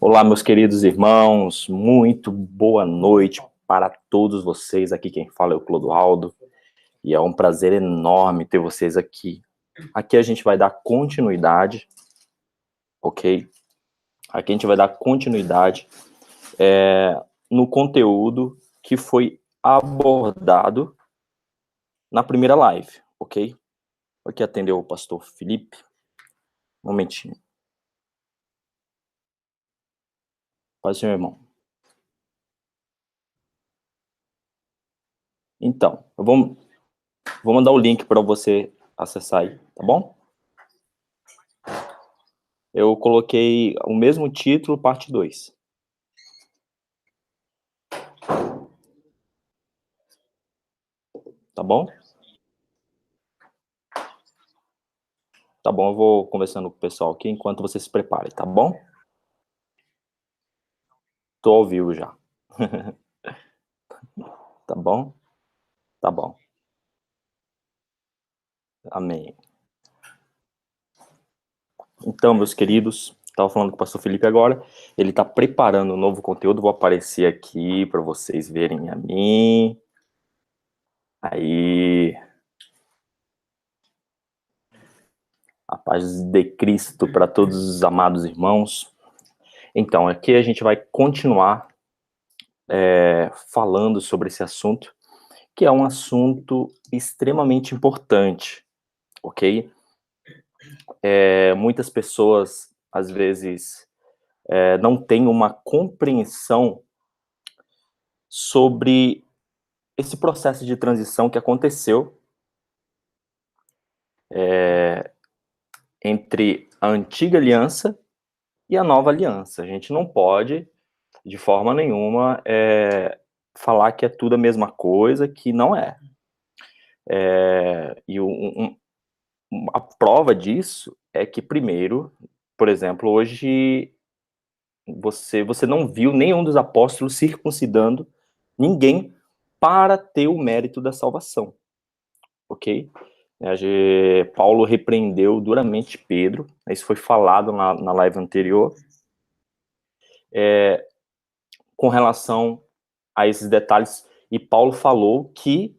Olá, meus queridos irmãos, muito boa noite para todos vocês. Aqui quem fala é o Clodoaldo e é um prazer enorme ter vocês aqui. Aqui a gente vai dar continuidade, ok? Aqui a gente vai dar continuidade no conteúdo que foi abordado na primeira live, ok? Aqui atendeu o pastor Felipe. Um momentinho. Pode ser, meu irmão. Então, eu vou mandar o link para você acessar aí, tá bom? Eu coloquei o mesmo título, parte 2. Tá bom? Tá bom, eu vou conversando com o pessoal aqui enquanto você se prepare, tá bom? Tô ao vivo já. Tá bom? Tá bom. Amém. Então, meus queridos, estava falando com o pastor Felipe agora, ele está preparando um novo conteúdo, vou aparecer aqui para vocês verem a mim. Aí. A paz de Cristo para todos os amados irmãos. Então, aqui a gente vai continuar falando sobre esse assunto, que é um assunto extremamente importante, ok? Muitas pessoas, às vezes, não têm uma compreensão sobre esse processo de transição que aconteceu entre a antiga aliança e a nova aliança. A gente não pode, de forma nenhuma, falar que é tudo a mesma coisa, que não é. E a prova disso é que, primeiro, por exemplo, hoje você não viu nenhum dos apóstolos circuncidando ninguém para ter o mérito da salvação, ok? Paulo repreendeu duramente Pedro, isso foi falado na live anterior, com relação a esses detalhes, e Paulo falou que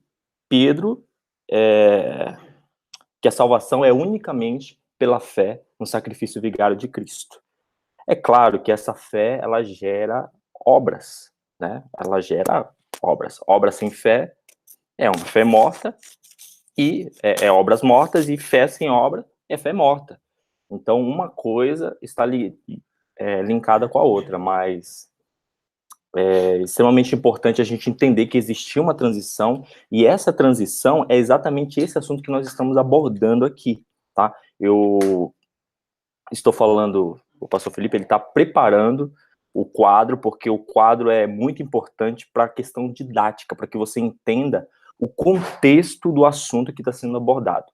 Pedro, que a salvação é unicamente pela fé no sacrifício vigário de Cristo. É claro que essa fé, ela gera obras, né? Ela gera obras. Obra sem fé é uma fé morta, e obras mortas, e fé sem obra é fé morta. Então, uma coisa está linkada com a outra, mas é extremamente importante a gente entender que existiu uma transição, e essa transição é exatamente esse assunto que nós estamos abordando aqui, tá? Eu estou falando, o pastor Felipe, ele está preparando o quadro, porque o quadro é muito importante para a questão didática, para que você entenda o contexto do assunto que está sendo abordado.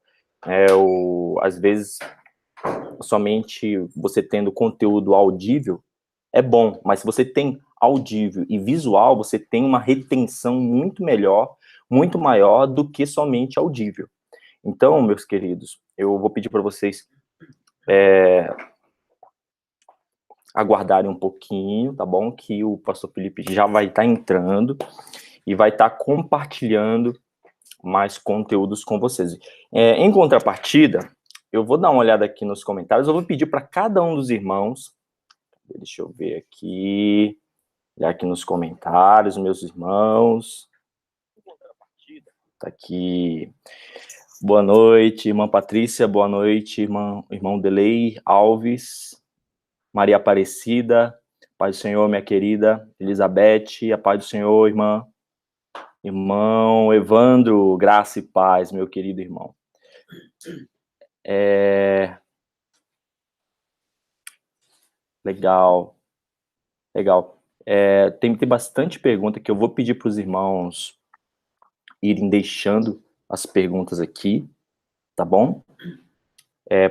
Às vezes, somente você tendo conteúdo audível é bom, mas se você tem audível e visual, você tem uma retenção muito melhor, muito maior do que somente audível. Então, meus queridos, eu vou pedir para vocês aguardarem um pouquinho, tá bom? Que o pastor Felipe já vai estar entrando e vai estar compartilhando mais conteúdos com vocês. Em contrapartida, eu vou dar uma olhada aqui nos comentários, eu vou pedir para cada um dos irmãos, deixa eu ver aqui, olhar aqui nos comentários, meus irmãos, tá aqui, boa noite, irmã Patrícia, boa noite, irmão Delei Alves, Maria Aparecida, paz do Senhor, minha querida Elizabeth, a paz do Senhor, irmão Evandro, graça e paz, meu querido irmão. Legal, legal. Tem bastante pergunta que eu vou pedir para os irmãos irem deixando as perguntas aqui, tá bom?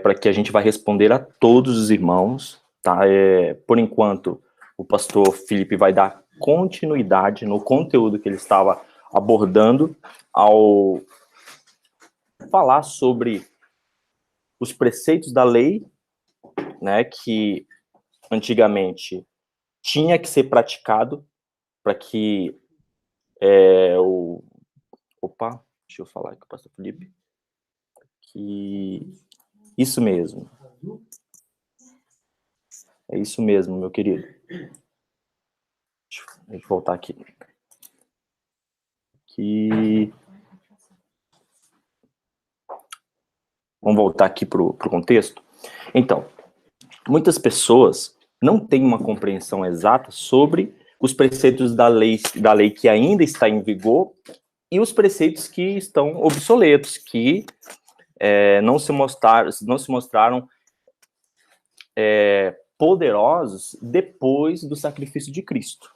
Para que a gente vai responder a todos os irmãos, tá? Por enquanto, o pastor Felipe vai dar continuidade no conteúdo que ele estava abordando ao falar sobre os preceitos da lei, né, que antigamente tinha que ser praticado para que Opa, deixa eu falar aqui com o pastor Felipe. Isso mesmo. É isso mesmo, meu querido. Deixa eu voltar aqui. Vamos voltar aqui para o contexto. Então, muitas pessoas não têm uma compreensão exata sobre os preceitos da lei que ainda está em vigor e os preceitos que estão obsoletos, que não se mostraram poderosos depois do sacrifício de Cristo,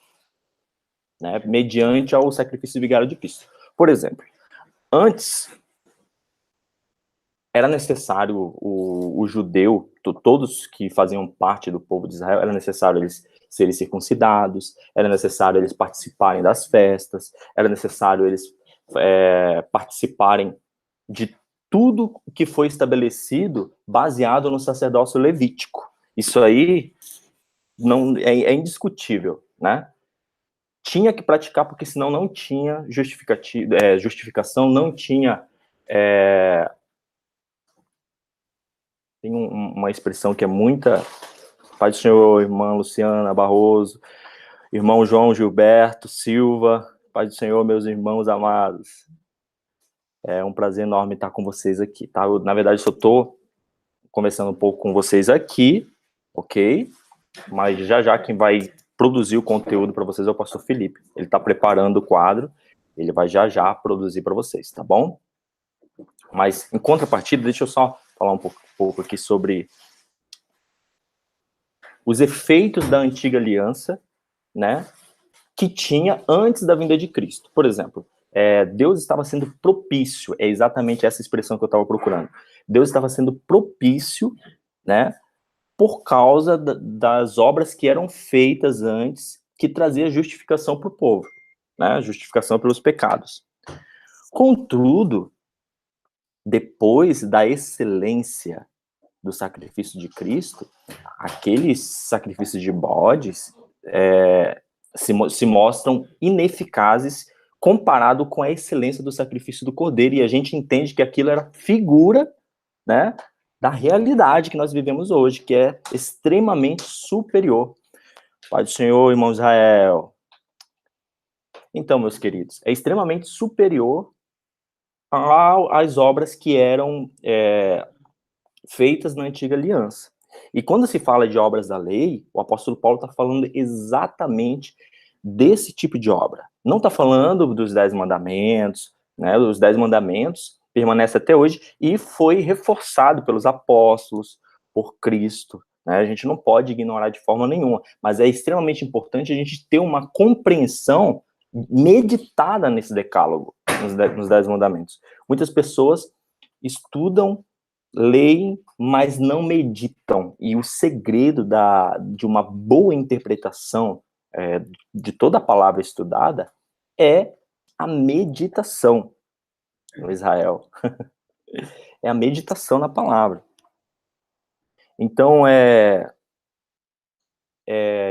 né, mediante ao sacrifício vigário de Cristo. Por exemplo, antes era necessário o judeu, todos que faziam parte do povo de Israel, era necessário eles serem circuncidados, era necessário eles participarem das festas, era necessário eles participarem de tudo que foi estabelecido baseado no sacerdócio levítico. Isso aí não é indiscutível, né? Tinha que praticar, porque senão não tinha justificação, não tinha... Tem uma expressão que é muita... Pai do Senhor, irmã Luciana Barroso, irmão João Gilberto Silva, Pai do Senhor, meus irmãos amados. É um prazer enorme estar com vocês aqui, tá? Na verdade, só estou conversando um pouco com vocês aqui, ok? Mas já quem vai produzir o conteúdo para vocês é o pastor Felipe. Ele está preparando o quadro, ele vai já produzir para vocês, tá bom? Mas, em contrapartida, deixa eu só falar um pouco aqui sobre os efeitos da antiga aliança, né, que tinha antes da vinda de Cristo. Por exemplo, Deus estava sendo propício, é exatamente essa expressão que eu estava procurando. Deus estava sendo propício, né, por causa das obras que eram feitas antes, que trazia justificação para o povo, né, justificação pelos pecados. Contudo, depois da excelência do sacrifício de Cristo, aqueles sacrifícios de bodes se mostram ineficazes comparado com a excelência do sacrifício do Cordeiro, e a gente entende que aquilo era figura, né, da realidade que nós vivemos hoje, que é extremamente superior. Pai do Senhor, irmão Israel. Então, meus queridos, é extremamente superior às obras que eram feitas na antiga aliança. E quando se fala de obras da lei, o apóstolo Paulo está falando exatamente desse tipo de obra. Não está falando dos 10 mandamentos, né? Os 10 mandamentos permanecem até hoje e foi reforçado pelos apóstolos, por Cristo, né? A gente não pode ignorar de forma nenhuma, mas é extremamente importante a gente ter uma compreensão meditada nesse decálogo, nos 10 mandamentos. Muitas pessoas estudam, leem, mas não meditam. E o segredo de uma boa interpretação de toda a palavra estudada é a meditação no Israel. É a meditação na palavra. Então, é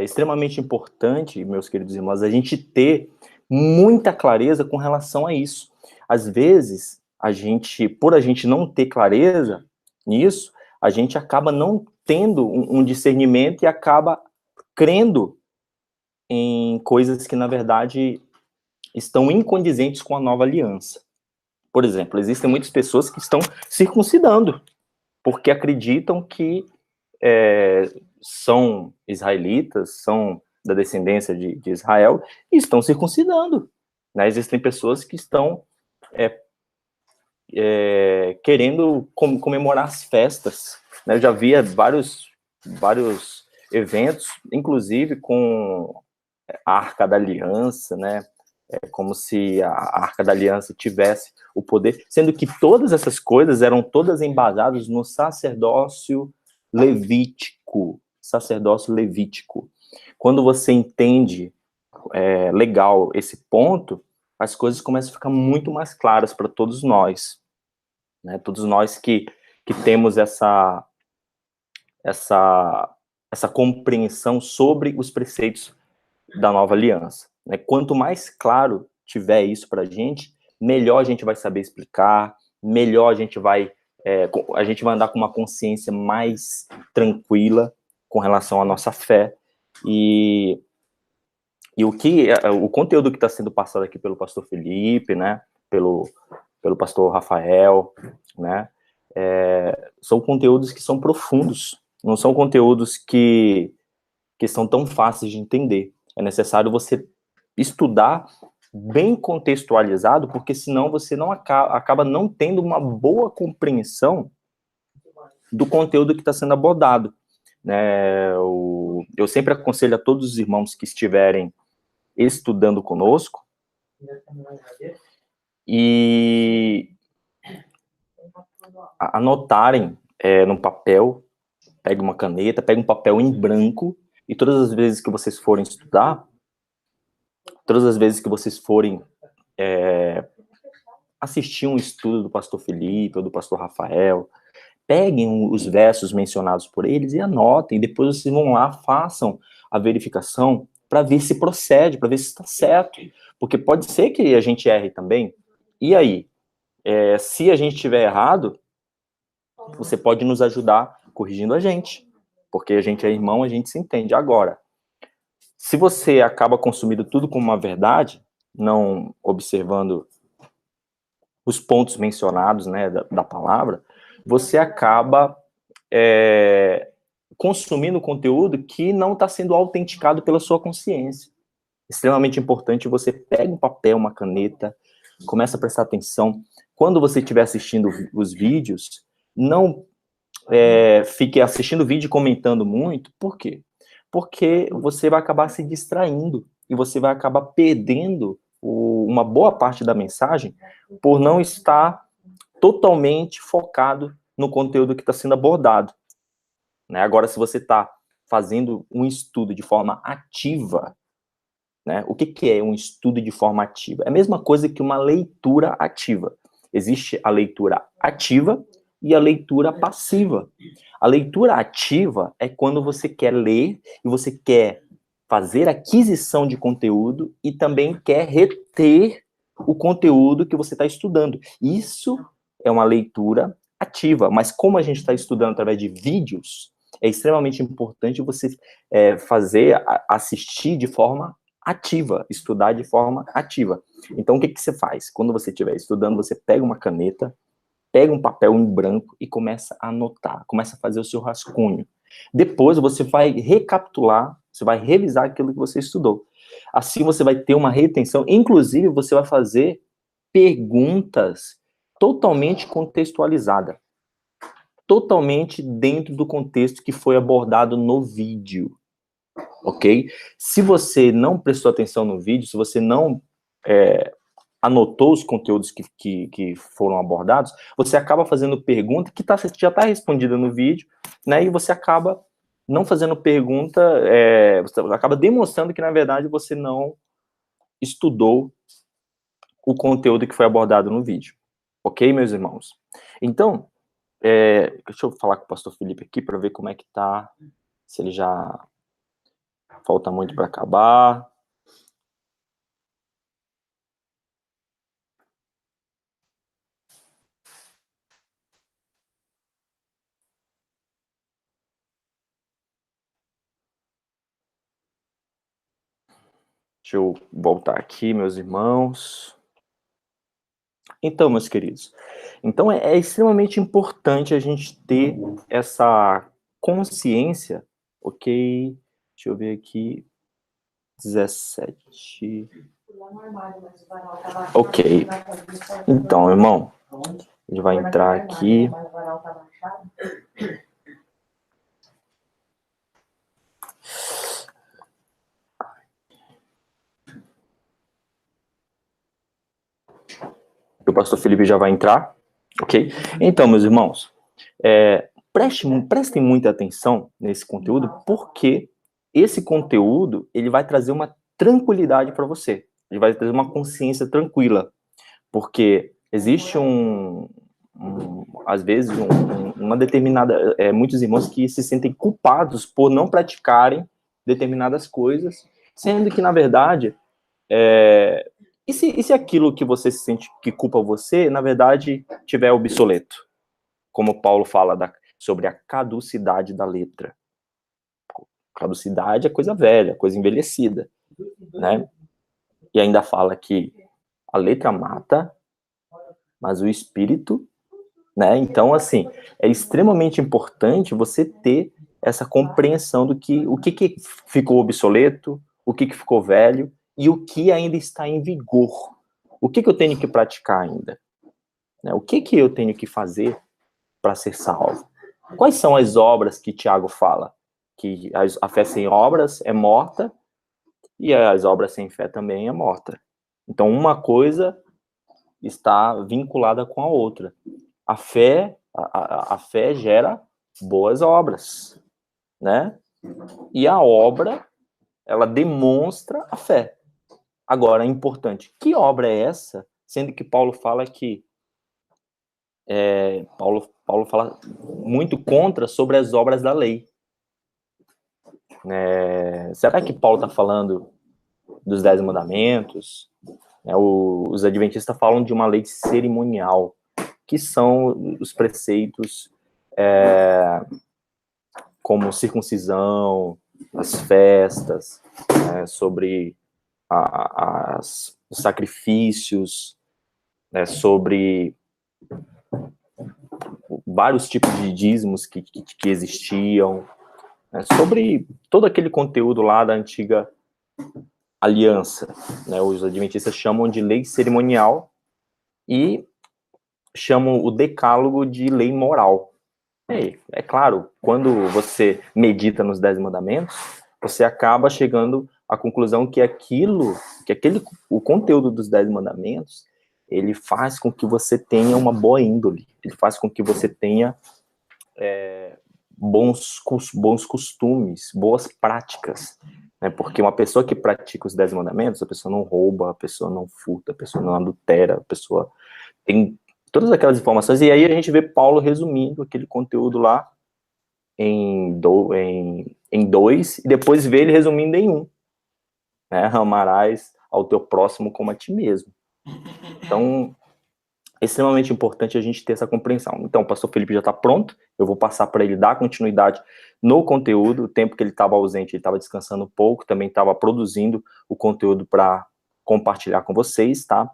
extremamente importante, meus queridos irmãos, a gente ter muita clareza com relação a isso. Às vezes, por a gente não ter clareza nisso, a gente acaba não tendo um discernimento e acaba crendo em coisas que, na verdade, estão incondizentes com a nova aliança. Por exemplo, existem muitas pessoas que estão circuncidando, porque acreditam que são israelitas, são da descendência de Israel, e estão circuncidando. Né? Existem pessoas que estão querendo comemorar as festas, né? Eu já via vários eventos, inclusive com a Arca da Aliança, né? Como se a Arca da Aliança tivesse o poder, sendo que todas essas coisas eram todas embasadas no sacerdócio levítico. Sacerdócio levítico. Quando você entende legal esse ponto, as coisas começam a ficar muito mais claras para todos nós, né? Todos nós que temos essa compreensão sobre os preceitos da nova aliança, né? Quanto mais claro tiver isso para a gente, melhor a gente vai saber explicar, melhor a gente vai andar com uma consciência mais tranquila com relação à nossa fé. E o conteúdo que está sendo passado aqui pelo pastor Felipe, né, pelo pastor Rafael, né, são conteúdos que são profundos, não são conteúdos que são tão fáceis de entender. É necessário você estudar bem contextualizado, porque senão você não acaba não tendo uma boa compreensão do conteúdo que está sendo abordado. Né? Eu sempre aconselho a todos os irmãos que estiverem estudando conosco e anotarem num papel, pegue uma caneta, pegue um papel em branco, e todas as vezes que vocês forem estudar, todas as vezes que vocês forem assistir um estudo do pastor Felipe ou do pastor Rafael, peguem os versos mencionados por eles e anotem, depois vocês vão lá, façam a verificação para ver se procede, para ver se está certo, porque pode ser que a gente erre também. E aí, se a gente estiver errado, você pode nos ajudar corrigindo a gente, porque a gente é irmão, a gente se entende. Agora, se você acaba consumindo tudo como uma verdade, não observando os pontos mencionados, né, da palavra, você acaba consumindo conteúdo que não está sendo autenticado pela sua consciência. Extremamente importante, você pega um papel, uma caneta, começa a prestar atenção. Quando você estiver assistindo os vídeos, não fique assistindo o vídeo e comentando muito. Por quê? Porque você vai acabar se distraindo e você vai acabar perdendo uma boa parte da mensagem por não estar totalmente focado no conteúdo que está sendo abordado. Né? Agora, se você está fazendo um estudo de forma ativa, né? O que é um estudo de forma ativa? É a mesma coisa que uma leitura ativa. Existe a leitura ativa e a leitura passiva. A leitura ativa é quando você quer ler e você quer fazer aquisição de conteúdo e também quer reter o conteúdo que você está estudando. Isso é uma leitura ativa, mas como a gente está estudando através de vídeos, é extremamente importante você assistir de forma ativa, estudar de forma ativa. Então, o que você faz? Quando você estiver estudando, você pega uma caneta, pega um papel em branco e começa a anotar, começa a fazer o seu rascunho. Depois, você vai recapitular, você vai revisar aquilo que você estudou. Assim, você vai ter uma retenção, inclusive, você vai fazer perguntas totalmente contextualizadas, totalmente dentro do contexto que foi abordado no vídeo. Ok? Se você não prestou atenção no vídeo, se você não anotou os conteúdos que foram abordados, você acaba fazendo pergunta que já está respondida no vídeo, né? E você acaba não fazendo pergunta, você acaba demonstrando que, na verdade, você não estudou o conteúdo que foi abordado no vídeo. Ok, meus irmãos? Então, deixa eu falar com o pastor Felipe aqui para ver como é que tá, se ele já falta muito para acabar. Deixa eu voltar aqui, meus irmãos. Então, meus queridos, então é extremamente importante a gente ter essa consciência, ok? Deixa eu ver aqui, 17. Ok. Então, irmão, ele vai entrar aqui. O pastor Felipe já vai entrar, ok? Então, meus irmãos, prestem muita atenção nesse conteúdo, porque esse conteúdo ele vai trazer uma tranquilidade para você. Ele vai trazer uma consciência tranquila, porque existe às vezes, uma determinada, muitos irmãos que se sentem culpados por não praticarem determinadas coisas, sendo que, na verdade, e se aquilo que você se sente que culpa você, na verdade, tiver obsoleto? Como Paulo fala sobre a caducidade da letra. Caducidade é coisa velha, coisa envelhecida, né? E ainda fala que a letra mata, mas o espírito, né? Então, assim, é extremamente importante você ter essa compreensão do que o que ficou obsoleto, o que ficou velho e o que ainda está em vigor. O que eu tenho que praticar ainda? Né? O que eu tenho que fazer para ser salvo? Quais são as obras que Tiago fala? Que a fé sem obras é morta e as obras sem fé também é morta. Então, uma coisa está vinculada com a outra. A fé gera boas obras, né? E a obra, ela demonstra a fé. Agora, é importante, que obra é essa? Sendo que Paulo fala que Paulo fala muito contra sobre as obras da lei. Será que Paulo está falando dos 10 mandamentos? Os adventistas falam de uma lei cerimonial, que são os preceitos como circuncisão, as festas, sobre os sacrifícios, sobre vários tipos de dízimos que existiam, sobre todo aquele conteúdo lá da antiga aliança. Os adventistas chamam de lei cerimonial e chamam o decálogo de lei moral. É claro, quando você medita nos 10 mandamentos, você acaba chegando à conclusão que o conteúdo dos 10 mandamentos, ele faz com que você tenha uma boa índole, ele faz com que você tenha bons costumes, boas práticas, né? Porque uma pessoa que pratica os 10 mandamentos, a pessoa não rouba, a pessoa não furta, a pessoa não adultera, a pessoa tem todas aquelas informações, e aí a gente vê Paulo resumindo aquele conteúdo lá em dois, e depois vê ele resumindo em um, né? Amarás ao teu próximo como a ti mesmo. Então, é extremamente importante a gente ter essa compreensão. Então, o pastor Felipe já está pronto, eu vou passar para ele dar continuidade no conteúdo. O tempo que ele estava ausente, ele estava descansando um pouco, também estava produzindo o conteúdo para compartilhar com vocês, tá?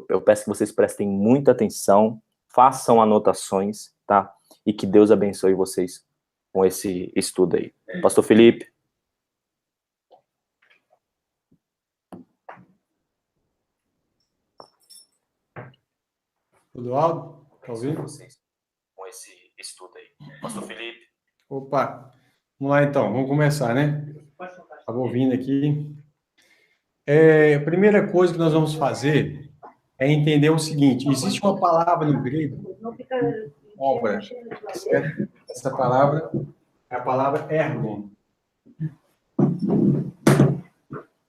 Eu peço que vocês prestem muita atenção, façam anotações, tá? E que Deus abençoe vocês com esse estudo aí. Pastor Felipe. Tudo alto? Tá ouvindo? Vocês com esse estudo aí. Pastor Felipe. Opa, vamos lá então, vamos começar, né? Estava ouvindo aqui. A primeira coisa que nós vamos fazer é entender o seguinte: existe uma palavra no grego, obra. Essa palavra é a palavra ergon.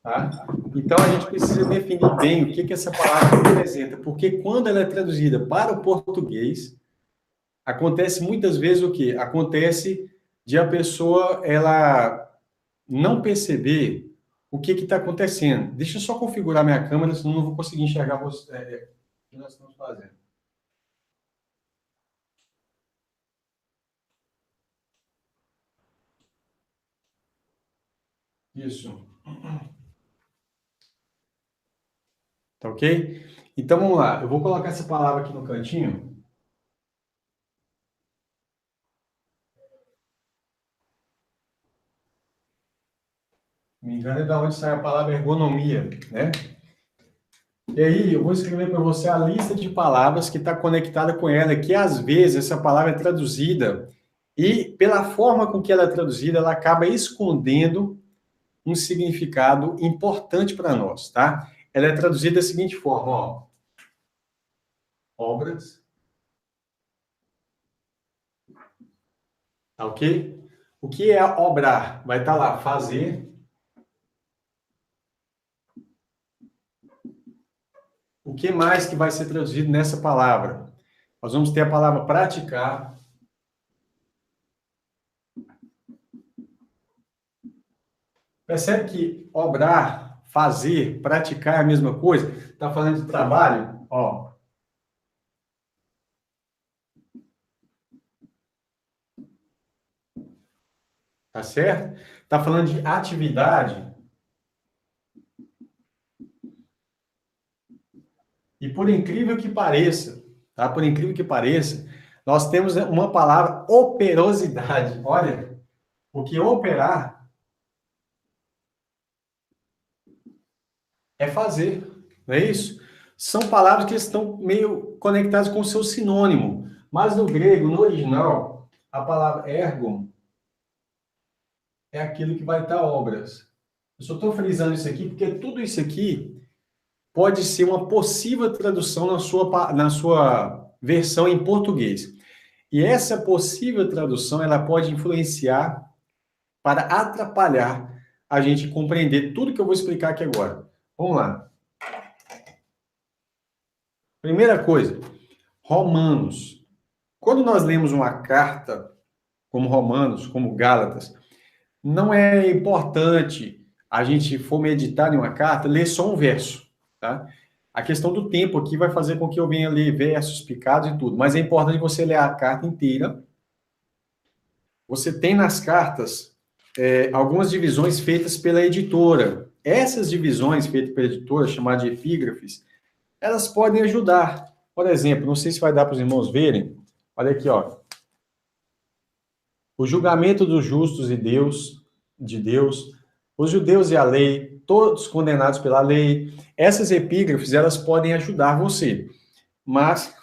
Tá? Então a gente precisa definir bem o que essa palavra representa, porque quando ela é traduzida para o português, acontece muitas vezes o quê? Acontece de a pessoa ela não perceber o que está acontecendo. Deixa eu só configurar minha câmera, senão eu não vou conseguir enxergar o que nós estamos fazendo. Isso. Tá ok? Então vamos lá. Eu vou colocar essa palavra aqui no cantinho. me engano, é da onde sai a palavra ergonomia, né? E aí, eu vou escrever para você a lista de palavras que está conectada com ela, que às vezes essa palavra é traduzida e, pela forma com que ela é traduzida, ela acaba escondendo um significado importante para nós, tá? Ela é traduzida da seguinte forma, ó. Obras. Tá ok? O que é obrar? Vai estar lá, fazer. O que mais que vai ser traduzido nessa palavra? Nós vamos ter a palavra praticar. Percebe que obrar, fazer, praticar é a mesma coisa? Está falando de trabalho? Ó. Tá certo? Está falando de atividade. E por incrível que pareça, tá? Por incrível que pareça, nós temos uma palavra operosidade. Olha, o que operar é fazer, não é isso? São palavras que estão meio conectadas com o seu sinônimo. Mas no grego, no original, a palavra ergon é aquilo que vai estar obras. Eu só estou frisando isso aqui porque tudo isso aqui pode ser uma possível tradução na sua versão em português. E essa possível tradução, ela pode influenciar para atrapalhar a gente compreender tudo que eu vou explicar aqui agora. Vamos lá. Primeira coisa, Romanos. Quando nós lemos uma carta, como Romanos, como Gálatas, não é importante a gente for meditar em uma carta, ler só um verso, tá? A questão do tempo aqui vai fazer com que eu venha ler versos picados e tudo, mas é importante você ler a carta inteira. Você tem nas cartas algumas divisões feitas pela editora. Essas divisões feitas pela editora, chamadas de epígrafes, elas podem ajudar. Por exemplo, não sei se vai dar para os irmãos verem. Olha aqui, ó. O julgamento dos justos e de Deus, os judeus e a lei, todos condenados pela lei. Essas epígrafes, elas podem ajudar você. Mas,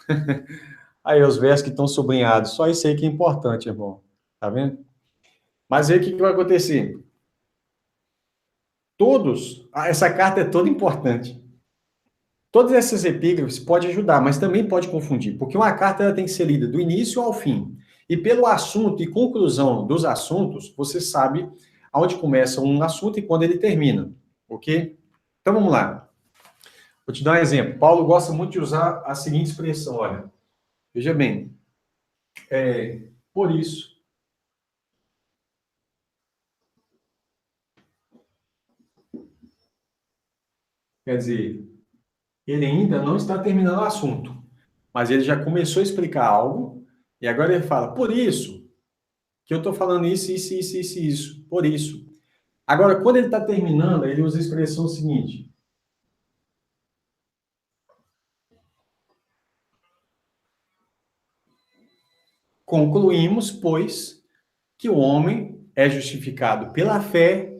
aí os versos que estão sublinhados, só isso aí que é importante, irmão. Tá vendo? Mas aí o que vai acontecer? Essa carta é toda importante. Todas essas epígrafes podem ajudar, mas também pode confundir, porque uma carta ela tem que ser lida do início ao fim. E pelo assunto e conclusão dos assuntos, você sabe aonde começa um assunto e quando ele termina, ok? Então vamos lá. Vou te dar um exemplo. Paulo gosta muito de usar a seguinte expressão, olha. Veja bem. Por isso. Quer dizer, ele ainda não está terminando o assunto, mas ele já começou a explicar algo, e agora ele fala, por isso, que eu estou falando isso, por isso. Agora, quando ele está terminando, ele usa a expressão seguinte. Concluímos, pois, que o homem é justificado pela fé,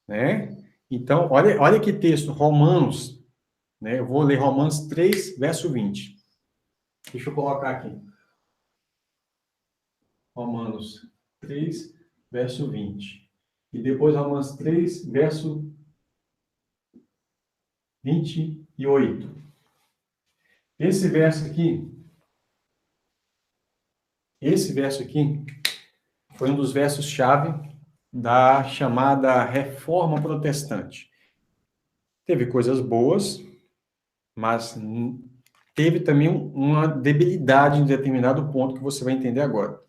né? Então, olha que texto, Romanos, né? Eu vou ler Romanos 3, verso 20. Deixa eu colocar aqui. Romanos 3, verso 20. E depois Romanos 3, verso 28. Esse verso aqui foi um dos versos-chave da chamada Reforma Protestante. Teve coisas boas, mas teve também uma debilidade em determinado ponto que você vai entender agora.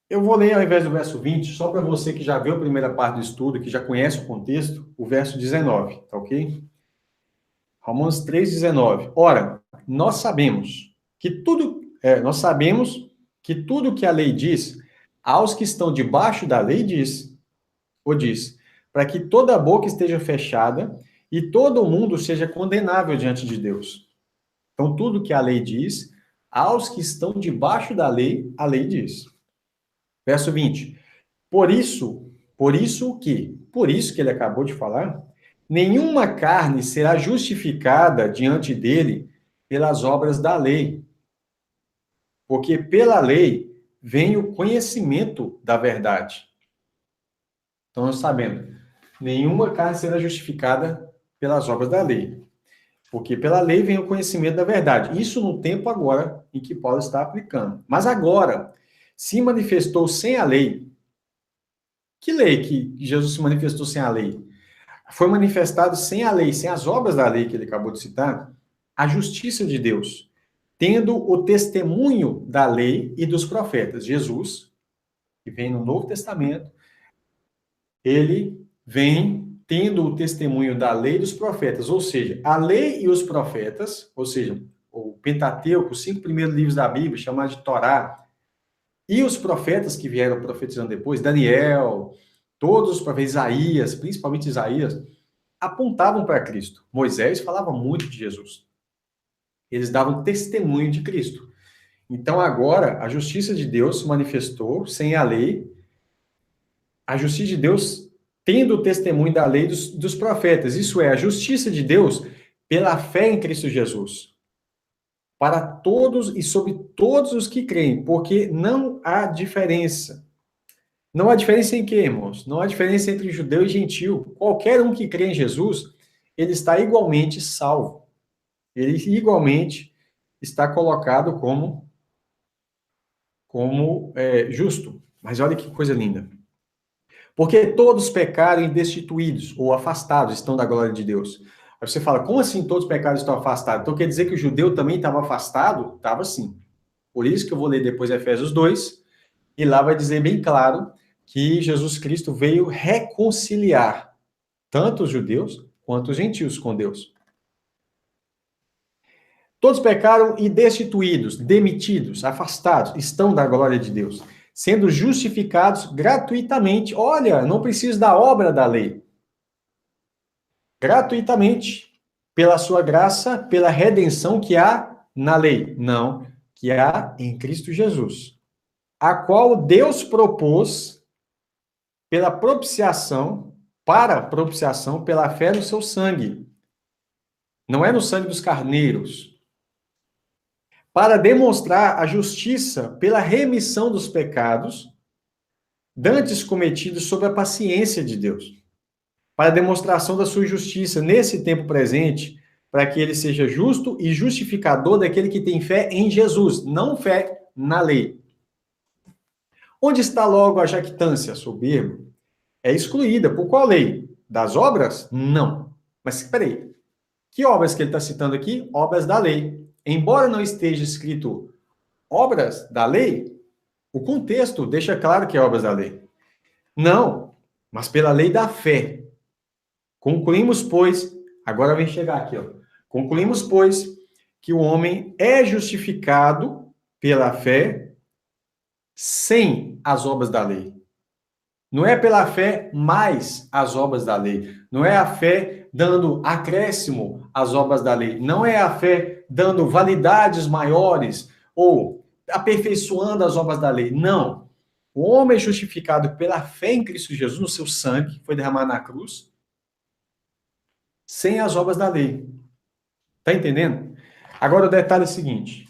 Eu vou ler, ao invés do verso 20, só para você que já viu a primeira parte do estudo, que já conhece o contexto, o verso 19, tá ok? Romanos 3,19. Ora, nós sabemos que tudo que a lei diz, aos que estão debaixo da lei diz, para que toda boca esteja fechada e todo mundo seja condenável diante de Deus. Então, tudo que a lei diz, aos que estão debaixo da lei, a lei diz. Verso 20. Por isso, Por isso que ele acabou de falar, nenhuma carne será justificada diante dele pelas obras da lei. Porque pela lei vem o conhecimento da verdade. Então, nós sabemos, nenhuma carne será justificada pelas obras da lei. Porque pela lei vem o conhecimento da verdade. Isso no tempo agora em que Paulo está aplicando. Mas agora, se manifestou sem a lei. Que lei que Jesus se manifestou sem a lei? Foi manifestado sem a lei, sem as obras da lei que ele acabou de citar, a justiça de Deus, tendo o testemunho da lei e dos profetas. Jesus, que vem no Novo Testamento, ele vem tendo o testemunho da lei e dos profetas, ou seja, a lei e os profetas, ou seja, o Pentateuco, os 5 primeiros livros da Bíblia, chamados de Torá, e os profetas que vieram profetizando depois, Daniel, todos os profetas, Isaías, principalmente Isaías, apontavam para Cristo. Moisés falava muito de Jesus. Eles davam testemunho de Cristo. Então, agora, a justiça de Deus se manifestou sem a lei, a justiça de Deus tendo o testemunho da lei dos profetas. Isso é, a justiça de Deus pela fé em Cristo Jesus. Para todos e sobre todos os que creem, porque não há diferença. Não há diferença em quê, irmãos? Não há diferença entre judeu e gentil. Qualquer um que crê em Jesus, ele está igualmente salvo. Ele igualmente está colocado como justo. Mas olha que coisa linda. Porque todos pecaram e destituídos, ou afastados, estão da glória de Deus. Aí você fala, como assim todos pecados estão afastados? Então quer dizer que o judeu também estava afastado? Estava sim. Por isso que eu vou ler depois Efésios 2, e lá vai dizer bem claro que Jesus Cristo veio reconciliar tanto os judeus quanto os gentios com Deus. Todos pecaram e destituídos, demitidos, afastados, estão da glória de Deus, sendo justificados gratuitamente. Olha, não precisa da obra da lei. Gratuitamente, pela sua graça, pela redenção que há na lei. Não, que há em Cristo Jesus, a qual Deus propôs pela propiciação, para propiciação pela fé no seu sangue. Não é no sangue dos carneiros. Para demonstrar a justiça pela remissão dos pecados dantes cometidos sob a paciência de Deus. Para demonstração da sua justiça nesse tempo presente, para que ele seja justo e justificador daquele que tem fé em Jesus, não fé na lei. Onde está logo a jactância, soberba? É excluída. Por qual lei? Das obras? Não. Mas espera aí. Que obras que ele está citando aqui? Obras da lei. Embora não esteja escrito obras da lei, o contexto deixa claro que é obras da lei. Não, mas pela lei da fé. Concluímos, pois, agora vem chegar aqui, ó. Concluímos, pois, que o homem é justificado pela fé sem as obras da lei. Não é pela fé mais as obras da lei. Não é a fé dando acréscimo às obras da lei. Não é a fé dando validades maiores ou aperfeiçoando as obras da lei. Não. O homem é justificado pela fé em Cristo Jesus, no seu sangue, que foi derramado na cruz, sem as obras da lei. Tá entendendo? Agora o detalhe é o seguinte.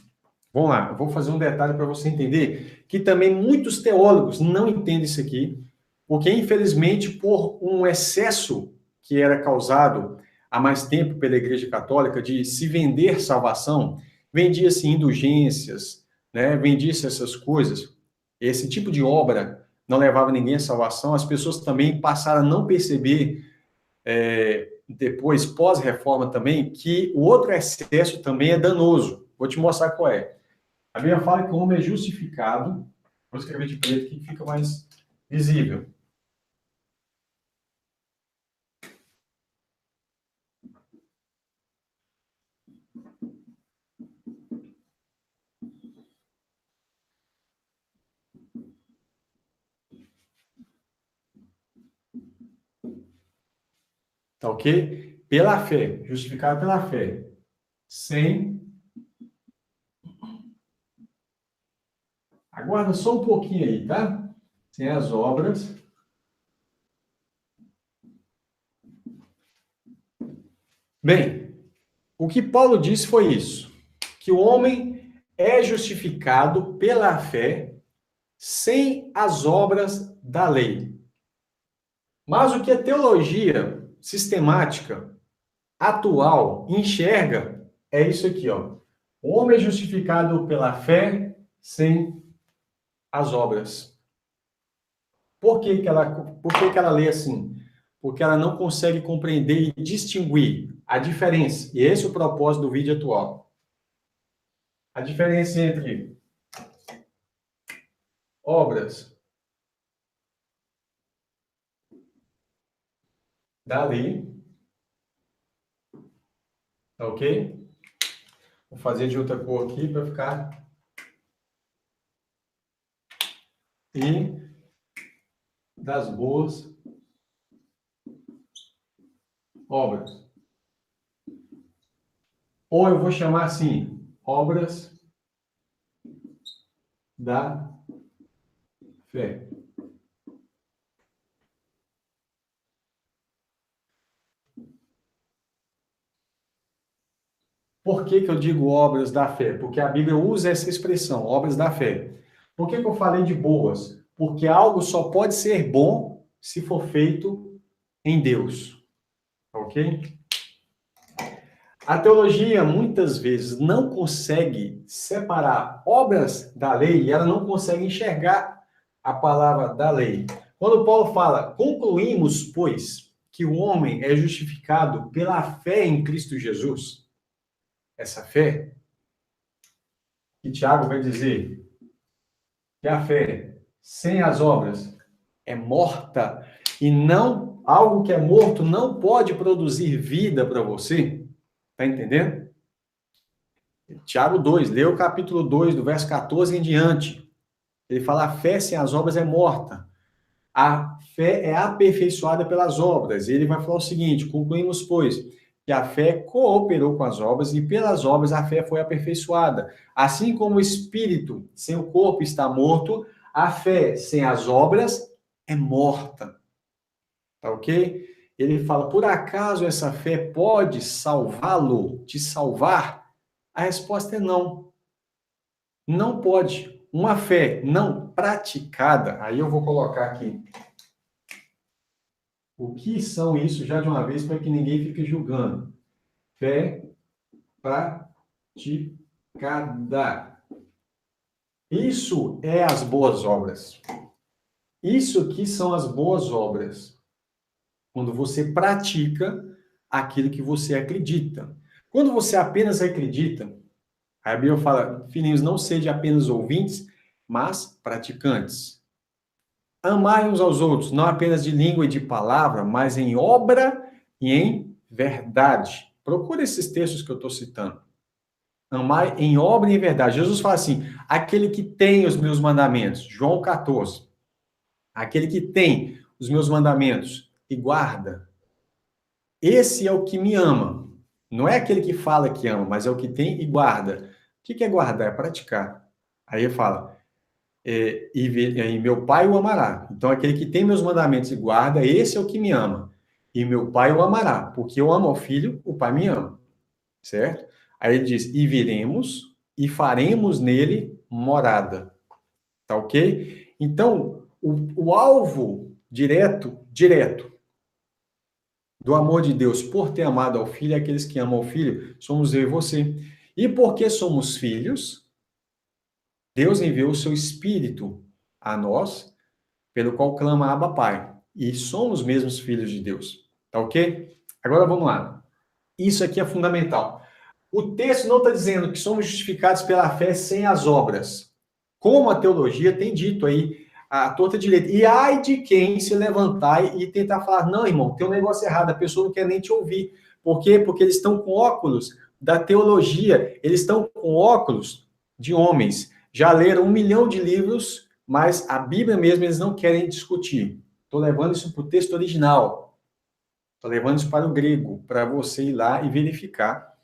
Vamos lá, eu vou fazer um detalhe para você entender que também muitos teólogos não entendem isso aqui, porque infelizmente por um excesso que era causado há mais tempo pela Igreja Católica de se vender salvação, vendia-se indulgências, né? Vendia-se essas coisas. Esse tipo de obra não levava ninguém à salvação. As pessoas também passaram a não perceber depois, pós-reforma também, que o outro excesso também é danoso. Vou te mostrar qual é. A Bíblia fala que o homem é justificado, vou escrever de preto que fica mais visível. Tá ok? Pela fé, justificado pela fé. Sem. Aguarda só um pouquinho aí, tá? Sem as obras Bem, o que Paulo disse foi isso, que o homem é justificado pela fé sem as obras da lei. Mas o que a teologia sistemática atual enxerga é isso aqui, ó. O homem é justificado pela fé sem as obras. Por que que ela lê assim? Porque ela não consegue compreender e distinguir a diferença. E esse é o propósito do vídeo atual. A diferença entre obras da lei, tá ok? Vou fazer de outra cor aqui para ficar. E das boas obras. Ou eu vou chamar assim, obras da fé. Por que que eu digo obras da fé? Porque a Bíblia usa essa expressão, obras da fé. Por que que eu falei de boas? Porque algo só pode ser bom se for feito em Deus. Ok? A teologia, muitas vezes, não consegue separar obras da lei e ela não consegue enxergar a palavra da lei. Quando Paulo fala, concluímos, pois, que o homem é justificado pela fé em Cristo Jesus, essa fé, que Tiago vai dizer que a fé sem as obras é morta e não, algo que é morto não pode produzir vida para você. Tá entendendo? Tiago 2, lê o capítulo 2, do verso 14 em diante. Ele fala, a fé sem as obras é morta. A fé é aperfeiçoada pelas obras. E ele vai falar o seguinte, concluímos, pois, que a fé cooperou com as obras e pelas obras a fé foi aperfeiçoada. Assim como o espírito sem o corpo está morto, a fé sem as obras é morta. Tá ok? Ele fala, por acaso essa fé pode salvá-lo, te salvar? A resposta é não. Não pode. Uma fé não praticada, aí eu vou colocar aqui. O que são isso já de uma vez para que ninguém fique julgando? Fé praticada. Isso é as boas obras. Isso aqui são as boas obras. Quando você pratica aquilo que você acredita. Quando você apenas acredita, a Bíblia fala, filhinhos, não sejam apenas ouvintes, mas praticantes. Amai uns aos outros, não apenas de língua e de palavra, mas em obra e em verdade. Procure esses textos que eu estou citando. Amai em obra e em verdade. Jesus fala assim, aquele que tem os meus mandamentos, João 14, aquele que tem os meus mandamentos e guarda, esse é o que me ama. Não é aquele que fala que ama, mas é o que tem e guarda. O que é guardar? É praticar. Aí ele fala, e meu pai o amará. Então, aquele que tem meus mandamentos e guarda, esse é o que me ama. E meu pai o amará, porque eu amo ao filho, o pai me ama. Certo? Aí ele diz, e viremos e faremos nele morada. Tá ok? Então, o alvo direto do amor de Deus por ter amado ao filho, aqueles que amam ao filho, somos eu e você. E porque somos filhos, Deus enviou o seu Espírito a nós, pelo qual clama Abba Pai. E somos mesmos filhos de Deus. Tá ok? Agora vamos lá. Isso aqui é fundamental. O texto não está dizendo que somos justificados pela fé sem as obras. Como a teologia tem dito aí, a torta direita. E ai de quem se levantar e tentar falar, não, irmão, tem um negócio errado, a pessoa não quer nem te ouvir. Por quê? Porque eles estão com óculos da teologia, eles estão com óculos de homens. Já leram 1 milhão de livros, mas a Bíblia mesmo eles não querem discutir. Estou levando isso para o texto original. Estou levando isso para o grego, para você ir lá e verificar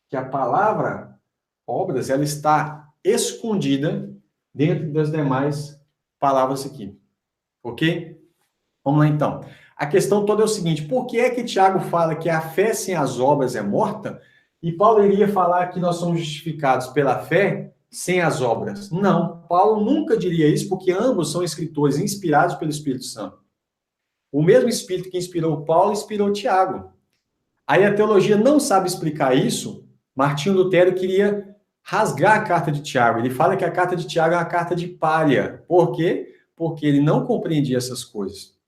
que a palavra obras, ela está escondida dentro das demais palavras aqui. Ok? Vamos lá, então. A questão toda é o seguinte, por que é que Tiago fala que a fé sem as obras é morta? E Paulo iria falar que nós somos justificados pela fé sem as obras? Não, Paulo nunca diria isso, porque ambos são escritores inspirados pelo Espírito Santo. O mesmo Espírito que inspirou Paulo, inspirou Tiago. Aí a teologia não sabe explicar isso. Martinho Lutero queria rasgar a carta de Tiago. Ele fala que a carta de Tiago é uma carta de palha. Por quê? Porque ele não compreendia essas coisas.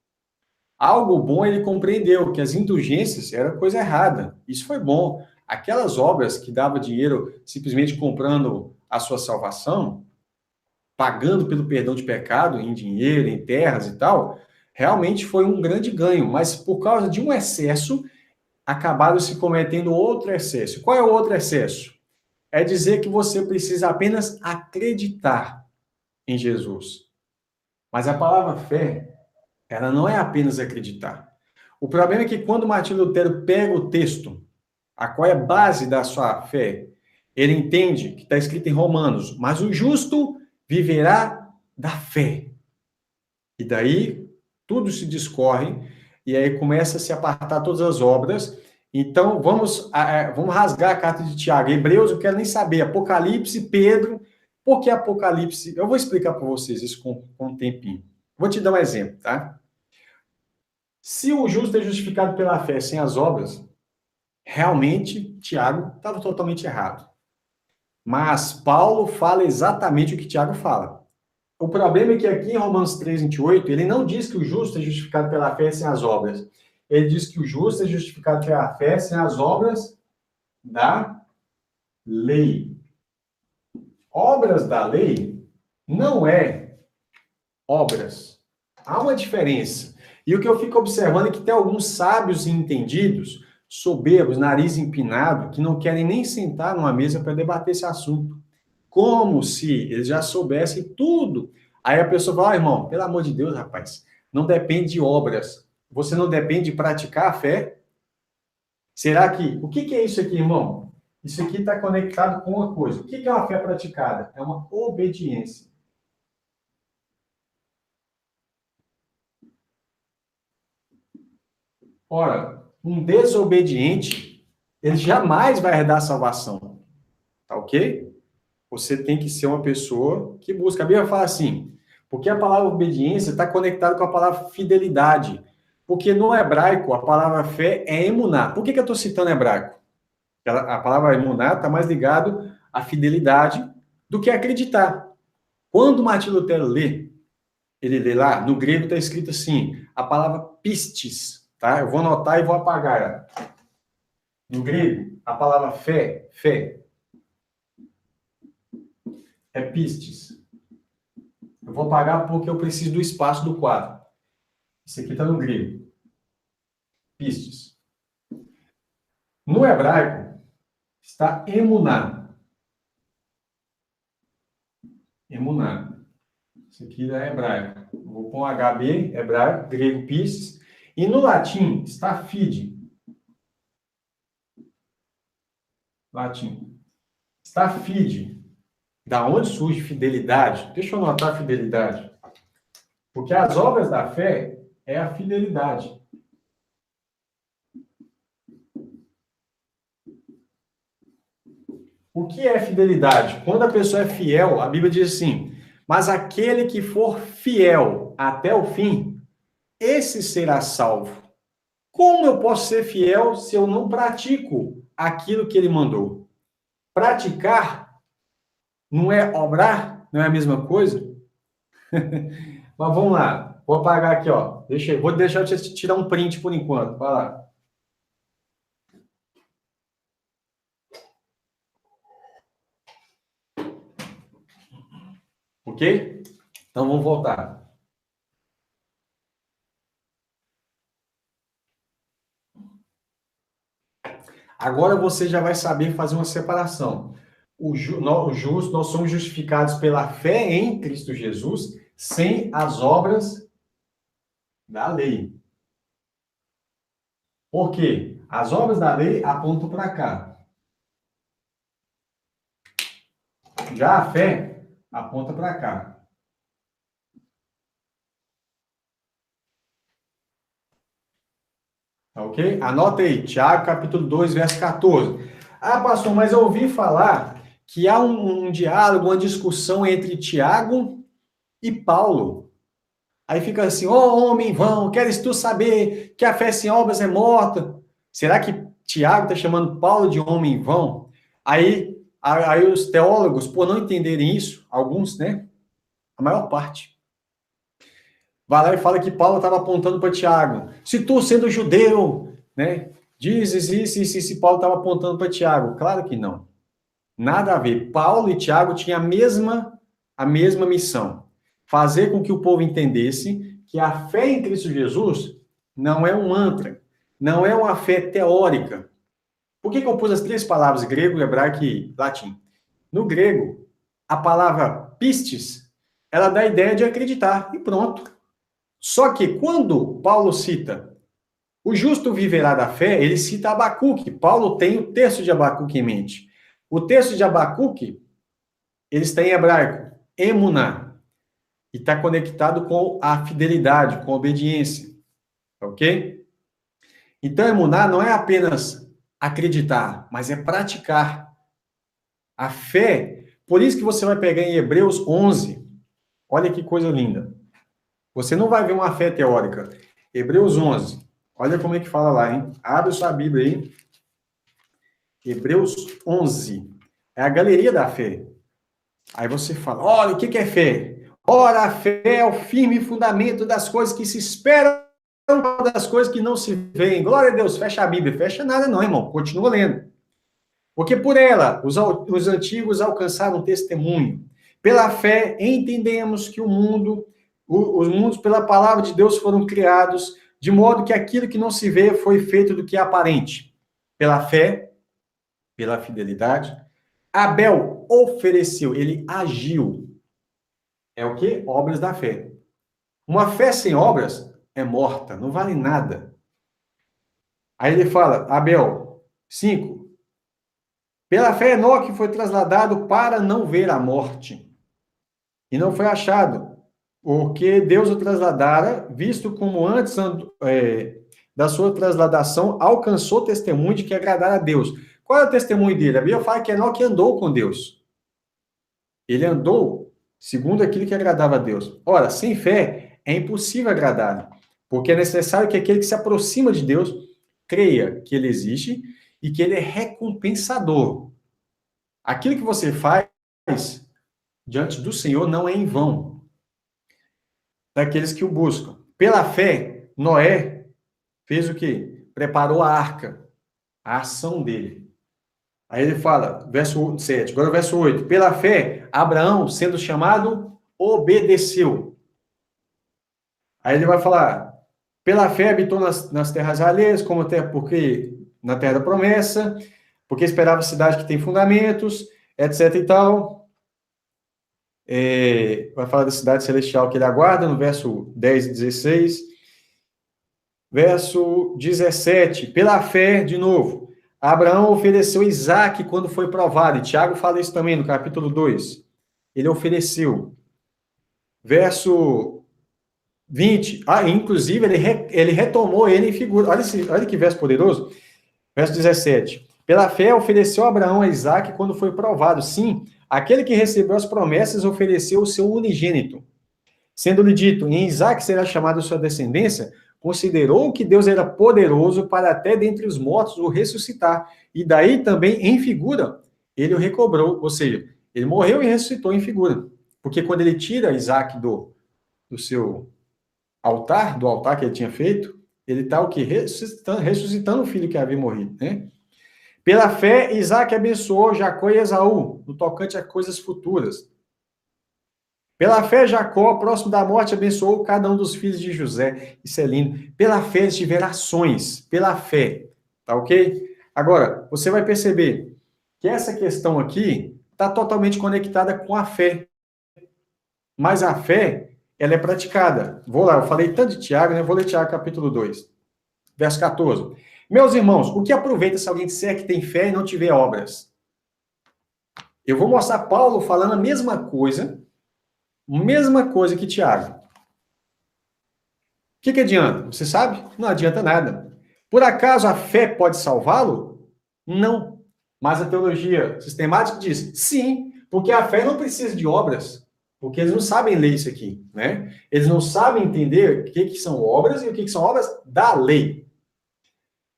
Algo bom ele compreendeu, que as indulgências era coisa errada. Isso foi bom. Aquelas obras que dava dinheiro simplesmente comprando a sua salvação, pagando pelo perdão de pecado em dinheiro, em terras e tal, realmente foi um grande ganho. Mas por causa de um excesso, acabaram se cometendo outro excesso. Qual é o outro excesso? É dizer que você precisa apenas acreditar em Jesus. Mas a palavra fé, ela não é apenas acreditar. O problema é que quando Martinho Lutero pega o texto, a qual é a base da sua fé, ele entende que está escrito em Romanos, mas o justo viverá da fé. E daí tudo se discorre, e aí começa a se apartar todas as obras. Então, vamos rasgar a carta de Tiago. Hebreus, eu quero nem saber. Apocalipse, Pedro. Por que Apocalipse? Eu vou explicar para vocês isso com um tempinho. Vou te dar um exemplo, tá? Se o justo é justificado pela fé sem as obras, realmente Tiago estava totalmente errado. Mas Paulo fala exatamente o que Tiago fala. O problema é que aqui em Romanos 3, 28, ele não diz que o justo é justificado pela fé sem as obras. Ele diz que o justo é justificado pela fé sem as obras da lei. Obras da lei não é obras. Há uma diferença. E o que eu fico observando é que tem alguns sábios e entendidos, soberbos, nariz empinado, que não querem nem sentar numa mesa para debater esse assunto. Como se eles já soubessem tudo. Aí a pessoa fala, irmão, pelo amor de Deus, rapaz, não depende de obras. Você não depende de praticar a fé? Será que... O que é isso aqui, irmão? Isso aqui está conectado com uma coisa. O que é uma fé praticada? É uma obediência. Ora, um desobediente, ele jamais vai herdar a salvação. Tá ok? Você tem que ser uma pessoa que busca. A Bíblia fala assim, porque a palavra obediência está conectada com a palavra fidelidade. Porque no hebraico, a palavra fé é emuná. Por que eu estou citando hebraico? A palavra emuná está mais ligado à fidelidade do que acreditar. Quando Martinho Lutero lê, ele lê lá, no grego está escrito assim, a palavra pistis, tá? Eu vou anotar e vou apagar ela. No grego, a palavra fé, é pistis. Eu vou apagar porque eu preciso do espaço do quadro. Isso aqui está no grego. Pistis. No hebraico, está emuná. Emuná. Isso aqui é hebraico. Vou pôr um HB, hebraico, grego pistis. E no latim, está fide. Latim. Está fide. Da onde surge fidelidade? Deixa eu anotar fidelidade. Porque as obras da fé é a fidelidade. O que é fidelidade? Quando a pessoa é fiel, a Bíblia diz assim, mas aquele que for fiel até o fim, esse será salvo. Como eu posso ser fiel se eu não pratico aquilo que ele mandou? Praticar não é obrar? Não é a mesma coisa? Mas vamos lá. Vou apagar aqui, ó. Vou deixar eu te tirar um print por enquanto. Vai lá. Ok? Então vamos voltar. Agora você já vai saber fazer uma separação. Nós somos justificados pela fé em Cristo Jesus, sem as obras da lei. Por quê? As obras da lei apontam para cá. Já a fé aponta para cá. Ok? Anota aí, Tiago, capítulo 2, verso 14. Ah, pastor, mas eu ouvi falar que há um diálogo, uma discussão entre Tiago e Paulo. Aí fica assim, homem vão, queres tu saber que a fé sem obras é morta? Será que Tiago está chamando Paulo de homem vão? Aí os teólogos, por não entenderem isso, alguns, né? A maior parte, vai lá e fala que Paulo estava apontando para Tiago. Se tu, sendo judeu, né, dizes isso, Paulo estava apontando para Tiago. Claro que não. Nada a ver. Paulo e Tiago tinham a mesma missão. Fazer com que o povo entendesse que a fé em Cristo Jesus não é um mantra, não é uma fé teórica. Por que eu pus as três palavras grego, hebraico e latim? No grego, a palavra pistes, ela dá a ideia de acreditar, e pronto. Só que quando Paulo cita o justo viverá da fé, ele cita Abacuque. Paulo tem o texto de Abacuque em mente. O texto de Abacuque, ele está em hebraico, emuná, e está conectado com a fidelidade, com a obediência, ok? Então, emuná não é apenas acreditar, mas é praticar. A fé, por isso que você vai pegar em Hebreus 11, olha que coisa linda. Você não vai ver uma fé teórica. Hebreus 11, olha como é que fala lá, hein? Abre sua Bíblia aí. Hebreus 11. É a galeria da fé. Aí você fala, olha, o que é fé? Ora, a fé é o firme fundamento das coisas que se esperam, das coisas que não se veem. Glória a Deus, fecha a Bíblia. Fecha nada não, irmão. Continua lendo. Porque por ela, os antigos alcançaram testemunho. Pela fé, entendemos que os mundos pela palavra de Deus foram criados, de modo que aquilo que não se vê foi feito do que é aparente. Pela fé, pela fidelidade, Abel ofereceu, ele agiu. É o quê? Obras da fé. Uma fé sem obras é morta, não vale nada. Aí ele fala, Abel, 5. Pela fé, Enoque foi trasladado para não ver a morte. E não foi achado, porque Deus o trasladara, visto como antes da sua trasladação, alcançou testemunho de que agradara a Deus. Qual é o testemunho dele? A Bíblia fala que Enoque andou com Deus. Ele andou segundo aquilo que agradava a Deus. Ora, sem fé é impossível agradar, porque é necessário que aquele que se aproxima de Deus creia que ele existe e que ele é recompensador. Aquilo que você faz diante do Senhor não é em vão, daqueles que o buscam. Pela fé, Noé fez o quê? Preparou a arca, a ação dele. Aí ele fala, verso 7, agora o verso 8. Pela fé, Abraão, sendo chamado, obedeceu. Aí ele vai falar, pela fé habitou nas terras alheias, como até porque na terra da promessa, porque esperava a cidade que tem fundamentos, etc e tal. Vai falar da cidade celestial que ele aguarda, no verso 10 e 16. Verso 17, pela fé, de novo, Abraão ofereceu Isaque quando foi provado, e Tiago fala isso também no capítulo 2. Ele ofereceu. Verso 20, inclusive ele retomou ele em figura. Olha que verso poderoso. Verso 17, pela fé ofereceu Abraão a Isaque quando foi provado. Sim, aquele que recebeu as promessas ofereceu o seu unigênito. Sendo-lhe dito, em Isaque será chamada sua descendência, considerou que Deus era poderoso para até dentre os mortos o ressuscitar. E daí também, em figura, ele o recobrou. Ou seja, ele morreu e ressuscitou em figura. Porque quando ele tira Isaque do seu altar, do altar que ele tinha feito, ele está o quê? Ressuscitando o filho que havia morrido, né? Pela fé, Isaque abençoou Jacó e Esaú, no tocante a coisas futuras. Pela fé, Jacó, próximo da morte, abençoou cada um dos filhos de José. Isso é lindo. Pela fé, eles tiveram ações. Pela fé. Tá ok? Agora, você vai perceber que essa questão aqui está totalmente conectada com a fé. Mas a fé, ela é praticada. Vou lá, eu falei tanto de Tiago, né? Vou ler Tiago capítulo 2, verso 14. Meus irmãos, o que aproveita se alguém disser que tem fé e não tiver obras? Eu vou mostrar Paulo falando a mesma coisa que Tiago. O que adianta? Você sabe? Não adianta nada. Por acaso a fé pode salvá-lo? Não. Mas a teologia sistemática diz sim, porque a fé não precisa de obras, porque eles não sabem ler isso aqui, né? Eles não sabem entender o que são obras e o que são obras da lei.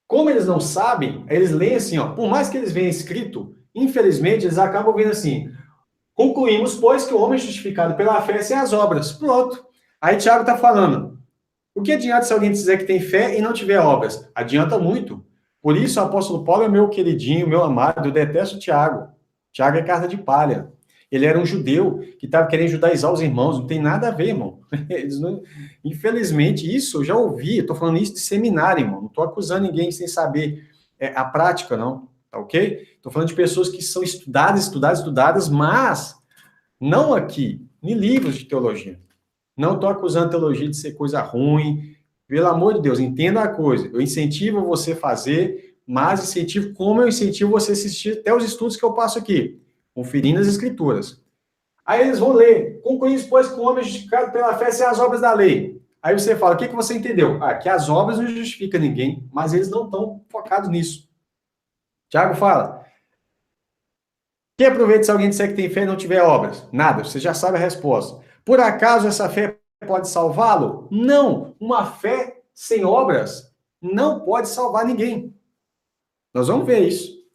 Como eles não sabem, eles leem assim, ó, por mais que eles venham escrito, infelizmente, eles acabam vendo assim, concluímos, pois, que o homem é justificado pela fé sem as obras. Pronto. Aí Tiago está falando, o que adianta se alguém dizer que tem fé e não tiver obras? Adianta muito. Por isso, o apóstolo Paulo é meu queridinho, meu amado, eu detesto Tiago. Tiago é carta de palha. Ele era um judeu que estava querendo judaizar os irmãos, não tem nada a ver, irmão. Não... Infelizmente, isso eu já ouvi, estou falando isso de seminário, irmão. Não estou acusando ninguém sem saber a prática, não, tá ok? Estou falando de pessoas que são estudadas, mas não aqui, em livros de teologia. Não estou acusando a teologia de ser coisa ruim. Pelo amor de Deus, entenda a coisa. Eu incentivo você a fazer, mas incentivo como eu incentivo você a assistir até os estudos que eu passo aqui, conferindo as escrituras. Aí eles vão ler, concluímos, pois, que o homem é justificado pela fé sem as obras da lei. Aí você fala, o que você entendeu? Ah, que as obras não justificam ninguém, mas eles não estão focados nisso. Tiago fala, que aproveita se alguém disser que tem fé e não tiver obras? Nada, você já sabe a resposta. Por acaso essa fé pode salvá-lo? Não, uma fé sem obras não pode salvar ninguém. Nós vamos ver isso.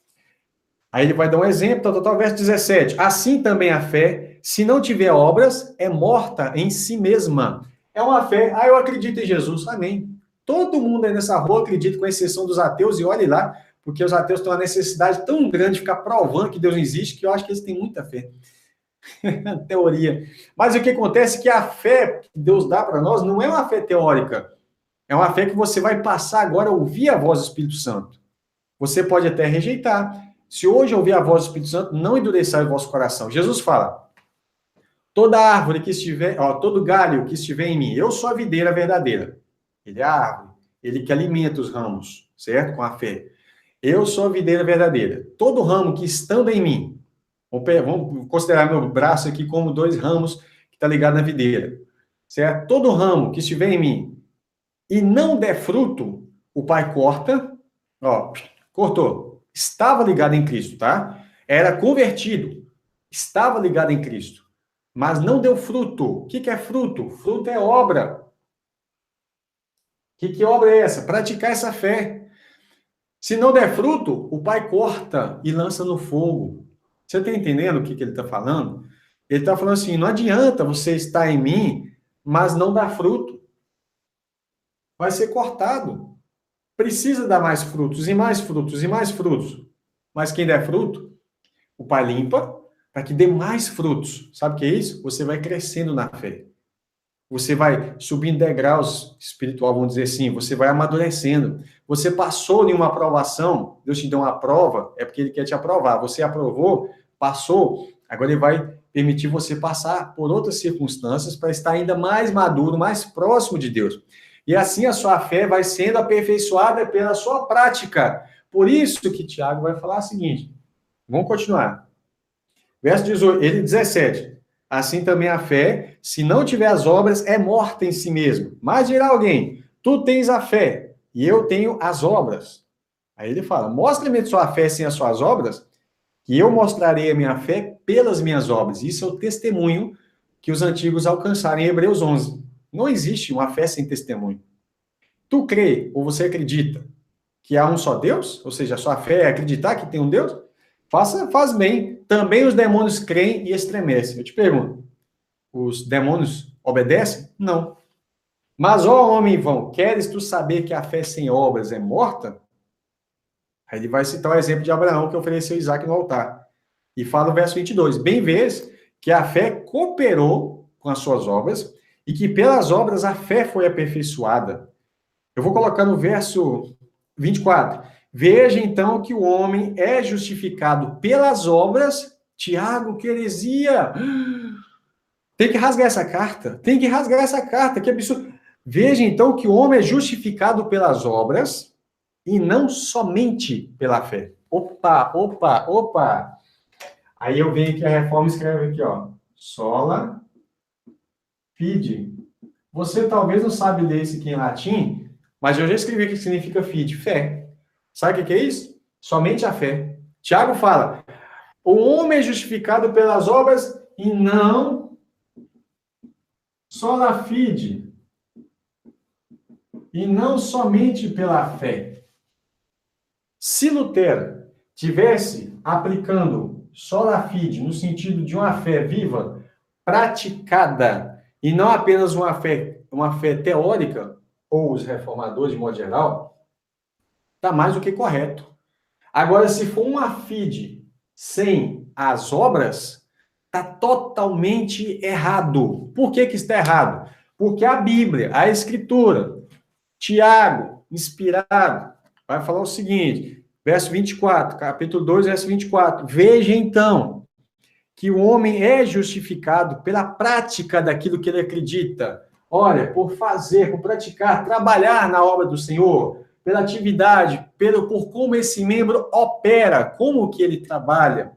Aí ele vai dar um exemplo, verso 17. Assim também a fé, se não tiver obras, é morta em si mesma. É uma fé, eu acredito em Jesus, amém. Todo mundo aí nessa rua acredita, com exceção dos ateus, e olhe lá, porque os ateus têm uma necessidade tão grande de ficar provando que Deus existe, que eu acho que eles têm muita fé. Teoria. Mas o que acontece é que a fé que Deus dá para nós não é uma fé teórica. É uma fé que você vai passar agora a ouvir a voz do Espírito Santo. Você pode até rejeitar. Se hoje ouvir a voz do Espírito Santo, não endureçar o vosso coração. Jesus fala, toda árvore que estiver, todo galho que estiver em mim, eu sou a videira verdadeira. Ele é a árvore, ele que alimenta os ramos, certo? Com a fé. Eu sou a videira verdadeira. Todo ramo que estando em mim, vamos considerar meu braço aqui como 2 ramos que está ligado na videira, certo? Todo ramo que estiver em mim e não der fruto, o Pai corta, cortou. Estava ligado em Cristo, tá? Era convertido, estava ligado em Cristo, mas não deu fruto. O que é fruto? Fruto é obra. Que obra é essa? Praticar essa fé. Se não der fruto, o Pai corta e lança no fogo. Você está entendendo o que ele está falando? Ele está falando assim, não adianta você estar em mim, mas não dar fruto. Vai ser cortado. Precisa dar mais frutos, e mais frutos, e mais frutos. Mas quem der fruto, o Pai limpa para que dê mais frutos. Sabe o que é isso? Você vai crescendo na fé. Você vai subindo degraus espiritual, vamos dizer assim. Você vai amadurecendo. Você passou em uma aprovação, Deus te deu uma prova, é porque Ele quer te aprovar. Você aprovou, passou, agora Ele vai permitir você passar por outras circunstâncias para estar ainda mais maduro, mais próximo de Deus. E assim a sua fé vai sendo aperfeiçoada pela sua prática. Por isso que Tiago vai falar o seguinte. Vamos continuar. Verso 18, ele 17. Assim também a fé, se não tiver as obras, é morta em si mesmo. Mas dirá alguém, tu tens a fé e eu tenho as obras. Aí ele fala, mostra-me sua fé sem as suas obras, que eu mostrarei a minha fé pelas minhas obras. Isso é o testemunho que os antigos alcançaram em Hebreus 11. Não existe uma fé sem testemunho. Tu crê, ou você acredita, que há um só Deus? Ou seja, a sua fé é acreditar que tem um Deus? Faz bem. Também os demônios creem e estremecem. Eu te pergunto, os demônios obedecem? Não. Mas, ó homem vão, queres tu saber que a fé sem obras é morta? Aí ele vai citar o exemplo de Abraão, que ofereceu Isaac no altar. E fala o verso 22. Bem vês que a fé cooperou com as suas obras e que pelas obras a fé foi aperfeiçoada. Eu vou colocar no verso 24. Veja, então, que o homem é justificado pelas obras. Tiago, que heresia! Tem que rasgar essa carta. Que absurdo. Veja, então, que o homem é justificado pelas obras e não somente pela fé. Opa! Aí eu venho aqui, a Reforma escreve aqui, sola, fide. Você talvez não sabe ler isso aqui em latim, Mas eu já escrevi o que significa fide, fé. Sabe o que é isso? Somente a fé. Tiago fala, o homem é justificado pelas obras e não só na fide. E não somente pela fé. Se Lutero tivesse aplicando sola fide no sentido de uma fé viva, praticada, e não apenas uma fé teórica, ou os reformadores de modo geral, está mais do que correto. Agora, se for uma fide sem as obras, está totalmente errado. Por que está errado? Porque a Bíblia, a Escritura, Tiago, inspirado, vai falar o seguinte, verso 24, capítulo 2, verso 24. Veja, então, que o homem é justificado pela prática daquilo que ele acredita. Olha, por fazer, por praticar, trabalhar na obra do Senhor, pela atividade, por como esse membro opera, como que ele trabalha.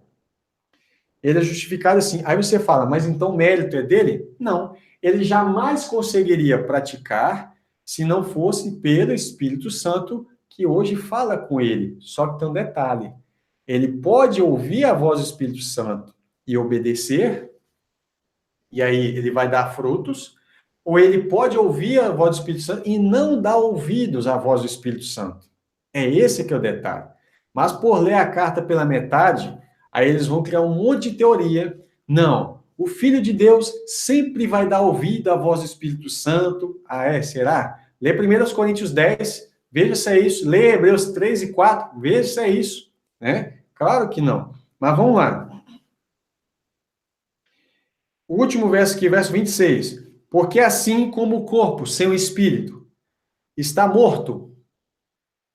Ele é justificado assim. Aí você fala, mas então o mérito é dele? Não. Ele jamais conseguiria praticar se não fosse pelo Espírito Santo que hoje fala com ele. Só que tem um detalhe. Ele pode ouvir a voz do Espírito Santo e obedecer, e aí ele vai dar frutos, ou ele pode ouvir a voz do Espírito Santo e não dar ouvidos à voz do Espírito Santo. É esse que é o detalhe. Mas por ler a carta pela metade, aí eles vão criar um monte de teoria. Não, o Filho de Deus sempre vai dar ouvido à voz do Espírito Santo. Ah, é? Será? Lê 1 Coríntios 10, veja se é isso. Lê Hebreus 3 e 4, veja se é isso. Né? Claro que não. Mas vamos lá. O último verso aqui, verso 26. Porque assim como o corpo sem o espírito está morto,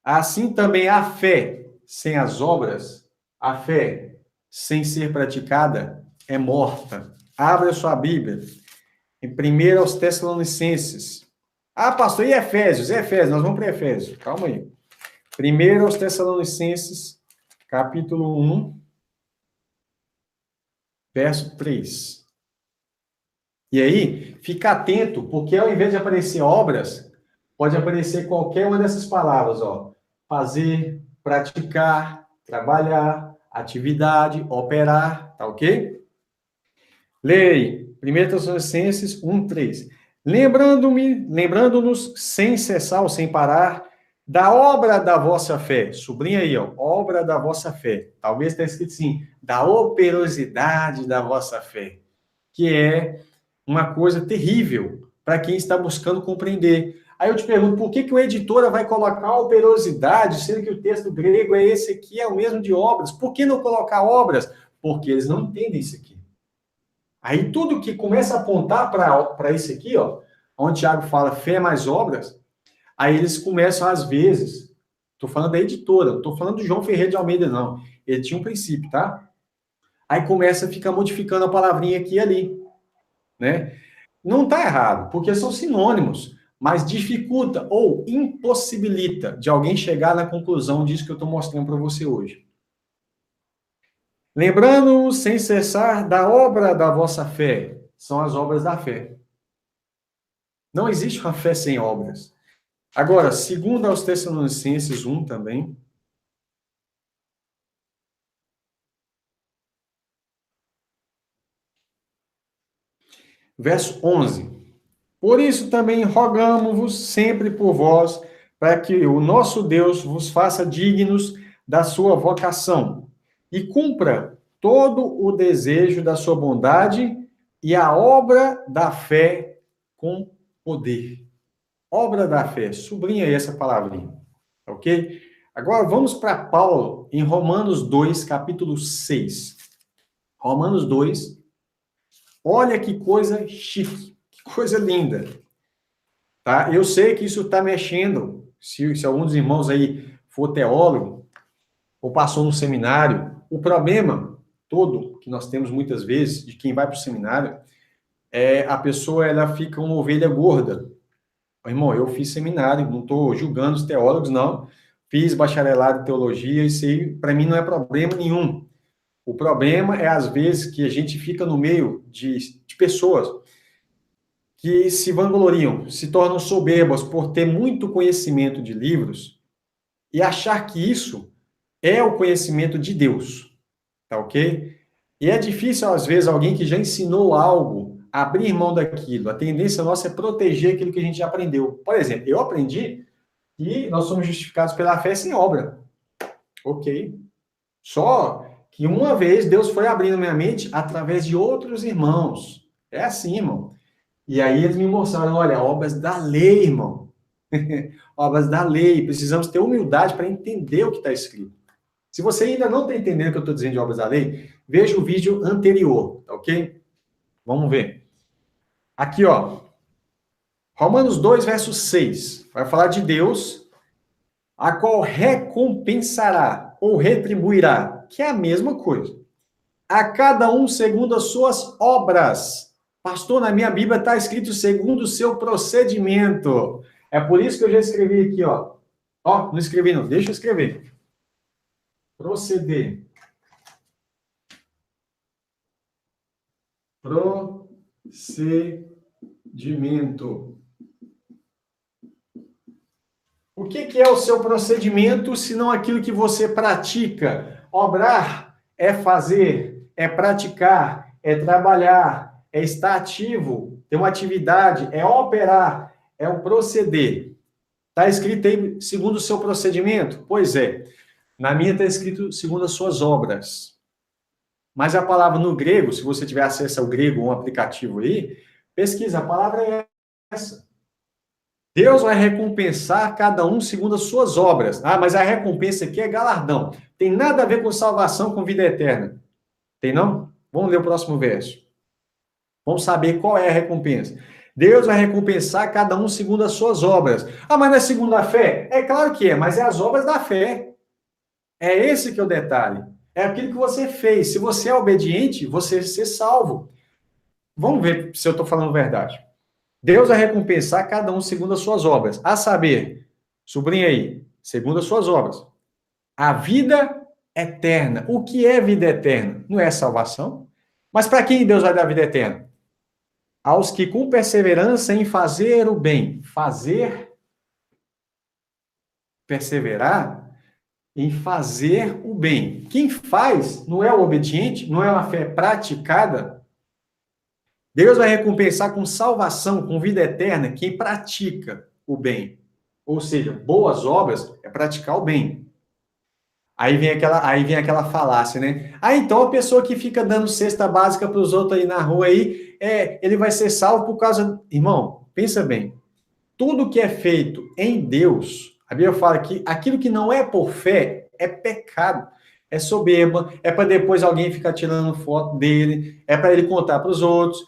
assim também a fé sem as obras, a fé sem ser praticada é morta. Abra sua Bíblia em 1 aos Tessalonicenses. Ah, pastor, e Efésios? Efésios, nós vamos para Efésios. Calma aí. 1 aos Tessalonicenses, capítulo 1, verso 3. E aí, fica atento, porque ao invés de aparecer obras, pode aparecer qualquer uma dessas palavras, ó. Fazer, praticar, trabalhar, atividade, operar, tá ok? Leia 1 Tessalonicenses 1:3. Lembrando-nos sem cessar ou sem parar da obra da vossa fé. Sublinha aí, ó, obra da vossa fé. Talvez tenha escrito assim, da operosidade da vossa fé, que é uma coisa terrível para quem está buscando compreender. Aí eu te pergunto, por que o editora vai colocar operosidade, sendo que o texto grego é esse aqui, é o mesmo de obras? Por que não colocar obras? Porque eles não entendem isso aqui. Aí tudo que começa a apontar para isso aqui, ó, onde Tiago fala fé mais obras, aí eles começam, às vezes, estou falando da editora, não estou falando do João Ferreira de Almeida, não. Ele tinha um princípio, tá? Aí começa a ficar modificando a palavrinha aqui e ali. Né? Não está errado, porque são sinônimos, mas dificulta ou impossibilita de alguém chegar na conclusão disso que eu estou mostrando para você hoje. Lembrando, sem cessar, da obra da vossa fé, são as obras da fé. Não existe uma fé sem obras. Agora, segundo aos Tessalonicenses 1 também, verso 11. Por isso também rogamo-vos sempre por vós, para que o nosso Deus vos faça dignos da sua vocação e cumpra todo o desejo da sua bondade e a obra da fé com poder. Obra da fé, sublinha aí essa palavrinha, ok? Agora vamos para Paulo em Romanos 2, capítulo 6. Romanos 2, olha que coisa chique. Coisa linda, tá? Eu sei que isso está mexendo, se algum dos irmãos aí for teólogo, ou passou no seminário, o problema todo que nós temos muitas vezes, de quem vai para o seminário, é a pessoa, ela fica uma ovelha gorda. Irmão, eu fiz seminário, não estou julgando os teólogos, não, fiz bacharelado em teologia, isso aí, para mim, não é problema nenhum. O problema é, às vezes, que a gente fica no meio de pessoas que se vangloriam, se tornam soberbas por ter muito conhecimento de livros e achar que isso é o conhecimento de Deus, tá ok? E é difícil, às vezes, alguém que já ensinou algo, abrir mão daquilo. A tendência nossa é proteger aquilo que a gente já aprendeu. Por exemplo, eu aprendi que nós somos justificados pela fé sem obra. Ok. Só que uma vez Deus foi abrindo minha mente através de outros irmãos. É assim, irmão. E aí eles me mostraram, olha, obras da lei, irmão. Obras da lei. Precisamos ter humildade para entender o que está escrito. Se você ainda não está entendendo o que eu estou dizendo de obras da lei, veja o vídeo anterior, tá ok? Vamos ver. Aqui, ó. Romanos 2, verso 6. Vai falar de Deus, a qual recompensará ou retribuirá, que é a mesma coisa. A cada um segundo as suas obras. Pastor, na minha Bíblia está escrito segundo o seu procedimento. É por isso que eu já escrevi aqui, ó. Ó, não escrevi não, deixa eu escrever. Proceder. Procedimento. O que é o seu procedimento, se não aquilo que você pratica? Obrar é fazer, é praticar, é trabalhar, é estar ativo, ter uma atividade, é operar, é um proceder. Está escrito aí segundo o seu procedimento? Pois é. Na minha está escrito segundo as suas obras. Mas a palavra no grego, se você tiver acesso ao grego ou um aplicativo aí, pesquisa, a palavra é essa. Deus vai recompensar cada um segundo as suas obras. Ah, mas a recompensa aqui é galardão. Tem nada a ver com salvação, com vida eterna. Tem não? Vamos ler o próximo verso. Vamos saber qual é a recompensa. Deus vai recompensar cada um segundo as suas obras. Ah, mas não é segundo a fé? É claro que é, mas é as obras da fé. É esse que é o detalhe. É aquilo que você fez. Se você é obediente, você vai ser salvo. Vamos ver se eu estou falando verdade. Deus vai recompensar cada um segundo as suas obras. A saber, sublinha aí, segundo as suas obras. A vida eterna. O que é vida eterna? Não é salvação? Mas para quem Deus vai dar vida eterna? Aos que com perseverança em fazer o bem. Fazer, perseverar em fazer o bem. Quem faz não é o obediente, não é uma fé praticada. Deus vai recompensar com salvação, com vida eterna, quem pratica o bem. Ou seja, boas obras é praticar o bem. Aí vem aquela falácia, né? Ah, então a pessoa que fica dando cesta básica para os outros aí na rua aí, ele vai ser salvo por causa... Irmão, pensa bem. Tudo que é feito em Deus, a Bíblia fala que aquilo que não é por fé é pecado. É soberba, é para depois alguém ficar tirando foto dele, é para ele contar para os outros,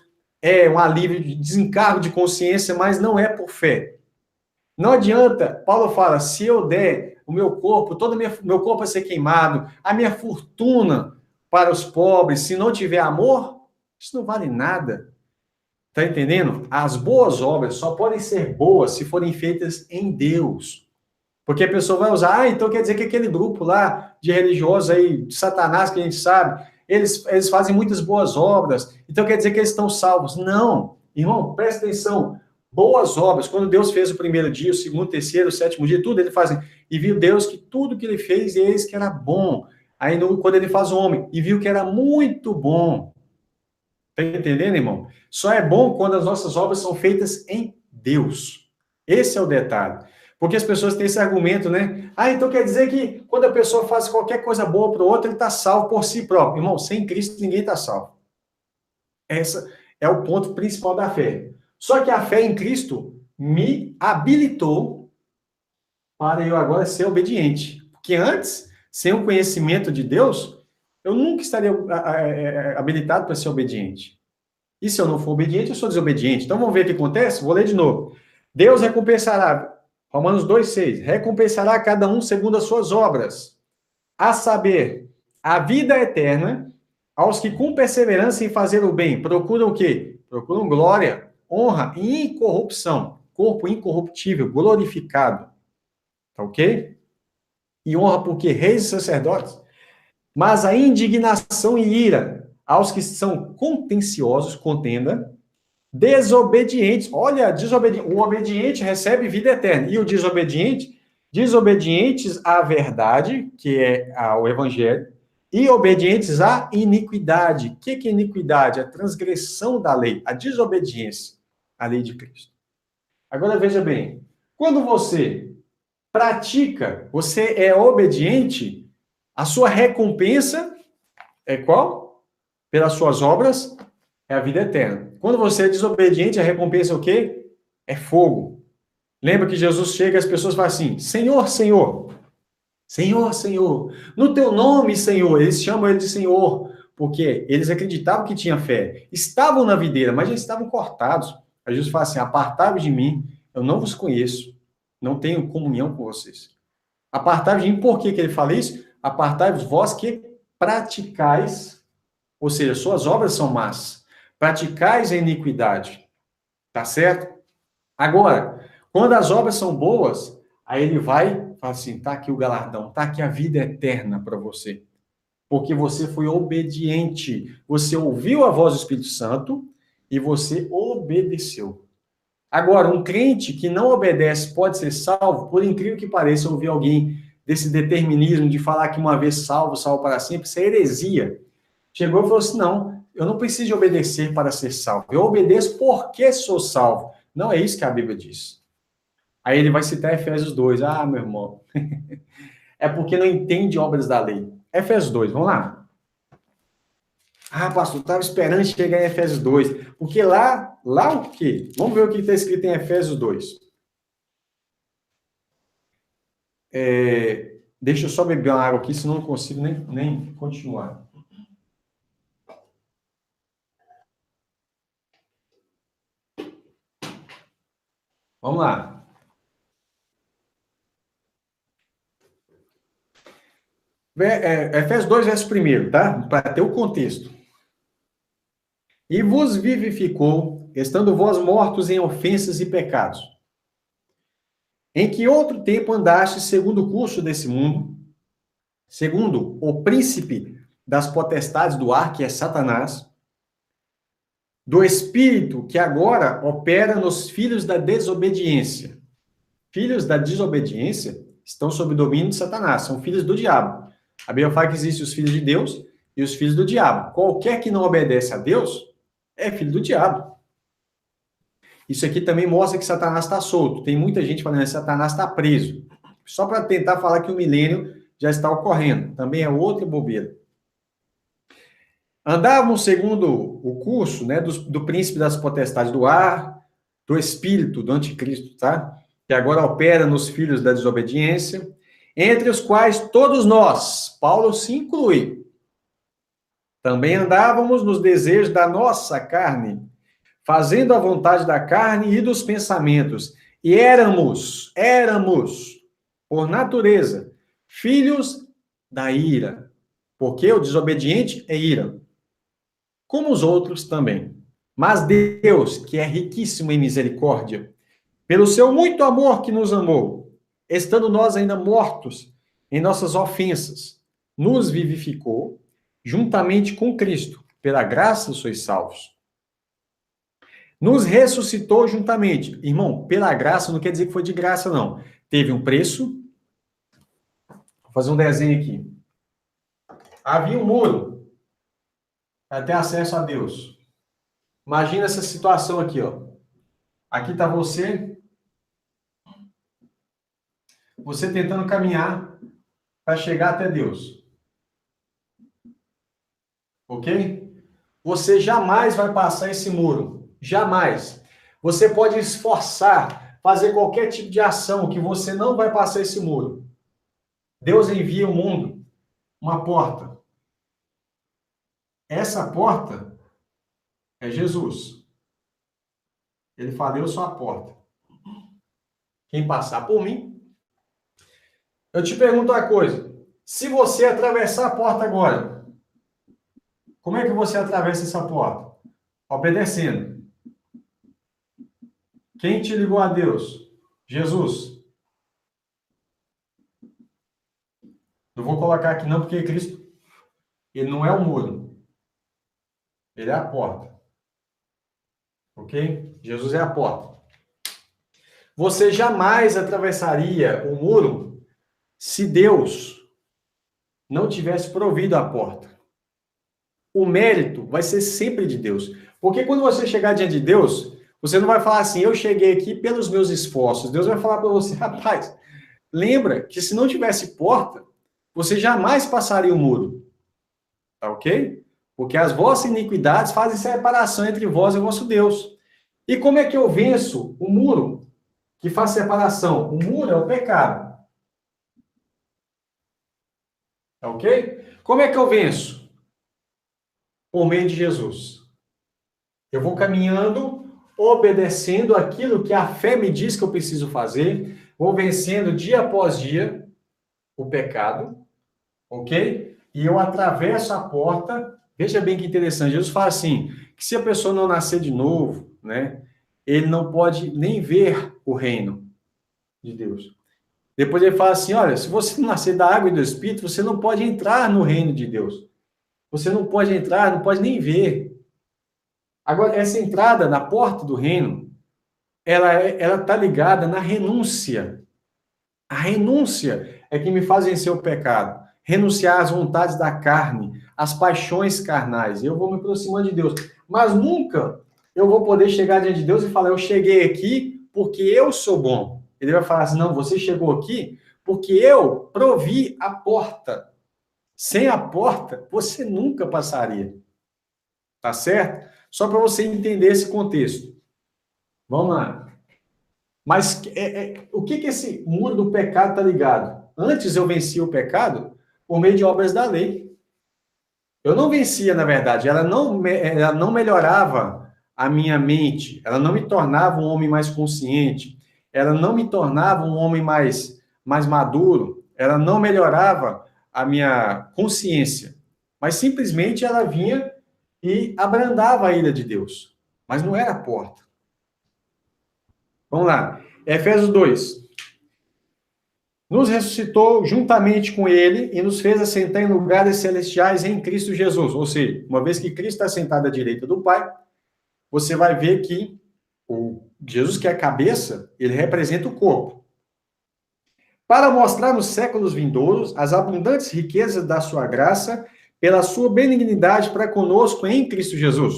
é um alívio de desencargo de consciência, mas não é por fé. Não adianta, Paulo fala, se eu der o meu corpo, meu corpo a ser queimado, a minha fortuna para os pobres, se não tiver amor, isso não vale nada. Tá entendendo? As boas obras só podem ser boas se forem feitas em Deus. Porque a pessoa vai usar, então quer dizer que aquele grupo lá de religiosos aí, de Satanás, que a gente sabe, eles fazem muitas boas obras, então quer dizer que eles estão salvos. Não, irmão, presta atenção. Boas obras, quando Deus fez o primeiro dia, o segundo, o terceiro, o sétimo dia, tudo, ele faz assim, e viu Deus que tudo que ele fez, eis que era bom. Aí, quando ele faz o homem, e viu que era muito bom. Tá entendendo, irmão? Só é bom quando as nossas obras são feitas em Deus. Esse é o detalhe. Porque as pessoas têm esse argumento, né? Ah, então quer dizer que quando a pessoa faz qualquer coisa boa para o outro, ele está salvo por si próprio. Irmão, sem Cristo ninguém está salvo. Esse é o ponto principal da fé. Só que a fé em Cristo me habilitou para eu agora ser obediente. Porque antes, sem o conhecimento de Deus, eu nunca estaria habilitado para ser obediente. E se eu não for obediente, eu sou desobediente. Então vamos ver o que acontece? Vou ler de novo. Deus recompensará, Romanos 2,6, recompensará cada um segundo as suas obras. A saber, a vida eterna, aos que com perseverança em fazer o bem, procuram o quê? Procuram glória, honra e incorrupção. Corpo incorruptível, glorificado. Tá ok? E honra por quê? Reis e sacerdotes. Mas a indignação e ira aos que são contenciosos, contenda, Desobedientes. Olha, o obediente recebe vida eterna. E o desobediente? Desobedientes à verdade, que é o evangelho, e obedientes à iniquidade. O que é iniquidade? A transgressão da lei, a desobediência à lei de Cristo. Agora veja bem, quando você pratica, você é obediente, a sua recompensa é qual? Pelas suas obras, é a vida eterna. Quando você é desobediente, a recompensa é o quê? É fogo. Lembra que Jesus chega e as pessoas falam assim, Senhor, Senhor, Senhor, Senhor, no teu nome, Senhor. Eles chamam ele de Senhor, porque eles acreditavam que tinha fé. Estavam na videira, mas já estavam cortados. Aí Jesus fala assim, apartai-vos de mim, eu não vos conheço, não tenho comunhão com vocês. Apartai-vos de mim, por que ele fala isso? Apartai-vos vós que praticais, ou seja, suas obras são más. Praticais a iniquidade. Tá certo? Agora, quando as obras são boas, aí ele vai, fala assim, tá aqui o galardão, tá aqui a vida eterna para você. Porque você foi obediente. Você ouviu a voz do Espírito Santo e você obedeceu. Agora, um crente que não obedece pode ser salvo? Por incrível que pareça, eu ouvi alguém desse determinismo de falar que uma vez salvo, salvo para sempre, isso é heresia. Chegou e falou assim, não, eu não preciso de obedecer para ser salvo. Eu obedeço porque sou salvo. Não é isso que a Bíblia diz. Aí ele vai citar Efésios 2. Ah, meu irmão, é porque não entende obras da lei. Efésios 2, vamos lá. Ah, pastor, estava esperando chegar em Efésios 2. Porque lá o quê? Vamos ver o que está escrito em Efésios 2. Deixa eu só beber uma água aqui, senão não consigo nem continuar. Vamos lá. Efésios 2, verso 1, tá? Para ter o contexto. E vos vivificou, estando vós mortos em ofensas e pecados, em que outro tempo andastes segundo o curso desse mundo, segundo o príncipe das potestades do ar, que é Satanás, do espírito que agora opera nos filhos da desobediência. Filhos da desobediência estão sob o domínio de Satanás, são filhos do diabo. A Bíblia fala que existem os filhos de Deus e os filhos do diabo. Qualquer que não obedece a Deus é filho do diabo. Isso aqui também mostra que Satanás está solto. Tem muita gente falando que Satanás está preso. Só para tentar falar que o milênio já está ocorrendo. Também é outra bobeira. Andávamos segundo o curso, né, do príncipe das potestades do ar, do espírito do anticristo, tá? Que agora opera nos filhos da desobediência, entre os quais todos nós, Paulo se inclui, também andávamos nos desejos da nossa carne, fazendo a vontade da carne e dos pensamentos, e éramos, por natureza, filhos da ira, porque o desobediente é ira, como os outros também. Mas Deus, que é riquíssimo em misericórdia, pelo seu muito amor que nos amou, estando nós ainda mortos em nossas ofensas, nos vivificou juntamente com Cristo. Pela graça sois salvos. Nos ressuscitou juntamente. Irmão, pela graça não quer dizer que foi de graça, não. Teve um preço. Vou fazer um desenho aqui. Havia um muro para ter acesso a Deus. Imagina essa situação aqui, ó. Aqui está você. Você tentando caminhar para chegar até Deus. Ok? Você jamais vai passar esse muro. Jamais. Você pode esforçar, fazer qualquer tipo de ação que você não vai passar esse muro. Deus envia ao mundo uma porta. Essa porta é Jesus. Ele fala, eu sou a porta. Quem passar por mim. Eu te pergunto uma coisa. Se você atravessar a porta agora, como é que você atravessa essa porta? Obedecendo. Quem te ligou a Deus? Jesus. Não vou colocar aqui não, porque Cristo, ele não é o muro. Ele é a porta. Ok? Jesus é a porta. Você jamais atravessaria o muro se Deus não tivesse provido a porta. O mérito vai ser sempre de Deus. Porque quando você chegar diante de Deus, você não vai falar assim, eu cheguei aqui pelos meus esforços. Deus vai falar para você, rapaz, lembra que se não tivesse porta, você jamais passaria o muro. Tá ok? Porque as vossas iniquidades fazem separação entre vós e o vosso Deus. E como é que eu venço o muro que faz separação? O muro é o pecado. Tá ok? Como é que eu venço? Por meio de Jesus. Eu vou caminhando, obedecendo aquilo que a fé me diz que eu preciso fazer, vou vencendo dia após dia o pecado, ok? E eu atravesso a porta. Veja bem que interessante. Jesus fala assim, que se a pessoa não nascer de novo, né, ele não pode nem ver o reino de Deus. Depois ele fala assim, olha, se você não nascer da água e do Espírito, você não pode entrar no reino de Deus. Você não pode entrar, não pode nem ver. Agora, essa entrada na porta do reino, ela está ligada na renúncia. A renúncia é que me faz vencer o pecado. Renunciar às vontades da carne, às paixões carnais. Eu vou me aproximando de Deus. Mas nunca eu vou poder chegar diante de Deus e falar, eu cheguei aqui porque eu sou bom. Ele vai falar assim, não, você chegou aqui porque eu provi a porta. Sem a porta, você nunca passaria. Tá certo? Só para você entender esse contexto. Vamos lá. Mas o que esse muro do pecado está ligado? Antes eu vencia o pecado por meio de obras da lei. Eu não vencia, na verdade. Ela não melhorava a minha mente. Ela não me tornava um homem mais consciente. Ela não me tornava um homem mais maduro. Ela não melhorava a minha consciência. Mas simplesmente ela vinha e abrandava a ira de Deus. Mas não era a porta. Vamos lá. Efésios 2. Nos ressuscitou juntamente com ele e nos fez assentar em lugares celestiais em Cristo Jesus. Ou seja, uma vez que Cristo está sentado à direita do Pai, você vai ver que o Jesus, que é a cabeça, ele representa o corpo. Para mostrar nos séculos vindouros as abundantes riquezas da sua graça, pela sua benignidade para conosco em Cristo Jesus.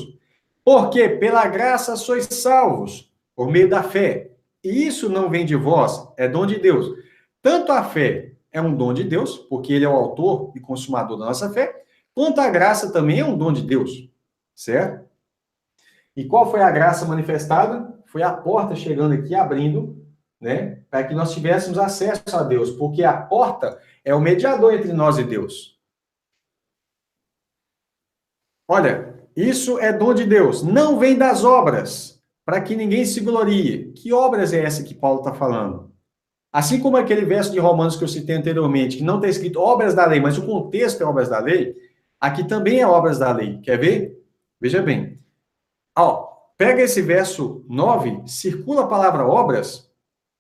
Porque pela graça sois salvos, por meio da fé. E isso não vem de vós, é dom de Deus. Tanto a fé é um dom de Deus, porque ele é o autor e consumador da nossa fé, quanto a graça também é um dom de Deus, certo? E qual foi a graça manifestada? Foi a porta chegando aqui, abrindo, né, para que nós tivéssemos acesso a Deus, porque a porta é o mediador entre nós e Deus. Olha, isso é dom de Deus, não vem das obras, para que ninguém se glorie. Que obras é essa que Paulo está falando? Assim como aquele verso de Romanos que eu citei anteriormente, que não está escrito obras da lei, mas o contexto é obras da lei, aqui também é obras da lei. Quer ver? Veja bem. Ó, pega esse verso 9, circula a palavra obras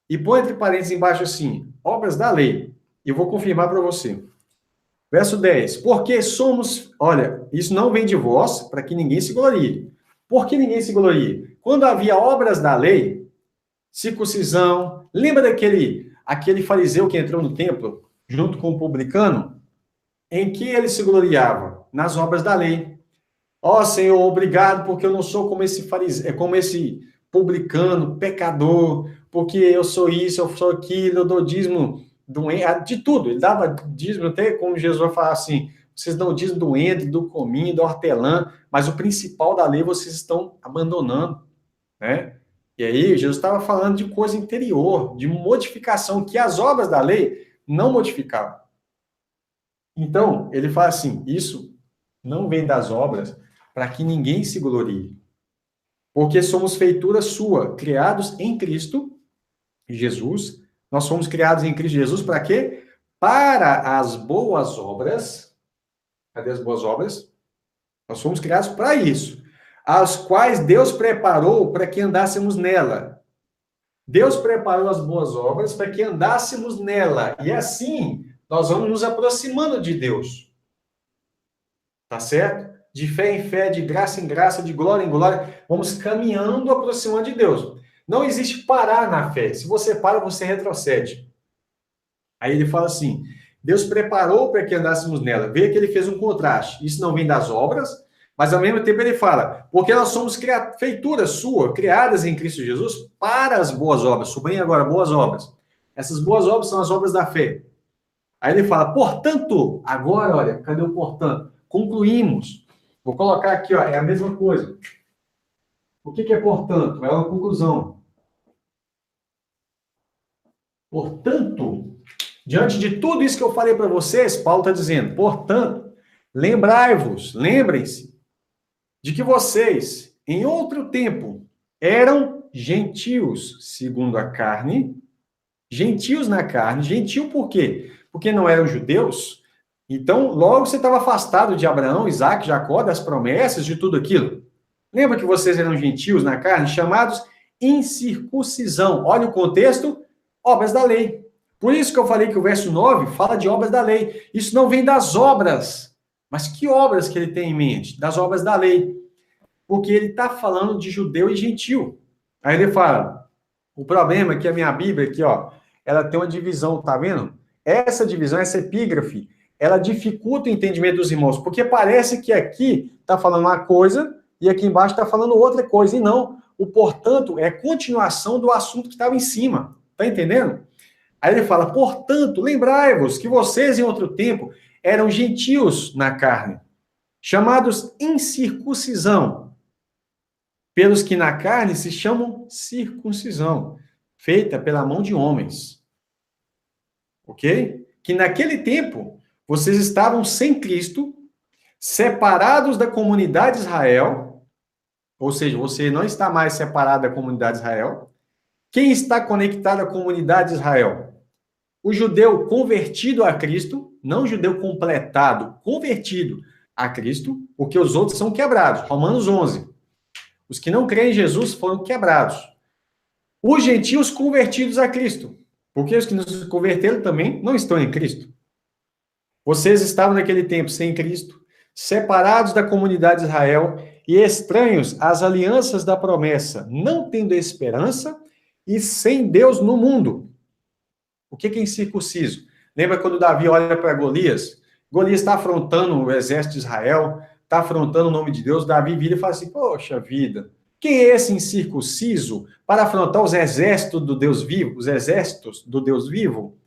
e põe entre parênteses embaixo assim, obras da lei. E eu vou confirmar para você. Verso 10. Porque somos... Olha, isso não vem de vós, para que ninguém se glorie. Por que ninguém se glorie? Quando havia obras da lei, circuncisão... Lembra aquele fariseu que entrou no templo, junto com o publicano? Em que ele se gloriava? Nas obras da lei. Ó, Senhor, obrigado, porque eu não sou como esse fariseu, como esse publicano, pecador, porque eu sou isso, eu sou aquilo, eu dou dízimo de tudo. Ele dava dízimo, até como Jesus vai falar assim, vocês dão dízimo do entre, do cominho, do hortelã, mas o principal da lei vocês estão abandonando, né? E aí, Jesus estava falando de coisa interior, de modificação, que as obras da lei não modificavam. Então, ele fala assim, isso não vem das obras para que ninguém se glorie. Porque somos feitura sua, criados em Cristo Jesus. Nós fomos criados em Cristo Jesus para quê? Para as boas obras. Cadê as boas obras? Nós fomos criados para isso. As quais Deus preparou para que andássemos nela. Deus preparou as boas obras para que andássemos nela. E assim, nós vamos nos aproximando de Deus. Tá certo? de fé em fé, de graça em graça, de glória em glória, vamos caminhando, aproximando de Deus. Não existe parar na fé. Se você para, você retrocede. Aí ele fala assim, Deus preparou para que andássemos nela. Veja que ele fez um contraste. Isso não vem das obras, mas ao mesmo tempo ele fala, porque nós somos feituras sua, criadas em Cristo Jesus para as boas obras. Sublinhe agora, boas obras. Essas boas obras são as obras da fé. Aí ele fala, portanto, agora, olha, cadê o portanto? Concluímos. Vou colocar aqui, ó, é a mesma coisa. O que é portanto? É uma conclusão. Portanto, diante de tudo isso que eu falei para vocês, Paulo está dizendo, portanto, lembrai-vos, lembrem-se, de que vocês, em outro tempo, eram gentios, segundo a carne, gentios na carne. Gentio por quê? Porque não eram judeus. Então, logo você estava afastado de Abraão, Isaac, Jacó, das promessas, de tudo aquilo. Lembra que vocês eram gentios na carne, chamados incircuncisão. Olha o contexto, obras da lei. Por isso que eu falei que o verso 9 fala de obras da lei. Isso não vem das obras. Mas que obras que ele tem em mente? Das obras da lei. Porque ele está falando de judeu e gentil. Aí ele fala, o problema é que a minha Bíblia aqui, ó, ela tem uma divisão, tá vendo? Essa divisão, essa epígrafe, ela dificulta o entendimento dos irmãos, porque parece que aqui está falando uma coisa e aqui embaixo está falando outra coisa, e não. O portanto é continuação do assunto que estava em cima. Tá entendendo? Aí ele fala, portanto, lembrai-vos que vocês em outro tempo eram gentios na carne, chamados incircuncisão, pelos que na carne se chamam circuncisão, feita pela mão de homens. Ok? Que naquele tempo vocês estavam sem Cristo, separados da comunidade de Israel, ou seja, você não está mais separado da comunidade de Israel. Quem está conectado à comunidade de Israel? O judeu convertido a Cristo, não o judeu completado, convertido a Cristo, porque os outros são quebrados. Romanos 11. Os que não creem em Jesus foram quebrados. Os gentios convertidos a Cristo, porque os que nos converteram também não estão em Cristo. Vocês estavam naquele tempo sem Cristo, separados da comunidade de Israel e estranhos às alianças da promessa, não tendo esperança e sem Deus no mundo. O que é incircunciso? Lembra quando Davi olha para Golias? Golias está afrontando o exército de Israel, está afrontando o nome de Deus. Davi vira e fala assim, poxa vida, quem é esse incircunciso para afrontar os exércitos do Deus vivo? Os exércitos do Deus vivo?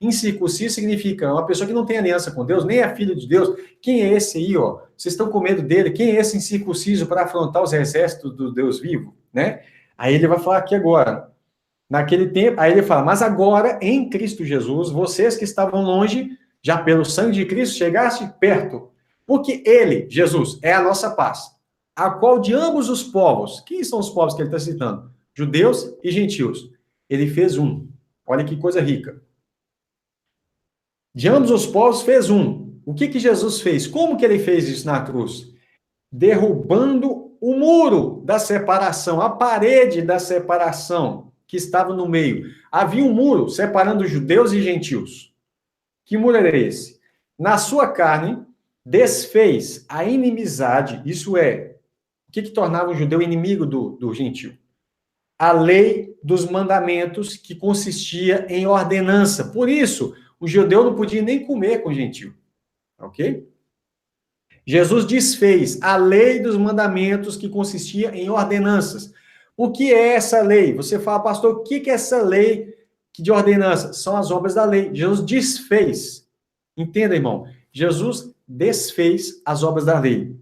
Incircunciso significa uma pessoa que não tem aliança com Deus, nem é filho de Deus. Quem é esse aí, ó? Vocês estão com medo dele? Quem é esse incircunciso para afrontar os exércitos do Deus vivo? Né? Aí ele vai falar aqui agora. Naquele tempo, aí ele fala, mas agora, em Cristo Jesus, vocês que estavam longe, já pelo sangue de Cristo, chegaste perto. Porque ele, Jesus, é a nossa paz, a qual de ambos os povos, quem são os povos que ele está citando? Judeus e gentios. Ele fez um. Olha que coisa rica. De ambos os povos fez um. O que Jesus fez? Como que ele fez isso na cruz? Derrubando o muro da separação, a parede da separação que estava no meio. Havia um muro separando judeus e gentios. Que muro era esse? Na sua carne, desfez a inimizade, isso é, o que tornava o judeu inimigo do gentio? A lei dos mandamentos, que consistia em ordenança. Por isso, o judeu não podia nem comer com o gentio. Ok? Jesus desfez a lei dos mandamentos, que consistia em ordenanças. O que é essa lei? Você fala, pastor, o que é essa lei de ordenança? São as obras da lei. Jesus desfez. Entenda, irmão. Jesus desfez as obras da lei.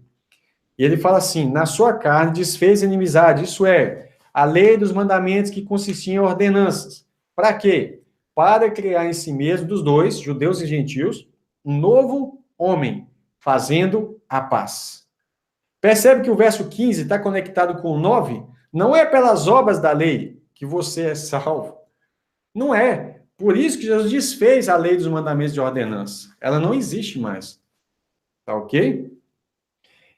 E ele fala assim, na sua carne desfez a inimizade. Isso é, a lei dos mandamentos que consistiam em ordenanças. Para quê? Para criar em si mesmo, dos dois, judeus e gentios, um novo homem, fazendo a paz. Percebe que o verso 15 está conectado com o 9? Não é pelas obras da lei que você é salvo. Não é. Por isso que Jesus desfez a lei dos mandamentos de ordenança. Ela não existe mais. Tá ok?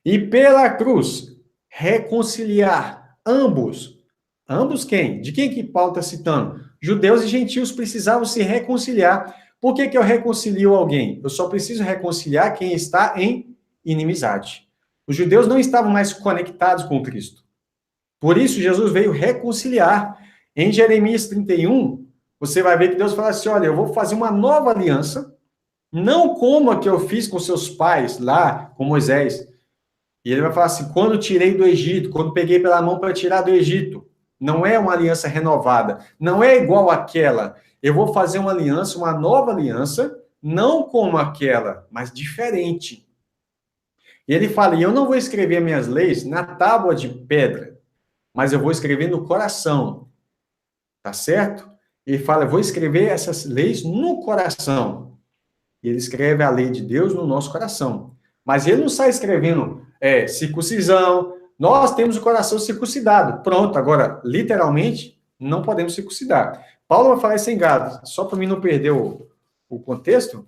E pela cruz, reconciliar ambos. Ambos quem? De quem que Paulo está citando? Judeus e gentios precisavam se reconciliar. Por que eu reconcilio alguém? Eu só preciso reconciliar quem está em inimizade. Os judeus não estavam mais conectados com Cristo. Por isso, Jesus veio reconciliar. Em Jeremias 31, você vai ver que Deus fala assim, olha, eu vou fazer uma nova aliança, não como a que eu fiz com seus pais lá, com Moisés. E ele vai falar assim, quando tirei do Egito, quando peguei pela mão para tirar do Egito, não é uma aliança renovada, não é igual àquela. Eu vou fazer uma aliança, uma nova aliança, não como aquela, mas diferente. E ele fala, e eu não vou escrever minhas leis na tábua de pedra, mas eu vou escrever no coração. Tá certo? Ele fala, eu vou escrever essas leis no coração. E ele escreve a lei de Deus no nosso coração. Mas ele não sai escrevendo circuncisão. Nós temos o coração circuncidado. Pronto, agora, literalmente, não podemos circuncidar. Paulo vai falar isso em Gálatas. Só para mim não perder o contexto,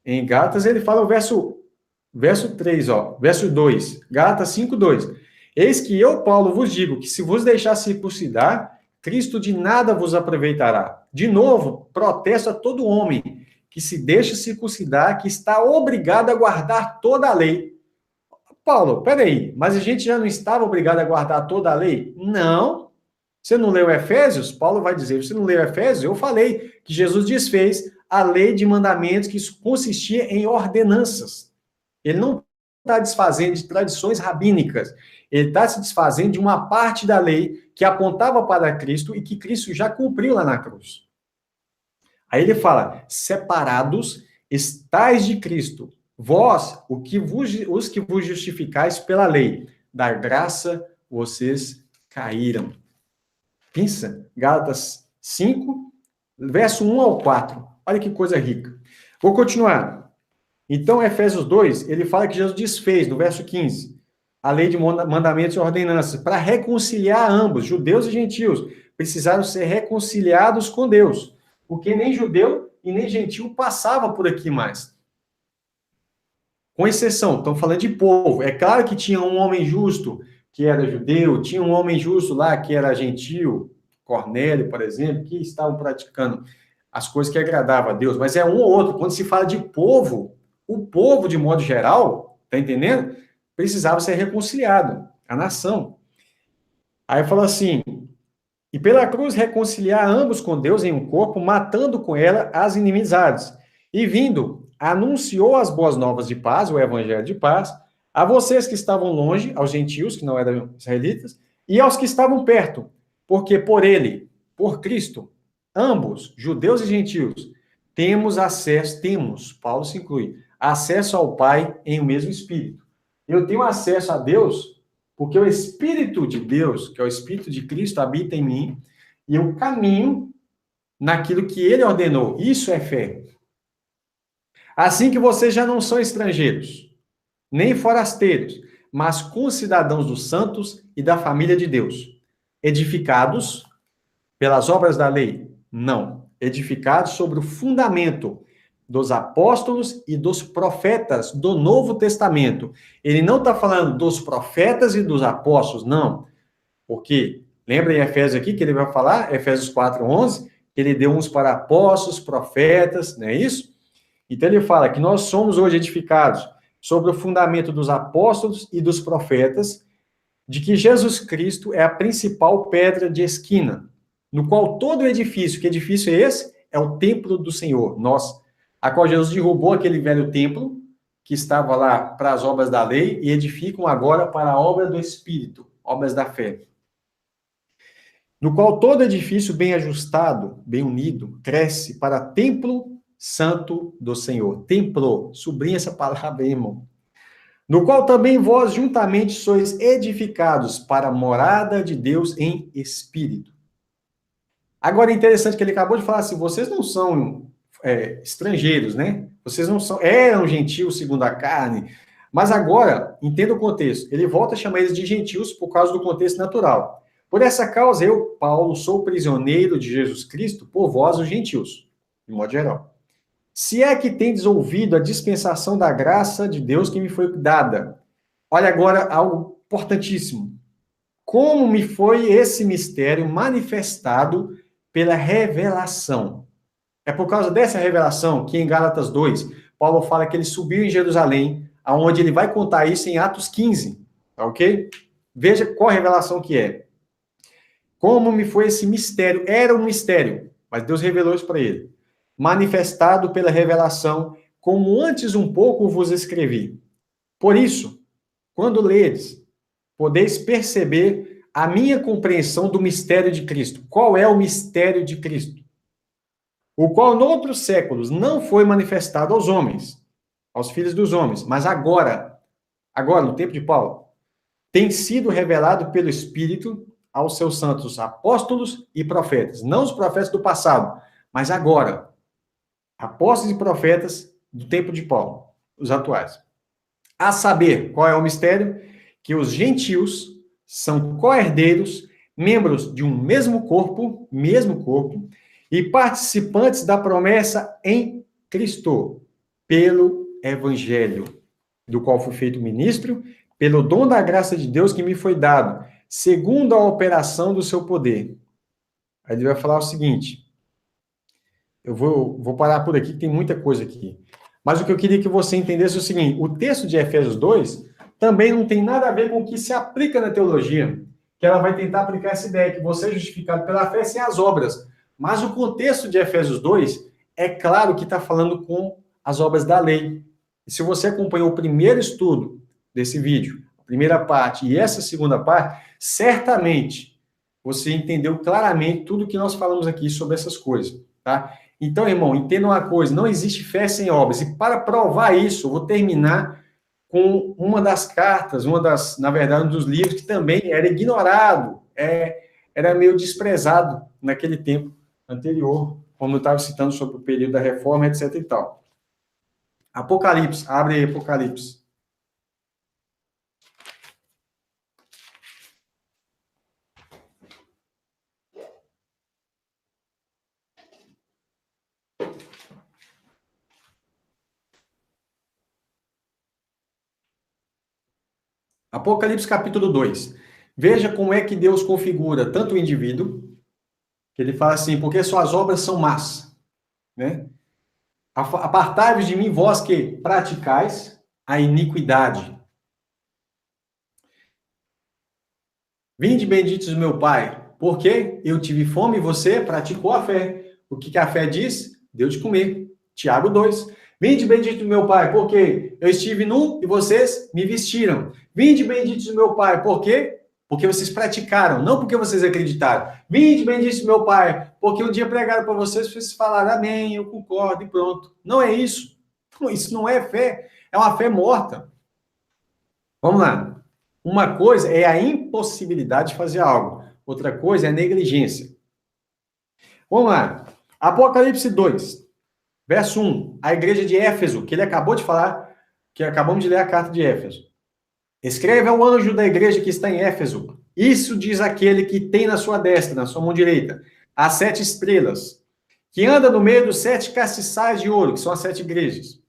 em Gálatas ele fala o verso 3, verso 2. Gálatas 5, 2. Eis que eu, Paulo, vos digo que se vos deixar circuncidar, Cristo de nada vos aproveitará. De novo, protesto a todo homem que se deixa circuncidar, que está obrigado a guardar toda a lei. Paulo, peraí, mas a gente já não estava obrigado a guardar toda a lei? Não. Você não leu Efésios? Paulo vai dizer, você não leu Efésios? Eu falei que Jesus desfez a lei de mandamentos que consistia em ordenanças. Ele não está desfazendo de tradições rabínicas. Ele está se desfazendo de uma parte da lei que apontava para Cristo e que Cristo já cumpriu lá na cruz. Aí ele fala, separados estais de Cristo, vós, os que vos justificais pela lei, da graça vocês caíram. Pensa, Gálatas 5, verso 1 ao 4. Olha que coisa rica. Vou continuar. Então, Efésios 2, ele fala que Jesus desfez, no verso 15, a lei de mandamentos e ordenanças, para reconciliar ambos, judeus e gentios, precisaram ser reconciliados com Deus, porque nem judeu e nem gentil passava por aqui mais. Com exceção, estão falando de povo. É claro que tinha um homem justo que era judeu, tinha um homem justo lá que era gentil, Cornélio, por exemplo, que estavam praticando as coisas que agradavam a Deus, mas é um ou outro. Quando se fala de povo, o povo, de modo geral, tá entendendo? Precisava ser reconciliado, a nação. Aí fala assim, e pela cruz reconciliar ambos com Deus em um corpo, matando com ela as inimizades. E vindo, anunciou as boas novas de paz, o evangelho de paz, a vocês que estavam longe, aos gentios, que não eram israelitas, e aos que estavam perto, porque por ele, por Cristo, ambos, judeus e gentios, temos, Paulo se inclui, acesso ao Pai em o mesmo Espírito. Eu tenho acesso a Deus porque o Espírito de Deus, que é o Espírito de Cristo, habita em mim e eu caminho naquilo que ele ordenou. Isso é fé. Assim que vocês já não são estrangeiros, nem forasteiros, mas concidadãos dos santos e da família de Deus. Edificados pelas obras da lei? Não. Edificados sobre o fundamento dos apóstolos e dos profetas do Novo Testamento. Ele não está falando dos profetas e dos apóstolos, não. Porque, lembra em Efésios aqui que ele vai falar, Efésios 4:11, que ele deu uns para apóstolos, profetas, não é isso? Então ele fala que nós somos hoje edificados sobre o fundamento dos apóstolos e dos profetas, de que Jesus Cristo é a principal pedra de esquina, no qual todo edifício, que edifício é esse? É o templo do Senhor, a qual Jesus derrubou aquele velho templo que estava lá para as obras da lei e edificam agora para a obra do Espírito, obras da fé. No qual todo edifício bem ajustado, bem unido, cresce para templo santo do Senhor. Templo, sublinha essa palavra aí, irmão. No qual também vós juntamente sois edificados para a morada de Deus em Espírito. Agora, é interessante que ele acabou de falar assim, vocês não são estrangeiros, né? Vocês não eram gentios segundo a carne, mas agora, entenda o contexto, ele volta a chamar eles de gentios por causa do contexto natural. Por essa causa, eu, Paulo, sou prisioneiro de Jesus Cristo por vós, os gentios, de modo geral. Se é que tendes ouvido a dispensação da graça de Deus que me foi dada. Olha agora algo importantíssimo. Como me foi esse mistério manifestado pela revelação. É por causa dessa revelação que em Gálatas 2, Paulo fala que ele subiu em Jerusalém, aonde ele vai contar isso em Atos 15, tá ok? Veja qual a revelação que é. Como me foi esse mistério? Era um mistério, mas Deus revelou isso para ele. Manifestado pela revelação, como antes um pouco vos escrevi. Por isso, quando leres, podeis perceber a minha compreensão do mistério de Cristo. Qual é o mistério de Cristo? O qual, noutros séculos, não foi manifestado aos homens, aos filhos dos homens, mas agora, no tempo de Paulo, tem sido revelado pelo Espírito aos seus santos apóstolos e profetas. Não os profetas do passado, mas agora. Apóstolos e profetas do tempo de Paulo, os atuais. A saber, qual é o mistério? Que os gentios são co-herdeiros, membros de um mesmo corpo, e participantes da promessa em Cristo, pelo Evangelho, do qual fui feito ministro, pelo dom da graça de Deus que me foi dado, segundo a operação do seu poder. Aí ele vai falar o seguinte, eu vou parar por aqui, que tem muita coisa aqui. Mas o que eu queria que você entendesse é o seguinte, o texto de Efésios 2 também não tem nada a ver com o que se aplica na teologia, que ela vai tentar aplicar essa ideia, que você é justificado pela fé sem as obras. Mas o contexto de Efésios 2, é claro que está falando com as obras da lei. E se você acompanhou o primeiro estudo desse vídeo, a primeira parte e essa segunda parte, certamente você entendeu claramente tudo que nós falamos aqui sobre essas coisas, tá? Então, irmão, entenda uma coisa, não existe fé sem obras. E para provar isso, eu vou terminar com uma das cartas, na verdade, um dos livros que também era ignorado, era meio desprezado naquele tempo anterior, como eu estava citando sobre o período da reforma, etc e tal. Apocalipse, abre aí Apocalipse. Apocalipse capítulo 2. Veja como é que Deus configura tanto o indivíduo, que ele fala assim, porque suas obras são más, né? Apartai-vos de mim, vós que praticais a iniquidade. Vinde benditos do meu Pai, porque eu tive fome e você praticou a fé. O que a fé diz? Deu de comer. Tiago 2. Vinde bendito do meu Pai, porque eu estive nu e vocês me vestiram. Vinde benditos do meu Pai, por quê? Porque vocês praticaram, não porque vocês acreditaram. Vinde bendito do meu Pai, porque um dia pregaram para vocês, vocês falaram amém, eu concordo e pronto. Não é isso. Isso não é fé, é uma fé morta. Vamos lá. Uma coisa é a impossibilidade de fazer algo. Outra coisa é a negligência. Vamos lá. Apocalipse 2, verso 1. A igreja de Éfeso, que ele acabou de falar, que acabamos de ler a carta de Éfeso. Escreve ao anjo da igreja que está em Éfeso. Isso diz aquele que tem na sua destra, na sua mão direita, as 7 estrelas, que anda no meio dos 7 castiçais de ouro, que são as 7 igrejas.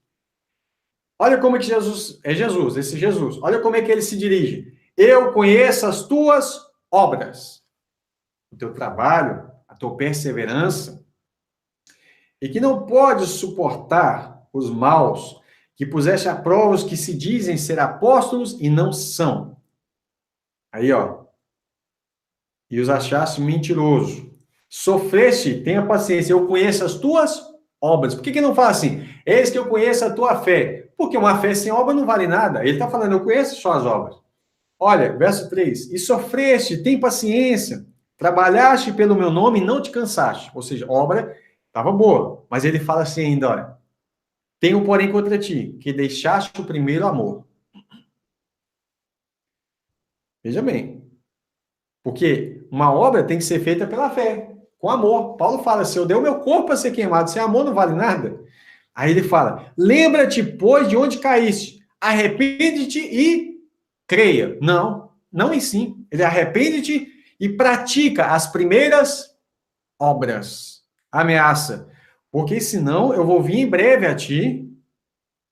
Olha como é que Jesus, esse Jesus, olha como é que ele se dirige. Eu conheço as tuas obras, o teu trabalho, a tua perseverança, e que não podes suportar os maus, que puseste a prova os que se dizem ser apóstolos e não são. Aí, ó. E os achaste mentiroso. Sofreste, tenha paciência, eu conheço as tuas obras. Por que não fala assim? Eis que eu conheço a tua fé. Porque uma fé sem obra não vale nada. Ele está falando, eu conheço as suas obras. Olha, verso 3. E sofreste, tem paciência. Trabalhaste pelo meu nome e não te cansaste. Ou seja, obra estava boa. Mas ele fala assim ainda, olha. Tenho, porém, contra ti, que deixaste o primeiro amor. Veja bem. Porque uma obra tem que ser feita pela fé, com amor. Paulo fala, se eu dei o meu corpo para ser queimado, sem amor não vale nada. Aí ele fala, lembra-te, pois, de onde caíste. Arrepende-te e creia. Não, não em si. Ele arrepende-te e pratica as primeiras obras. Ameaça. Porque senão eu vou vir em breve a ti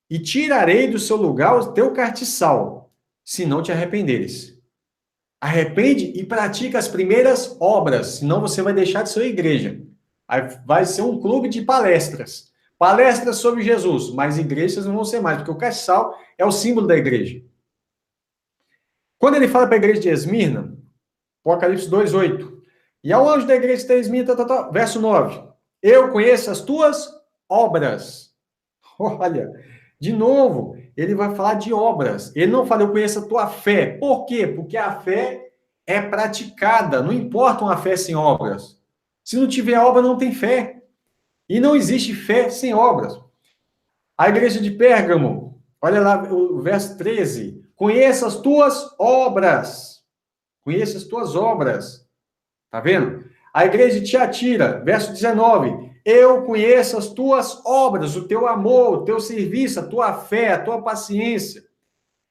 e tirarei do seu lugar o teu cartiçal, se não te arrependeres. Arrepende e pratica as primeiras obras, senão você vai deixar de ser igreja. Aí vai ser um clube de palestras. Palestras sobre Jesus, mas igrejas não vão ser mais, porque o castiçal é o símbolo da igreja. Quando ele fala para a igreja de Esmirna, Apocalipse 2:8, e ao anjo da igreja de Esmirna, verso 9, eu conheço as tuas obras. Olha, de novo, ele vai falar de obras. Ele não fala, eu conheço a tua fé. Por quê? Porque a fé é praticada. Não importa uma fé sem obras. Se não tiver obra, não tem fé. E não existe fé sem obras. A igreja de Pérgamo, olha lá o verso 13. Conheça as tuas obras. Conheça as tuas obras. Tá vendo? A igreja de Tiatira, verso 19. Eu conheço as tuas obras, o teu amor, o teu serviço, a tua fé, a tua paciência.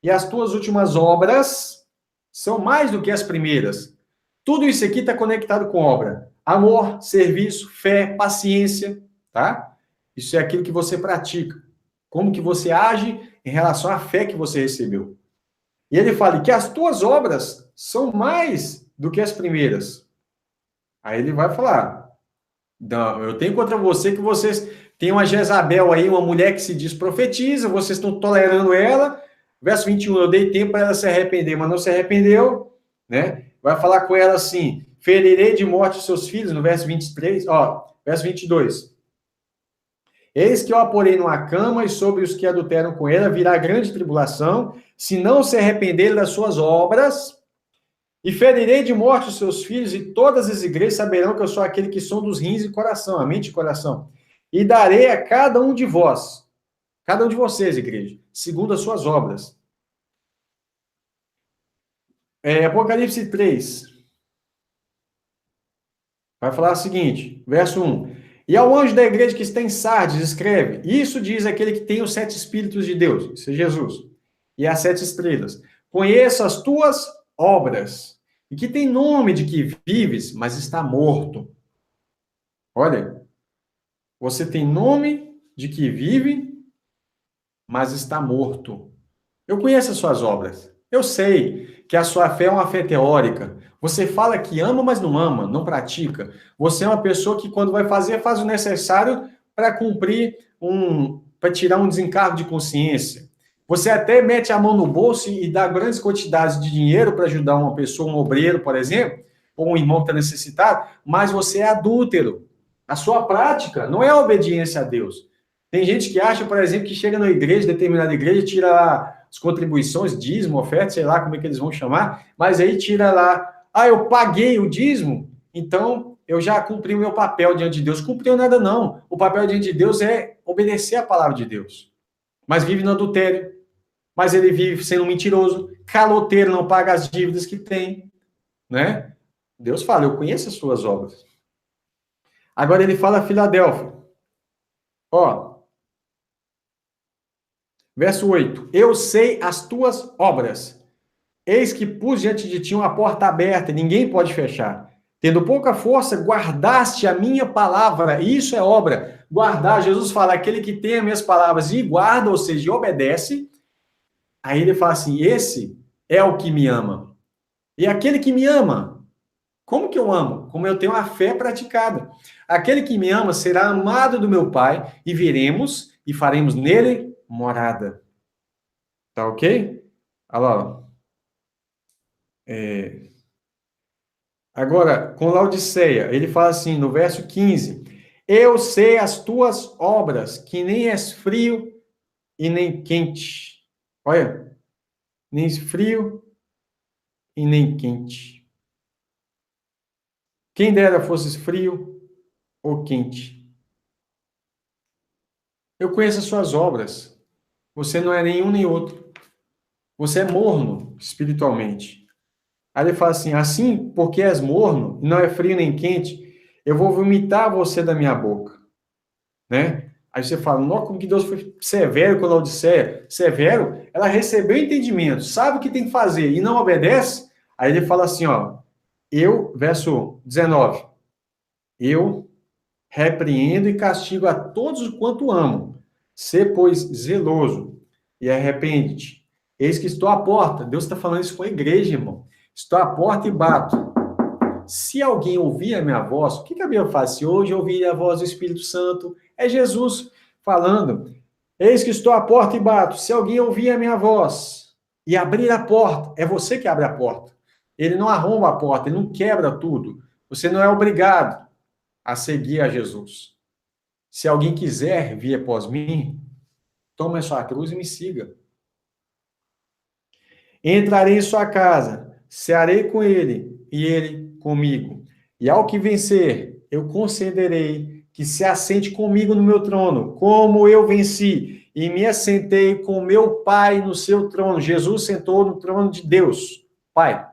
E as tuas últimas obras são mais do que as primeiras. Tudo isso aqui está conectado com obra. Amor, serviço, fé, paciência, tá? Isso é aquilo que você pratica. Como que você age em relação à fé que você recebeu. E ele fala que as tuas obras são mais do que as primeiras. Aí ele vai falar, não, eu tenho contra você que vocês têm uma Jezabel aí, uma mulher que se diz profetiza, vocês estão tolerando ela. Verso 21, eu dei tempo para ela se arrepender, mas não se arrependeu, né? Vai falar com ela assim, ferirei de morte os seus filhos, no verso 23, verso 22. Eis que eu a porei numa cama e sobre os que adulteram com ela virá grande tribulação, se não se arrependerem das suas obras, e ferirei de morte os seus filhos, e todas as igrejas saberão que eu sou aquele que sou dos rins e coração, a mente e coração. E darei a cada um de vós, cada um de vocês, igreja, segundo as suas obras. Apocalipse 3. Vai falar o seguinte, verso 1. E ao anjo da igreja que está em Sardes, escreve, isso diz aquele que tem os 7 Espíritos de Deus, isso é Jesus, e as 7 estrelas. Conheça as tuas obras, e que tem nome de que vives, mas está morto. Olha, você tem nome de que vive, mas está morto. Eu conheço as suas obras. Eu sei que a sua fé é uma fé teórica. Você fala que ama, mas não ama, não pratica. Você é uma pessoa que, quando vai fazer, faz o necessário para cumprir para tirar um desencargo de consciência. Você até mete a mão no bolso e dá grandes quantidades de dinheiro para ajudar uma pessoa, um obreiro, por exemplo, ou um irmão que está necessitado, mas você é adúltero. A sua prática não é a obediência a Deus. Tem gente que acha, por exemplo, que chega na igreja, determinada igreja, tira lá as contribuições, dízimo, oferta, sei lá como é que eles vão chamar, mas aí tira lá, eu paguei o dízimo, então eu já cumpri o meu papel diante de Deus. Cumpriu nada não. O papel diante de Deus é obedecer a palavra de Deus. Mas vive no adultério, mas ele vive sendo mentiroso, caloteiro, não paga as dívidas que tem, né? Deus fala, eu conheço as suas obras. Agora ele fala a Filadélfia. Verso 8. Eu sei as tuas obras. Eis que pus diante de ti uma porta aberta, ninguém pode fechar. Tendo pouca força, guardaste a minha palavra. Isso é obra. Guardar, Jesus fala, aquele que tem as minhas palavras e guarda, ou seja, obedece. Aí ele fala assim, esse é o que me ama. E aquele que me ama, como que eu amo? Como eu tenho a fé praticada. Aquele que me ama será amado do meu Pai, e viremos e faremos nele morada. Tá ok? Olha lá. Agora, com Laodiceia, ele fala assim, no verso 15, eu sei as tuas obras, que nem és frio e nem quente. Olha, nem frio e nem quente. Quem dera fosse frio ou quente. Eu conheço as suas obras. Você não é nenhum nem outro. Você é morno espiritualmente. Aí ele fala assim, porque és morno, e não é frio nem quente, eu vou vomitar você da minha boca. Né? Aí você fala, nossa, como que Deus foi severo com a Laodiceia. Severo, ela recebeu entendimento, sabe o que tem que fazer e não obedece. Aí ele fala assim, verso 19, eu repreendo e castigo a todos quanto amo. Sê, pois, zeloso e arrepende-te. Eis que estou à porta. Deus está falando isso com a igreja, irmão. Estou à porta e bato. Se alguém ouvir a minha voz, o que a Bíblia faz? Se hoje ouvir a voz do Espírito Santo, é Jesus falando, eis que estou à porta e bato, se alguém ouvir a minha voz e abrir a porta, é você que abre a porta. Ele não arromba a porta, ele não quebra tudo. Você não é obrigado a seguir a Jesus. Se alguém quiser vir após mim, tome a sua cruz e me siga. Entrarei em sua casa, cearei com ele e ele comigo. E ao que vencer, eu concederei que se assente comigo no meu trono, como eu venci e me assentei com meu Pai no seu trono. Jesus sentou no trono de Deus, Pai.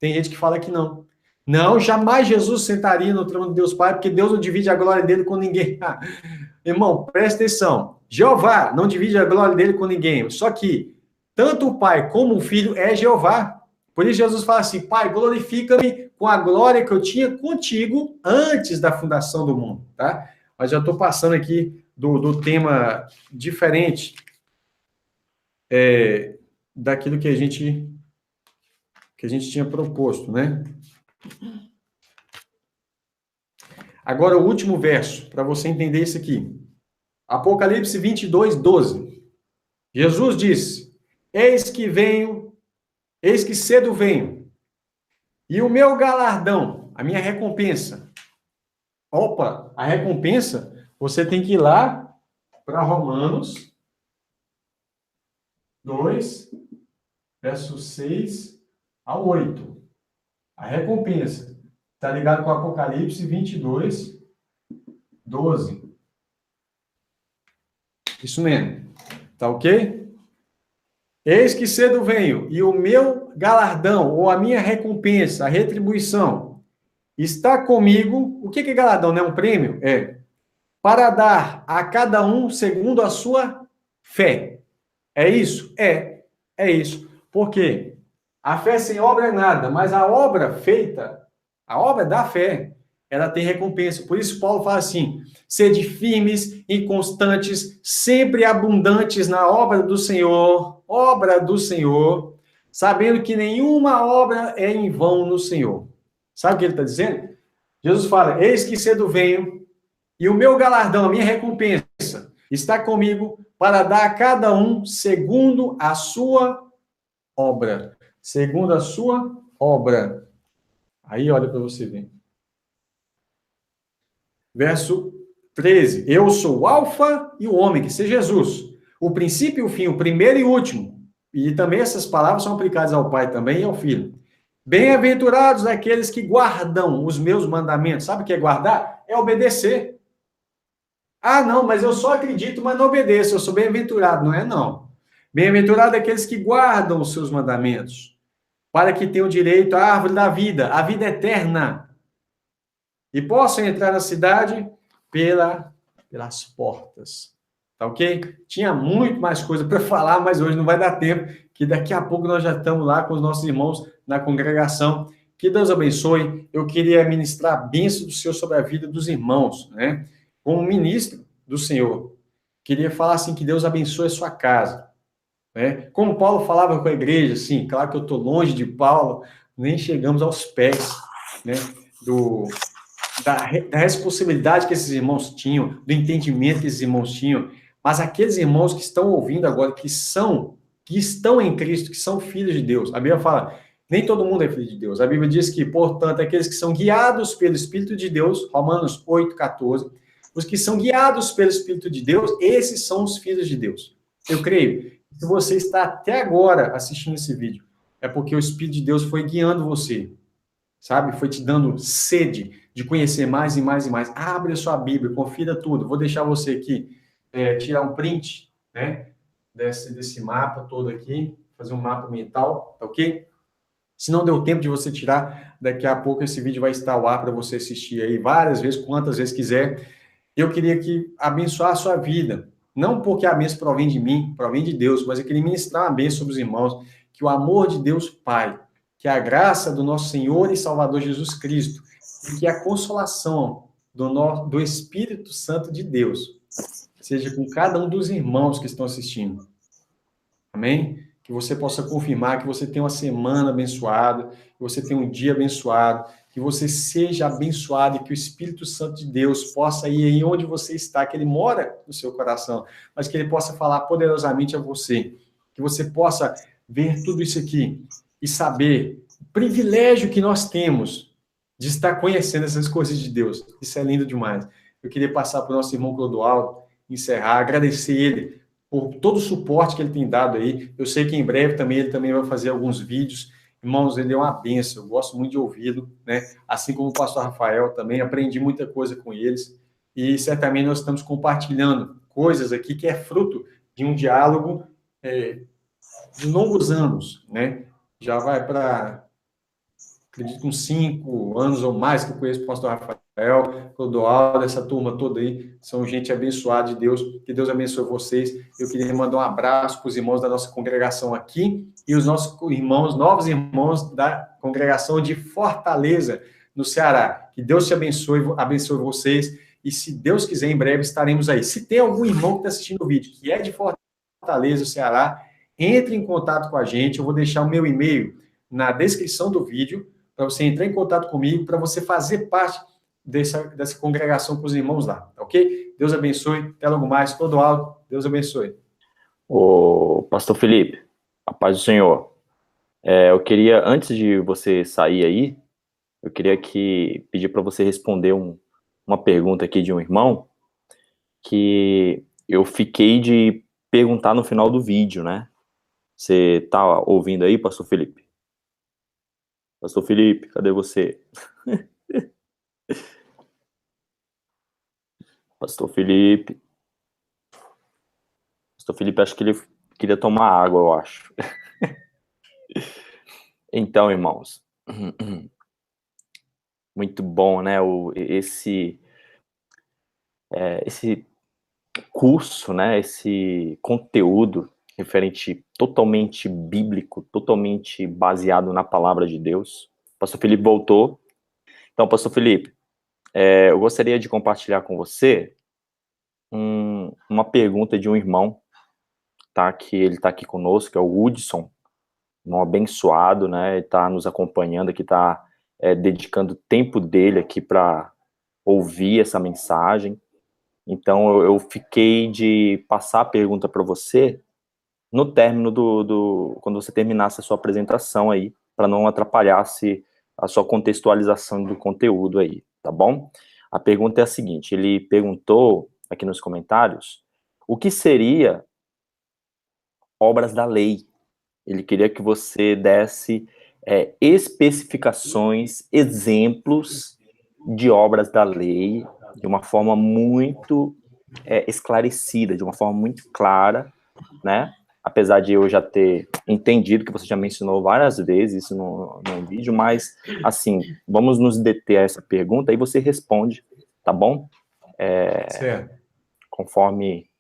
Tem gente que fala que não. Não, jamais Jesus sentaria no trono de Deus Pai, porque Deus não divide a glória dele com ninguém. Irmão, presta atenção. Jeová não divide a glória dele com ninguém. Só que tanto o Pai como o Filho é Jeová. Por isso Jesus fala assim, Pai, glorifica-me com a glória que eu tinha contigo antes da fundação do mundo, tá? Mas já estou passando aqui do tema diferente daquilo que a gente tinha proposto, né? Agora, o último verso, para você entender isso aqui. Apocalipse 22, 12. Jesus disse, eis que cedo venho, e o meu galardão, a minha recompensa. Opa, a recompensa, você tem que ir lá para Romanos 2, versos 6 ao 8. A recompensa está ligado com Apocalipse 22, 12. Isso mesmo. Tá ok? Eis que cedo venho, e o meu galardão, ou a minha recompensa, a retribuição, está comigo. O que é galardão? Não é um prêmio? É. Para dar a cada um segundo a sua fé. É isso? É isso. Por quê? A fé sem obra é nada, mas a obra feita, a obra da fé, ela tem recompensa. Por isso Paulo fala assim, sede firmes e constantes, sempre abundantes na obra do Senhor, sabendo que nenhuma obra é em vão no Senhor. Sabe o que ele está dizendo? Jesus fala, eis que cedo venho, e o meu galardão, a minha recompensa, está comigo para dar a cada um segundo a sua obra. Segundo a sua obra. Aí olha para você ver. Verso 13. Eu sou o alfa e o ômega, que seja Jesus. O princípio e o fim, o primeiro e o último. E também essas palavras são aplicadas ao Pai também e ao Filho. Bem-aventurados aqueles que guardam os meus mandamentos. Sabe o que é guardar? É obedecer. Ah, não, mas eu só acredito, mas não obedeço. Eu sou bem-aventurado. Não é, não. Bem-aventurado aqueles que guardam os seus mandamentos, para que tenham direito à árvore da vida, à vida eterna, e possam entrar na cidade pelas portas. Tá ok? Tinha muito mais coisa para falar, mas hoje não vai dar tempo, que daqui a pouco nós já estamos lá com os nossos irmãos na congregação. Que Deus abençoe. Eu queria ministrar a bênção do Senhor sobre a vida dos irmãos, né? Como ministro do Senhor. Queria falar assim, que Deus abençoe a sua casa. Né? Como Paulo falava com a igreja, assim, claro que eu estou longe de Paulo, nem chegamos aos pés, né, da responsabilidade que esses irmãos tinham, do entendimento que esses irmãos tinham, mas aqueles irmãos que estão ouvindo agora, que estão em Cristo, que são filhos de Deus. A Bíblia fala, nem todo mundo é filho de Deus. A Bíblia diz que, portanto, aqueles que são guiados pelo Espírito de Deus, Romanos 8, 14, os que são guiados pelo Espírito de Deus, esses são os filhos de Deus. Eu creio. Se você está até agora assistindo esse vídeo, é porque o Espírito de Deus foi guiando você, sabe? Foi te dando sede de conhecer mais e mais e mais. Abre a sua Bíblia, confira tudo. Vou deixar você aqui tirar um print, né? Desse mapa todo aqui, fazer um mapa mental, tá ok? Se não deu tempo de você tirar, daqui a pouco esse vídeo vai estar ao ar para você assistir aí várias vezes, quantas vezes quiser. Eu queria que abençoar a sua vida. Não porque a bênção provém de mim, provém de Deus, mas eu queria ministrar uma bênção sobre os irmãos, que o amor de Deus Pai, que a graça do nosso Senhor e Salvador Jesus Cristo, e que a consolação do Espírito Santo de Deus seja com cada um dos irmãos que estão assistindo. Amém? que você possa confirmar que você tem uma semana abençoada, que você tem um dia abençoado, que você seja abençoado e que o Espírito Santo de Deus possa ir aí onde você está, que ele mora no seu coração, mas que ele possa falar poderosamente a você, que você possa ver tudo isso aqui e saber o privilégio que nós temos de estar conhecendo essas coisas de Deus. Isso é lindo demais. Eu queria passar para o nosso irmão Clodoaldo, encerrar, agradecer ele por todo o suporte que ele tem dado aí. Eu sei que em breve também ele também vai fazer alguns vídeos. Irmãos, ele é uma bênção, eu gosto muito de ouvi-lo, né? Assim como o pastor Rafael também, aprendi muita coisa com eles. E certamente nós estamos compartilhando coisas aqui que é fruto de um diálogo de longos anos, né? Já vai para, acredito, uns 5 anos ou mais que eu conheço o pastor Rafael, Clodoaldo, essa turma toda aí, são gente abençoada de Deus, que Deus abençoe vocês. Eu queria mandar um abraço para os irmãos da nossa congregação aqui e os nossos irmãos, novos irmãos da congregação de Fortaleza, no Ceará. Que Deus te abençoe, abençoe vocês, e se Deus quiser, em breve estaremos aí. Se tem algum irmão que está assistindo o vídeo, que é de Fortaleza, Ceará, entre em contato com a gente, eu vou deixar o meu e-mail na descrição do vídeo, para você entrar em contato comigo, para você fazer parte dessa congregação com os irmãos lá, tá ok? Deus abençoe, até logo mais, Clodoaldo, Deus abençoe. Ô, pastor Felipe, a paz do Senhor. Eu queria, antes de você sair aí, eu queria pedir para você responder uma pergunta aqui de um irmão, que eu fiquei de perguntar no final do vídeo, né? Você tá ouvindo aí, pastor Felipe? Pastor Felipe, cadê você? Pastor Felipe. Pastor Felipe, acho que ele queria tomar água, eu acho. Então, irmãos, muito bom, né? Esse curso, né? Esse conteúdo referente totalmente bíblico, totalmente baseado na palavra de Deus. Pastor Felipe voltou. Então, Pastor Felipe, eu gostaria de compartilhar com você uma pergunta de um irmão, tá? Que ele está aqui conosco, é o Hudson, um abençoado, né? Ele está nos acompanhando aqui, está dedicando o tempo dele aqui para ouvir essa mensagem. Então, eu fiquei de passar a pergunta para você no término quando você terminasse a sua apresentação aí, para não atrapalhasse a sua contextualização do conteúdo aí, tá bom? A pergunta é a seguinte, ele perguntou aqui nos comentários, o que seria obras da lei? Ele queria que você desse especificações, exemplos de obras da lei, de uma forma muito esclarecida, de uma forma muito clara, né? Apesar de eu já ter entendido que você já mencionou várias vezes isso no vídeo, mas, assim, vamos nos deter a essa pergunta e você responde, tá bom? Certo. Conforme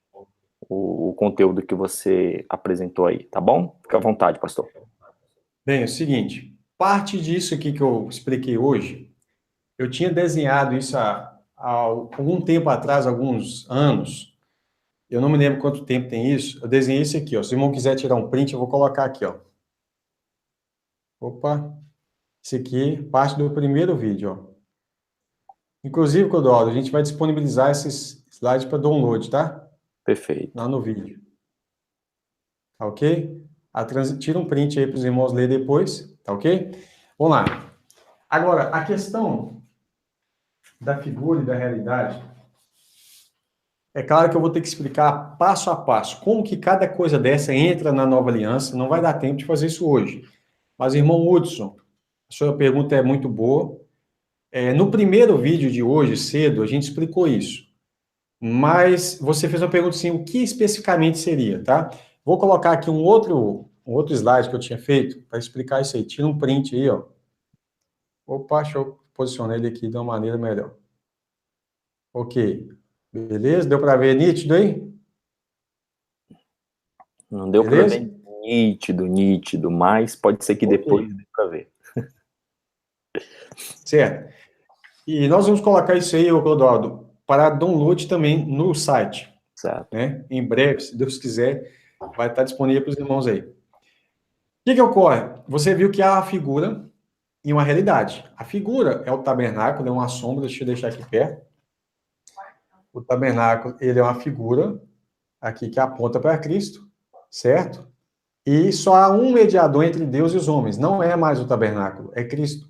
o conteúdo que você apresentou aí, tá bom? Fica à vontade, pastor. Bem, é o seguinte, parte disso aqui que eu expliquei hoje, eu tinha desenhado isso há algum tempo atrás, alguns anos, eu não me lembro quanto tempo tem isso, eu desenhei isso aqui, ó. Se o irmão quiser tirar um print, eu vou colocar aqui, ó. Opa, esse aqui, parte do primeiro vídeo, ó. Inclusive, Clodoaldo, a gente vai disponibilizar esses slides para download, tá? Perfeito. Lá no vídeo. Tá ok? Tira um print aí para os irmãos lerem depois, tá ok? Vamos lá. Agora, a questão da figura e da realidade, é claro que eu vou ter que explicar passo a passo como que cada coisa dessa entra na nova aliança, não vai dar tempo de fazer isso hoje. Mas, irmão Hudson, a sua pergunta é muito boa. No primeiro vídeo de hoje, cedo, a gente explicou isso. Mas você fez uma pergunta assim, o que especificamente seria, tá? Vou colocar aqui um outro slide que eu tinha feito para explicar isso aí. Tira um print aí, ó. Opa, deixa eu posicionar ele aqui de uma maneira melhor. Ok. Beleza? Deu para ver nítido aí? Não deu para ver nítido, mas pode ser que depois dê para ver. Certo. E nós vamos colocar isso aí, Clodoaldo, para download também no site. Certo. Né? Em breve, se Deus quiser, vai estar disponível para os irmãos aí. que ocorre? Você viu que há uma figura e uma realidade. A figura é o tabernáculo, é uma sombra, deixa eu deixar aqui perto. O tabernáculo, ele é uma figura aqui que aponta para Cristo, certo? E só há um mediador entre Deus e os homens. Não é mais o tabernáculo, é Cristo,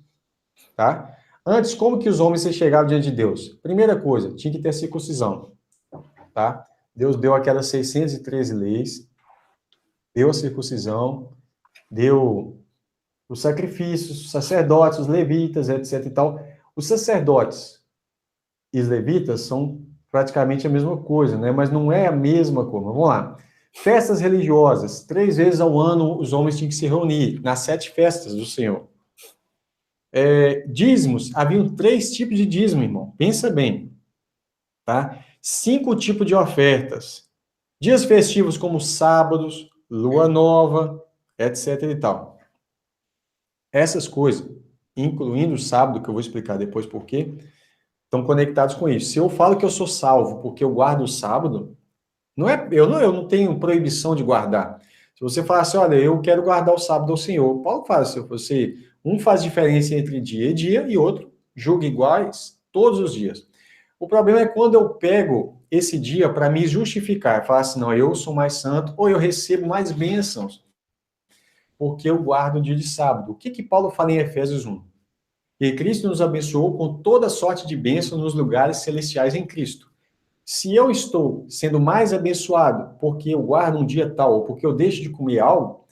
tá? Antes, como que os homens se chegavam diante de Deus? Primeira coisa, tinha que ter circuncisão, tá? Deus deu aquelas 613 leis, deu a circuncisão, deu os sacrifícios, os sacerdotes, os levitas, etc e tal. Os sacerdotes e os levitas são praticamente a mesma coisa, né? Mas não é a mesma coisa. Vamos lá. Festas religiosas. 3 vezes ao ano os homens tinham que se reunir nas 7 festas do Senhor. Dízimos. Haviam 3 tipos de dízimo, irmão. Pensa bem. Tá? 5 tipos de ofertas. Dias festivos como sábados, lua nova, etc e tal. Essas coisas, incluindo o sábado, que eu vou explicar depois por quê, estão conectados com isso. Se eu falo que eu sou salvo porque eu guardo o sábado, eu não tenho proibição de guardar. Se você falar assim, olha, eu quero guardar o sábado ao Senhor, Paulo fala, se você, um faz diferença entre dia e dia e outro julga iguais todos os dias. O problema é quando eu pego esse dia para me justificar, falar assim, não, eu sou mais santo ou eu recebo mais bênçãos porque eu guardo o dia de sábado. O que Paulo fala em Efésios 1? Que Cristo nos abençoou com toda sorte de bênçãos nos lugares celestiais em Cristo. Se eu estou sendo mais abençoado porque eu guardo um dia tal, ou porque eu deixo de comer algo,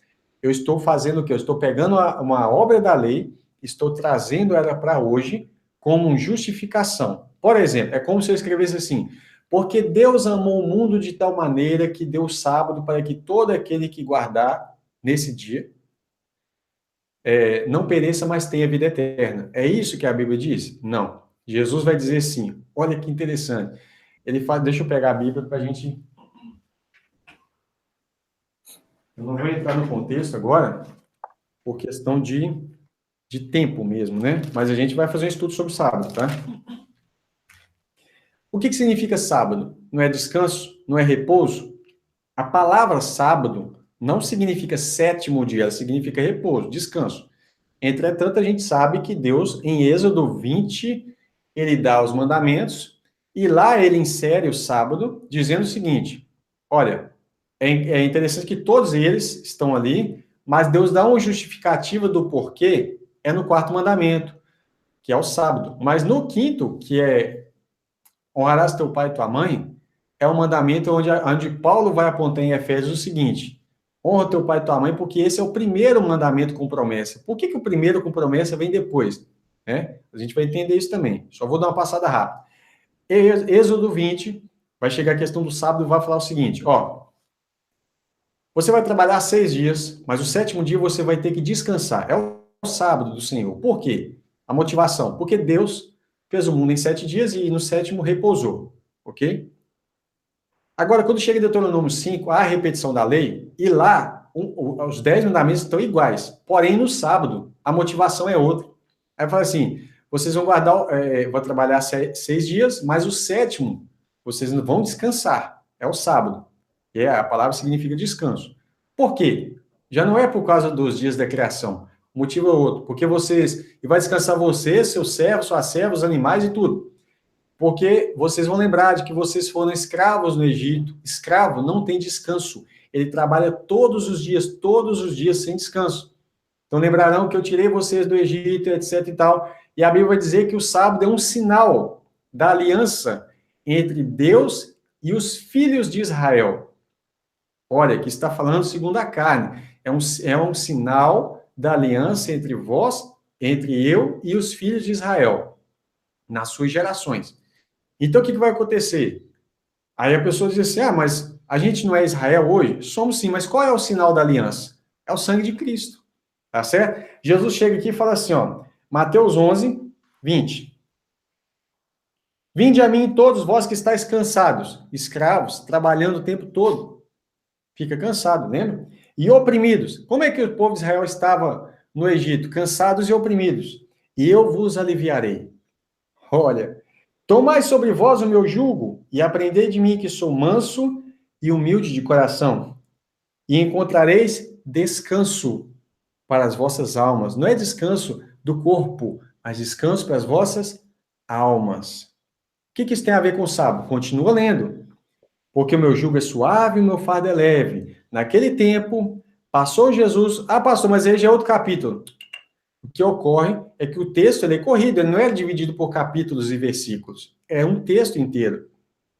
eu estou fazendo o quê? Eu estou pegando uma obra da lei, estou trazendo ela para hoje como justificação. Por exemplo, é como se eu escrevesse assim, porque Deus amou o mundo de tal maneira que deu o sábado para que todo aquele que guardar nesse dia não pereça, mas tenha vida eterna. É isso que a Bíblia diz? Não. Jesus vai dizer assim, olha que interessante. Ele fala, deixa eu pegar a Bíblia para a gente... Eu não vou entrar no contexto agora, por questão de tempo mesmo, né? Mas a gente vai fazer um estudo sobre sábado, tá? O que significa sábado? Não é descanso? Não é repouso? A palavra sábado não significa 7º dia, ela significa repouso, descanso. Entretanto, a gente sabe que Deus, em Êxodo 20, ele dá os mandamentos, e lá ele insere o sábado, dizendo o seguinte, olha, é interessante que todos eles estão ali, mas Deus dá uma justificativa do porquê, é no 4º mandamento, que é o sábado. Mas no 5º, que é honrarás teu pai e tua mãe, é um mandamento onde Paulo vai apontar em Efésios o seguinte, honra teu pai e tua mãe, porque esse é o primeiro mandamento com promessa. Por que o primeiro com promessa vem depois? A gente vai entender isso também. Só vou dar uma passada rápida. Êxodo 20, vai chegar a questão do sábado e vai falar o seguinte, você vai trabalhar 6 dias, mas o 7º dia você vai ter que descansar. É o sábado do Senhor. Por quê? A motivação. Porque Deus fez o mundo em 7 dias e no 7º repousou. Ok? Agora, quando chega em Deuteronômio 5, há a repetição da lei, e lá, os 10 mandamentos estão iguais. Porém, no sábado, a motivação é outra. Aí fala assim, vocês vão guardar, vão trabalhar 6 dias, mas o 7º, vocês não vão descansar. É o sábado. E a palavra significa descanso. Por quê? Já não é por causa dos dias da criação. O motivo é outro. Porque e vai descansar você, seus servos, suas servas, animais e tudo. Porque vocês vão lembrar de que vocês foram escravos no Egito. Escravo não tem descanso. Ele trabalha todos os dias sem descanso. Então lembrarão que eu tirei vocês do Egito, etc e tal. E a Bíblia vai dizer que o sábado é um sinal da aliança entre Deus e os filhos de Israel. Olha, que está falando segundo a carne. É um sinal da aliança entre vós, entre eu e os filhos de Israel, nas suas gerações. Então, o que vai acontecer? Aí a pessoa diz assim, mas a gente não é Israel hoje? Somos sim, mas qual é o sinal da aliança? É o sangue de Cristo, tá certo? Jesus chega aqui e fala assim, Mateus 11, 20. Vinde a mim todos vós que estáis cansados, escravos, trabalhando o tempo todo. Fica cansado, lembra? E oprimidos. Como é que o povo de Israel estava no Egito? Cansados e oprimidos. E eu vos aliviarei. Olha, tomai sobre vós o meu jugo e aprendei de mim que sou manso e humilde de coração. E encontrareis descanso para as vossas almas. Não é descanso do corpo, mas descanso para as vossas almas. O que isso tem a ver com o sábado? Continua lendo. Porque o meu jugo é suave e o meu fardo é leve. Naquele tempo, passou Jesus... Ah, pastor, mas aí já é outro capítulo. O que ocorre é que o texto ele é corrido, ele não é dividido por capítulos e versículos. É um texto inteiro.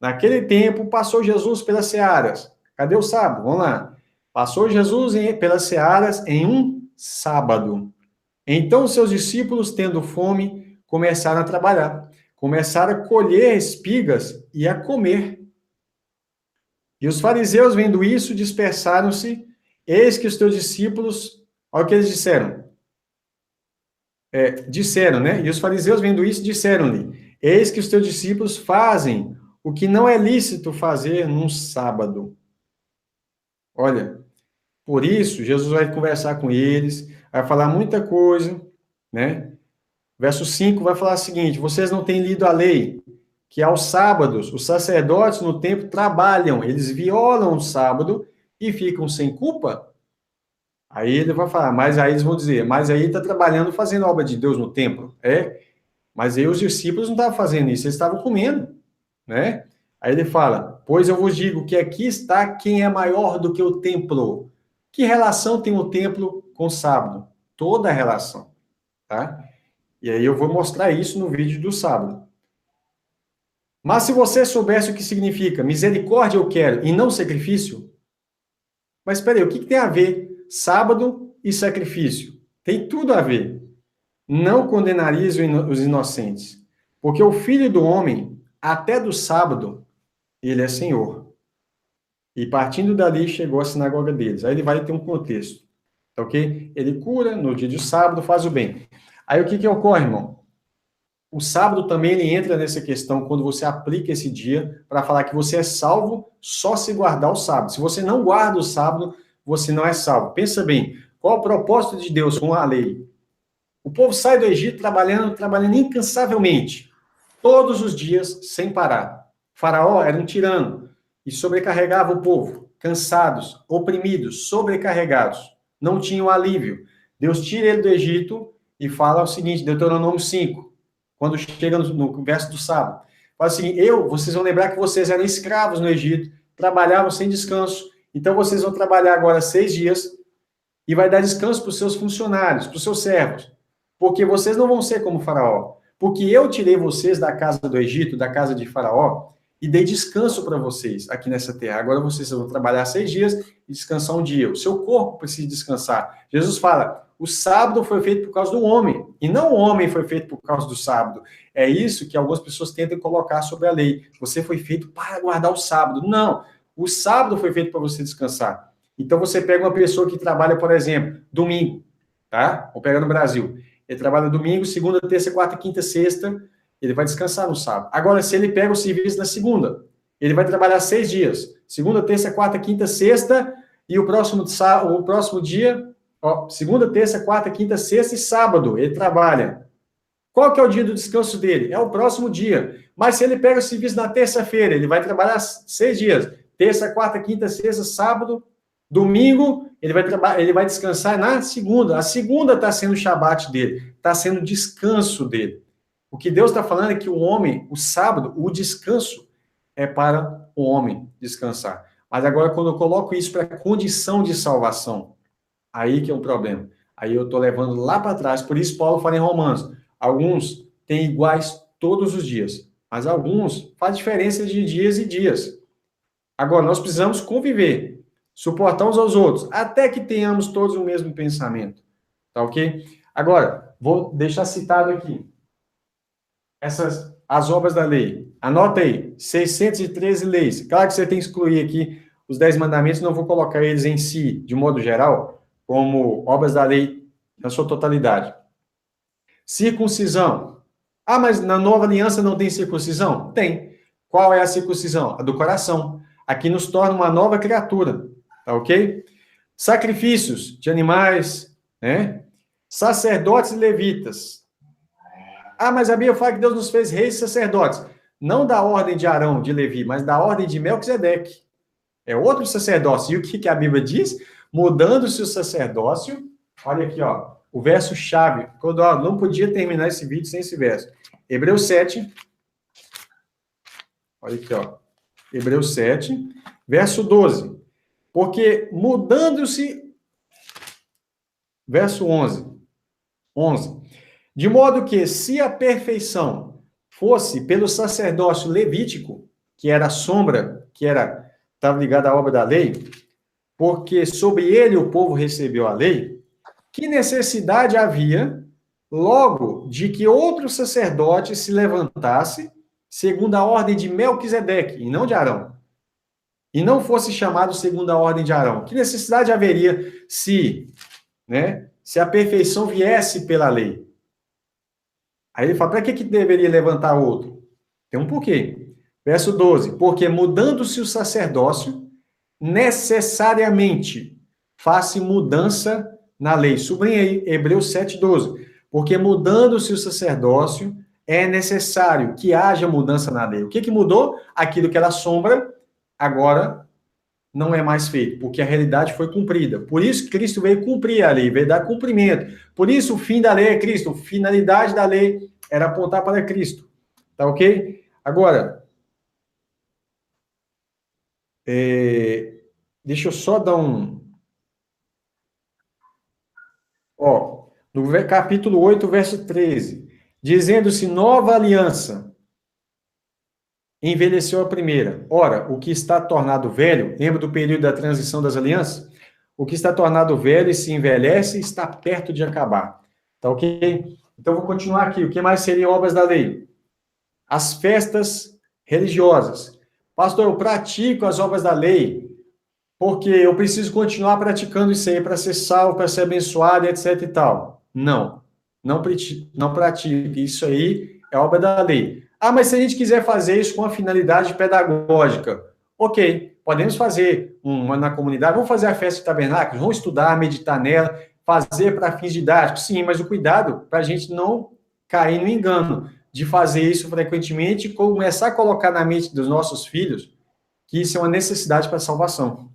Naquele tempo, passou Jesus pelas searas. Cadê o sábado? Vamos lá. Passou Jesus pelas searas em um sábado. Então, seus discípulos, tendo fome, começaram a trabalhar. Começaram a colher espigas e a comer. E os fariseus, vendo isso, dispersaram-se. Eis que os teus discípulos... Olha o que eles disseram. Disseram, né? E os fariseus, vendo isso, disseram-lhe: eis que os teus discípulos fazem o que não é lícito fazer num sábado. Olha, por isso, Jesus vai conversar com eles, vai falar muita coisa, né? Verso 5 vai falar o seguinte: vocês não têm lido a lei, que aos sábados os sacerdotes no templo trabalham, eles violam o sábado e ficam sem culpa? Aí ele vai falar, mas aí eles vão dizer, mas aí está trabalhando, fazendo a obra de Deus no templo. Mas aí os discípulos não estavam fazendo isso, eles estavam comendo, né? Aí ele fala, pois eu vos digo que aqui está quem é maior do que o templo. Que relação tem o templo com o sábado? Toda a relação, tá? E aí eu vou mostrar isso no vídeo do sábado. Mas se você soubesse o que significa misericórdia eu quero e não sacrifício, mas espera aí, o que tem a ver sábado e sacrifício? Tem tudo a ver. Não condenarias os inocentes, porque o Filho do Homem, até do sábado, ele é Senhor. E partindo dali, chegou à sinagoga deles. Aí ele vai ter um contexto, tá ok? Ele cura no dia de sábado, faz o bem. Aí o que ocorre, irmão? O sábado também ele entra nessa questão quando você aplica esse dia para falar que você é salvo só se guardar o sábado. Se você não guarda o sábado, você não é salvo. Pensa bem, qual o propósito de Deus com a lei? O povo sai do Egito trabalhando incansavelmente, todos os dias, sem parar. O faraó era um tirano e sobrecarregava o povo, cansados, oprimidos, sobrecarregados. Não tinham alívio. Deus tira ele do Egito e fala o seguinte, Deuteronômio 5, quando chega no verso do sábado. Fala assim, vocês vão lembrar que vocês eram escravos no Egito, trabalhavam sem descanso, então vocês vão trabalhar agora 6 dias e vai dar descanso para os seus funcionários, para os seus servos, porque vocês não vão ser como o faraó, porque eu tirei vocês da casa do Egito, da casa de faraó, e dei descanso para vocês aqui nessa terra. Agora vocês vão trabalhar 6 dias e descansar um dia. O seu corpo precisa descansar. Jesus fala, o sábado foi feito por causa do homem, e não o homem foi feito por causa do sábado. É isso que algumas pessoas tentam colocar sobre a lei. Você foi feito para guardar o sábado. Não, o sábado foi feito para você descansar. Então você pega uma pessoa que trabalha, por exemplo, domingo, tá? Vou pegar no Brasil. Ele trabalha domingo, segunda, terça, quarta, quinta, sexta, ele vai descansar no sábado. Agora, se ele pega o serviço na segunda, ele vai trabalhar 6 dias. Segunda, terça, quarta, quinta, sexta, e o próximo dia, segunda, terça, quarta, quinta, sexta e sábado, ele trabalha. Qual que é o dia do descanso dele? É o próximo dia. Mas se ele pega o serviço na terça-feira, ele vai trabalhar 6 dias. Terça, quarta, quinta, sexta, sábado, domingo, ele vai descansar na segunda. A segunda está sendo o shabat dele, está sendo o descanso dele. O que Deus está falando é que o homem, o sábado, o descanso é para o homem descansar. Mas agora, quando eu coloco isso para a condição de salvação, aí que é um problema. Aí eu estou levando lá para trás. Por isso, Paulo fala em Romanos, alguns têm iguais todos os dias, mas alguns faz diferença de dias e dias. Agora, nós precisamos conviver, suportar uns aos outros, até que tenhamos todos o mesmo pensamento. Tá ok? Agora, vou deixar citado aqui. As obras da lei. Anota aí, 613 leis. Claro que você tem que excluir aqui os 10 mandamentos, não vou colocar eles em si, de modo geral, como obras da lei na sua totalidade. Circuncisão. Ah, mas na nova aliança não tem circuncisão? Tem. Qual é a circuncisão? A do coração. Aqui nos torna uma nova criatura, tá ok? Sacrifícios de animais, né? Sacerdotes e levitas. Ah, mas a Bíblia fala que Deus nos fez reis e sacerdotes. Não da ordem de Arão, de Levi, mas da ordem de Melquisedeque. É outro sacerdócio. E o que a Bíblia diz? Mudando-se o sacerdócio, Olha aqui, ó, o verso-chave. Clodoaldo, não podia terminar esse vídeo sem esse verso. Hebreus 7. Olha aqui, ó. Hebreus 7, verso 12. Porque mudando-se... Verso 11. De modo que, se a perfeição fosse pelo sacerdócio levítico, que era a sombra, estava ligada à obra da lei, porque sobre ele o povo recebeu a lei, que necessidade havia, logo, de que outro sacerdote se levantasse, segundo a ordem de Melquisedeque, e não de Arão, e não fosse chamado segundo a ordem de Arão? Que necessidade haveria se a perfeição viesse pela lei? Aí ele fala, para que deveria levantar outro? Tem um porquê. Verso 12, porque mudando-se o sacerdócio, necessariamente faz-se mudança na lei. Sublinha aí, Hebreus 7:12. Porque mudando-se o sacerdócio, é necessário que haja mudança na lei. O que mudou? Aquilo que era sombra, agora não é mais feito, porque a realidade foi cumprida. Por isso Cristo veio cumprir a lei, veio dar cumprimento. Por isso o fim da lei é Cristo, a finalidade da lei era apontar para Cristo. Tá ok? Agora, deixa eu só dar um... Ó, no capítulo 8, verso 13, dizendo-se nova aliança, envelheceu a primeira. Ora, o que está tornado velho, lembra do período da transição das alianças? O que está tornado velho e se envelhece está perto de acabar. Tá ok? Então, vou continuar aqui. O que mais seriam obras da lei? As festas religiosas. Pastor, eu pratico as obras da lei porque eu preciso continuar praticando isso aí para ser salvo, para ser abençoado, etc e tal. Não pratique. Isso aí é obra da lei. Ah, mas se a gente quiser fazer isso com a finalidade pedagógica, ok, podemos fazer uma na comunidade, vamos fazer a festa de tabernáculos, vamos estudar, meditar nela, fazer para fins didáticos, sim, mas o cuidado para a gente não cair no engano de fazer isso frequentemente e começar a colocar na mente dos nossos filhos que isso é uma necessidade para a salvação.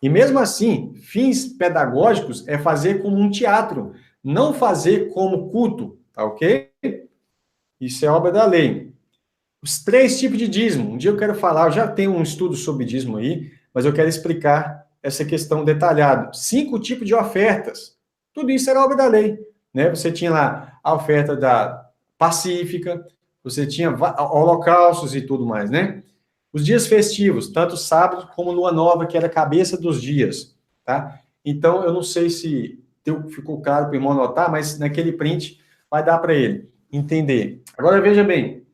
E mesmo assim, fins pedagógicos é fazer como um teatro, não fazer como culto, tá ok? Isso é obra da lei. Os 3 tipos de dízimo. Um dia eu quero falar, eu já tenho um estudo sobre dízimo aí, mas eu quero explicar essa questão detalhada. 5 tipos de ofertas. Tudo isso era obra da lei, né? Você tinha lá a oferta da pacífica, você tinha holocaustos e tudo mais, né? Os dias festivos, tanto sábado como lua nova, que era a cabeça dos dias, tá? Então, eu não sei se ficou claro para o irmão anotar, mas naquele print vai dar para ele entender. Agora, veja bem.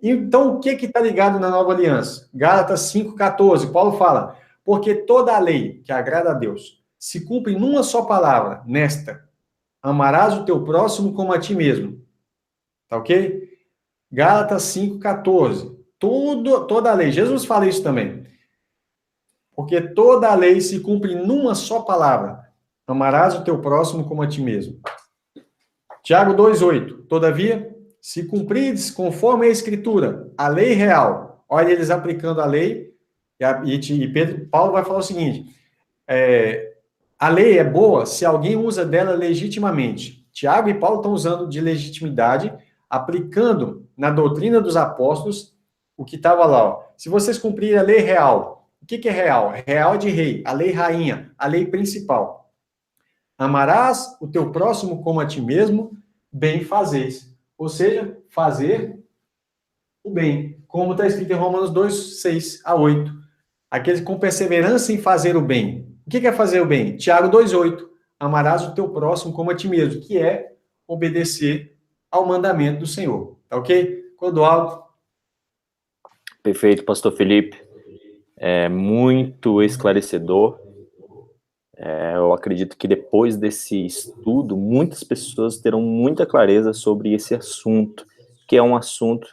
Então, o que está ligado na nova aliança? Gálatas 5,14, Paulo fala, porque toda a lei que agrada a Deus se cumpre numa só palavra, nesta, amarás o teu próximo como a ti mesmo. Tá ok? Gálatas 5,14. Toda a lei. Jesus fala isso também. Porque toda a lei se cumpre numa só palavra. Amarás o teu próximo como a ti mesmo. Tiago 2,8. Todavia, se cumprides conforme a Escritura, a lei real. Olha eles aplicando a lei. E Paulo vai falar o seguinte. A lei é boa se alguém usa dela legitimamente. Tiago e Paulo estão usando de legitimidade, aplicando na doutrina dos apóstolos o que estava lá. Ó. Se vocês cumprirem a lei real, o que é real? Real de rei, a lei rainha, a lei principal. Amarás o teu próximo como a ti mesmo, bem fazeis. Ou seja, fazer o bem. Como está escrito em Romanos 2, 6 a 8. Aqueles com perseverança em fazer o bem. O que é fazer o bem? Tiago 2,8. Amarás o teu próximo como a ti mesmo, que é obedecer ao mandamento do Senhor. Tá ok? Clodoaldo. Perfeito, pastor Felipe. É muito esclarecedor. Eu acredito que depois desse estudo, muitas pessoas terão muita clareza sobre esse assunto, que é um assunto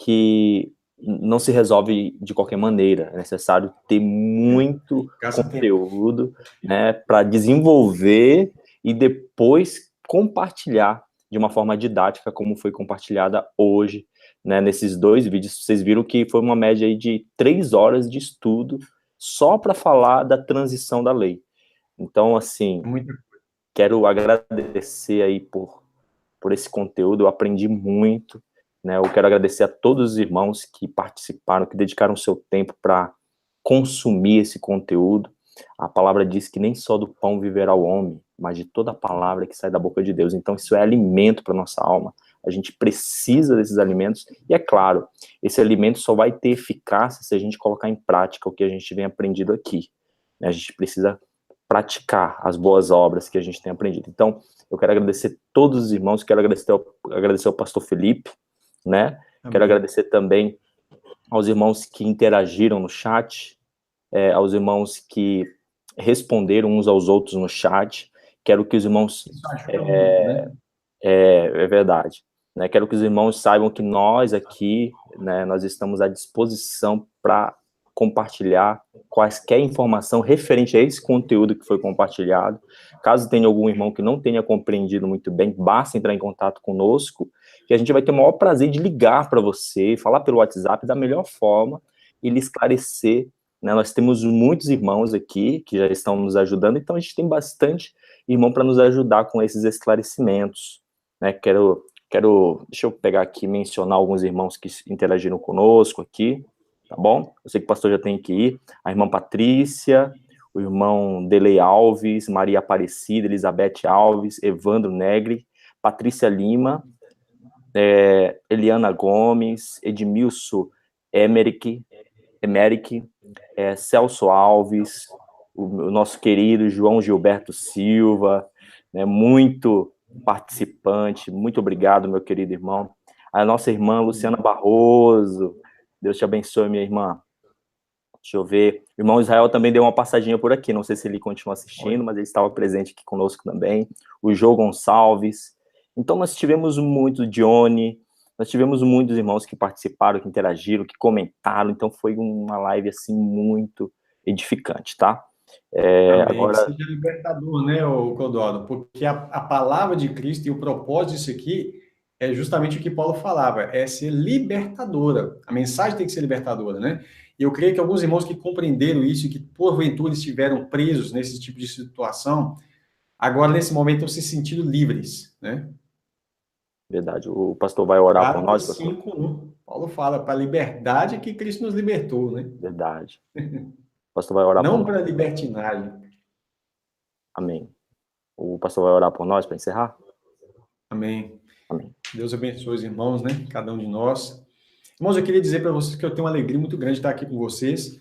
que não se resolve de qualquer maneira. É necessário ter muito conteúdo, né, para desenvolver e depois compartilhar de uma forma didática, como foi compartilhada hoje, né, nesses 2 vídeos. Vocês viram que foi uma média aí de 3 horas de estudo só para falar da transição da lei. Então, assim, quero agradecer aí por esse conteúdo, eu aprendi muito, né? Eu quero agradecer a todos os irmãos que participaram, que dedicaram seu tempo para consumir esse conteúdo. A palavra diz que nem só do pão viverá o homem, mas de toda a palavra que sai da boca de Deus. Então isso é alimento para nossa alma. A gente precisa desses alimentos, e é claro, esse alimento só vai ter eficácia se a gente colocar em prática o que a gente vem aprendido aqui. A gente precisa praticar as boas obras que a gente tem aprendido. Então, eu quero agradecer todos os irmãos, quero agradecer ao pastor Felipe, né? Amém. Quero agradecer também aos irmãos que interagiram no chat, aos irmãos que responderam uns aos outros no chat. Quero que os irmãos... É verdade. Né? Quero que os irmãos saibam que nós aqui, né, nós estamos à disposição para compartilhar quaisquer informação referente a esse conteúdo que foi compartilhado. Caso tenha algum irmão que não tenha compreendido muito bem, basta entrar em contato conosco, que a gente vai ter o maior prazer de ligar para você, falar pelo WhatsApp da melhor forma e lhe esclarecer. Né? Nós temos muitos irmãos aqui que já estão nos ajudando, então a gente tem bastante irmão para nos ajudar com esses esclarecimentos. Né? Deixa eu pegar aqui e mencionar alguns irmãos que interagiram conosco aqui, tá bom? Eu sei que o pastor já tem que ir. A irmã Patrícia, o irmão Delei Alves, Maria Aparecida, Elizabeth Alves, Evandro Negri, Patrícia Lima, Eliana Gomes, Edmilson Emerick, Celso Alves, o nosso querido João Gilberto Silva, né, muito participante, muito obrigado, meu querido irmão. A nossa irmã Luciana Barroso, Deus te abençoe, minha irmã. Deixa eu ver, o irmão Israel também deu uma passadinha por aqui, não sei se ele continua assistindo, mas ele estava presente aqui conosco também. O Jô Gonçalves. Então nós tivemos muito, Johnny, nós tivemos muitos irmãos que participaram, que interagiram, que comentaram, então foi uma live, assim, muito edificante, tá? Agora... Seja libertador, né, Clodoaldo? Porque a palavra de Cristo e o propósito disso aqui é justamente o que Paulo falava, é ser libertadora. A mensagem tem que ser libertadora, né? E eu creio que alguns irmãos que compreenderam isso e que, porventura, estiveram presos nesse tipo de situação, agora, nesse momento, estão se sentindo livres, né? Verdade. O pastor vai orar por nós, pastor? 5:1. Paulo fala, para a liberdade que Cristo nos libertou, né? Verdade. O pastor vai orar por nós. Não para a libertinagem. Amém. O pastor vai orar por nós para encerrar? Amém. Amém. Deus abençoe os irmãos, né? Cada um de nós. Irmãos, eu queria dizer para vocês que eu tenho uma alegria muito grande de estar aqui com vocês,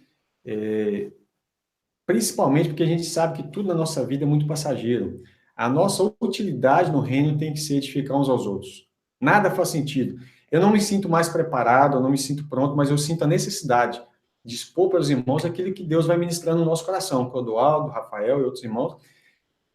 principalmente porque a gente sabe que tudo na nossa vida é muito passageiro. A nossa utilidade no reino tem que ser edificar uns aos outros. Nada faz sentido. Eu não me sinto mais preparado, eu não me sinto pronto, mas eu sinto a necessidade de expor para os irmãos aquilo que Deus vai ministrando no nosso coração. Clodoaldo, Rafael e outros irmãos,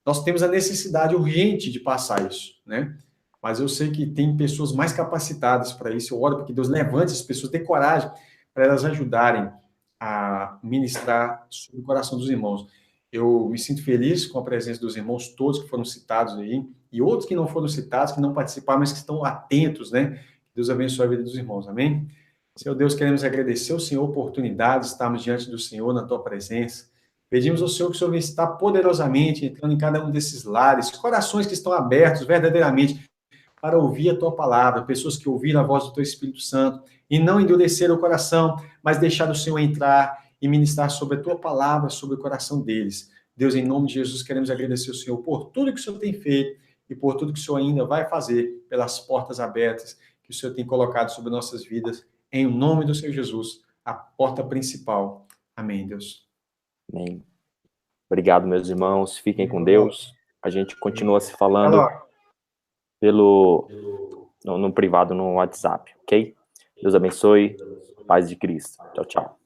nós temos a necessidade urgente de passar isso, né? Mas eu sei que tem pessoas mais capacitadas para isso. Eu oro para que Deus levante as pessoas, dê coragem para elas ajudarem a ministrar sobre o coração dos irmãos. Eu me sinto feliz com a presença dos irmãos todos que foram citados aí, e outros que não foram citados, que não participaram, mas que estão atentos, né? Que Deus abençoe a vida dos irmãos, amém? Senhor Deus, queremos agradecer ao Senhor a oportunidade de estarmos diante do Senhor na Tua presença. Pedimos ao Senhor que o Senhor venha estar poderosamente entrando em cada um desses lares, corações que estão abertos verdadeiramente para ouvir a Tua palavra, pessoas que ouviram a voz do Teu Espírito Santo e não endureceram o coração, mas deixaram o Senhor entrar e ministrar sobre a Tua palavra, sobre o coração deles. Deus, em nome de Jesus, queremos agradecer ao Senhor por tudo que o Senhor tem feito e por tudo que o Senhor ainda vai fazer, pelas portas abertas que o Senhor tem colocado sobre nossas vidas, em nome do Senhor Jesus, a porta principal. Amém, Deus. Amém. Obrigado, meus irmãos. Fiquem com Deus. A gente continua se falando no privado, no WhatsApp, ok? Deus abençoe. Paz de Cristo. Tchau, tchau.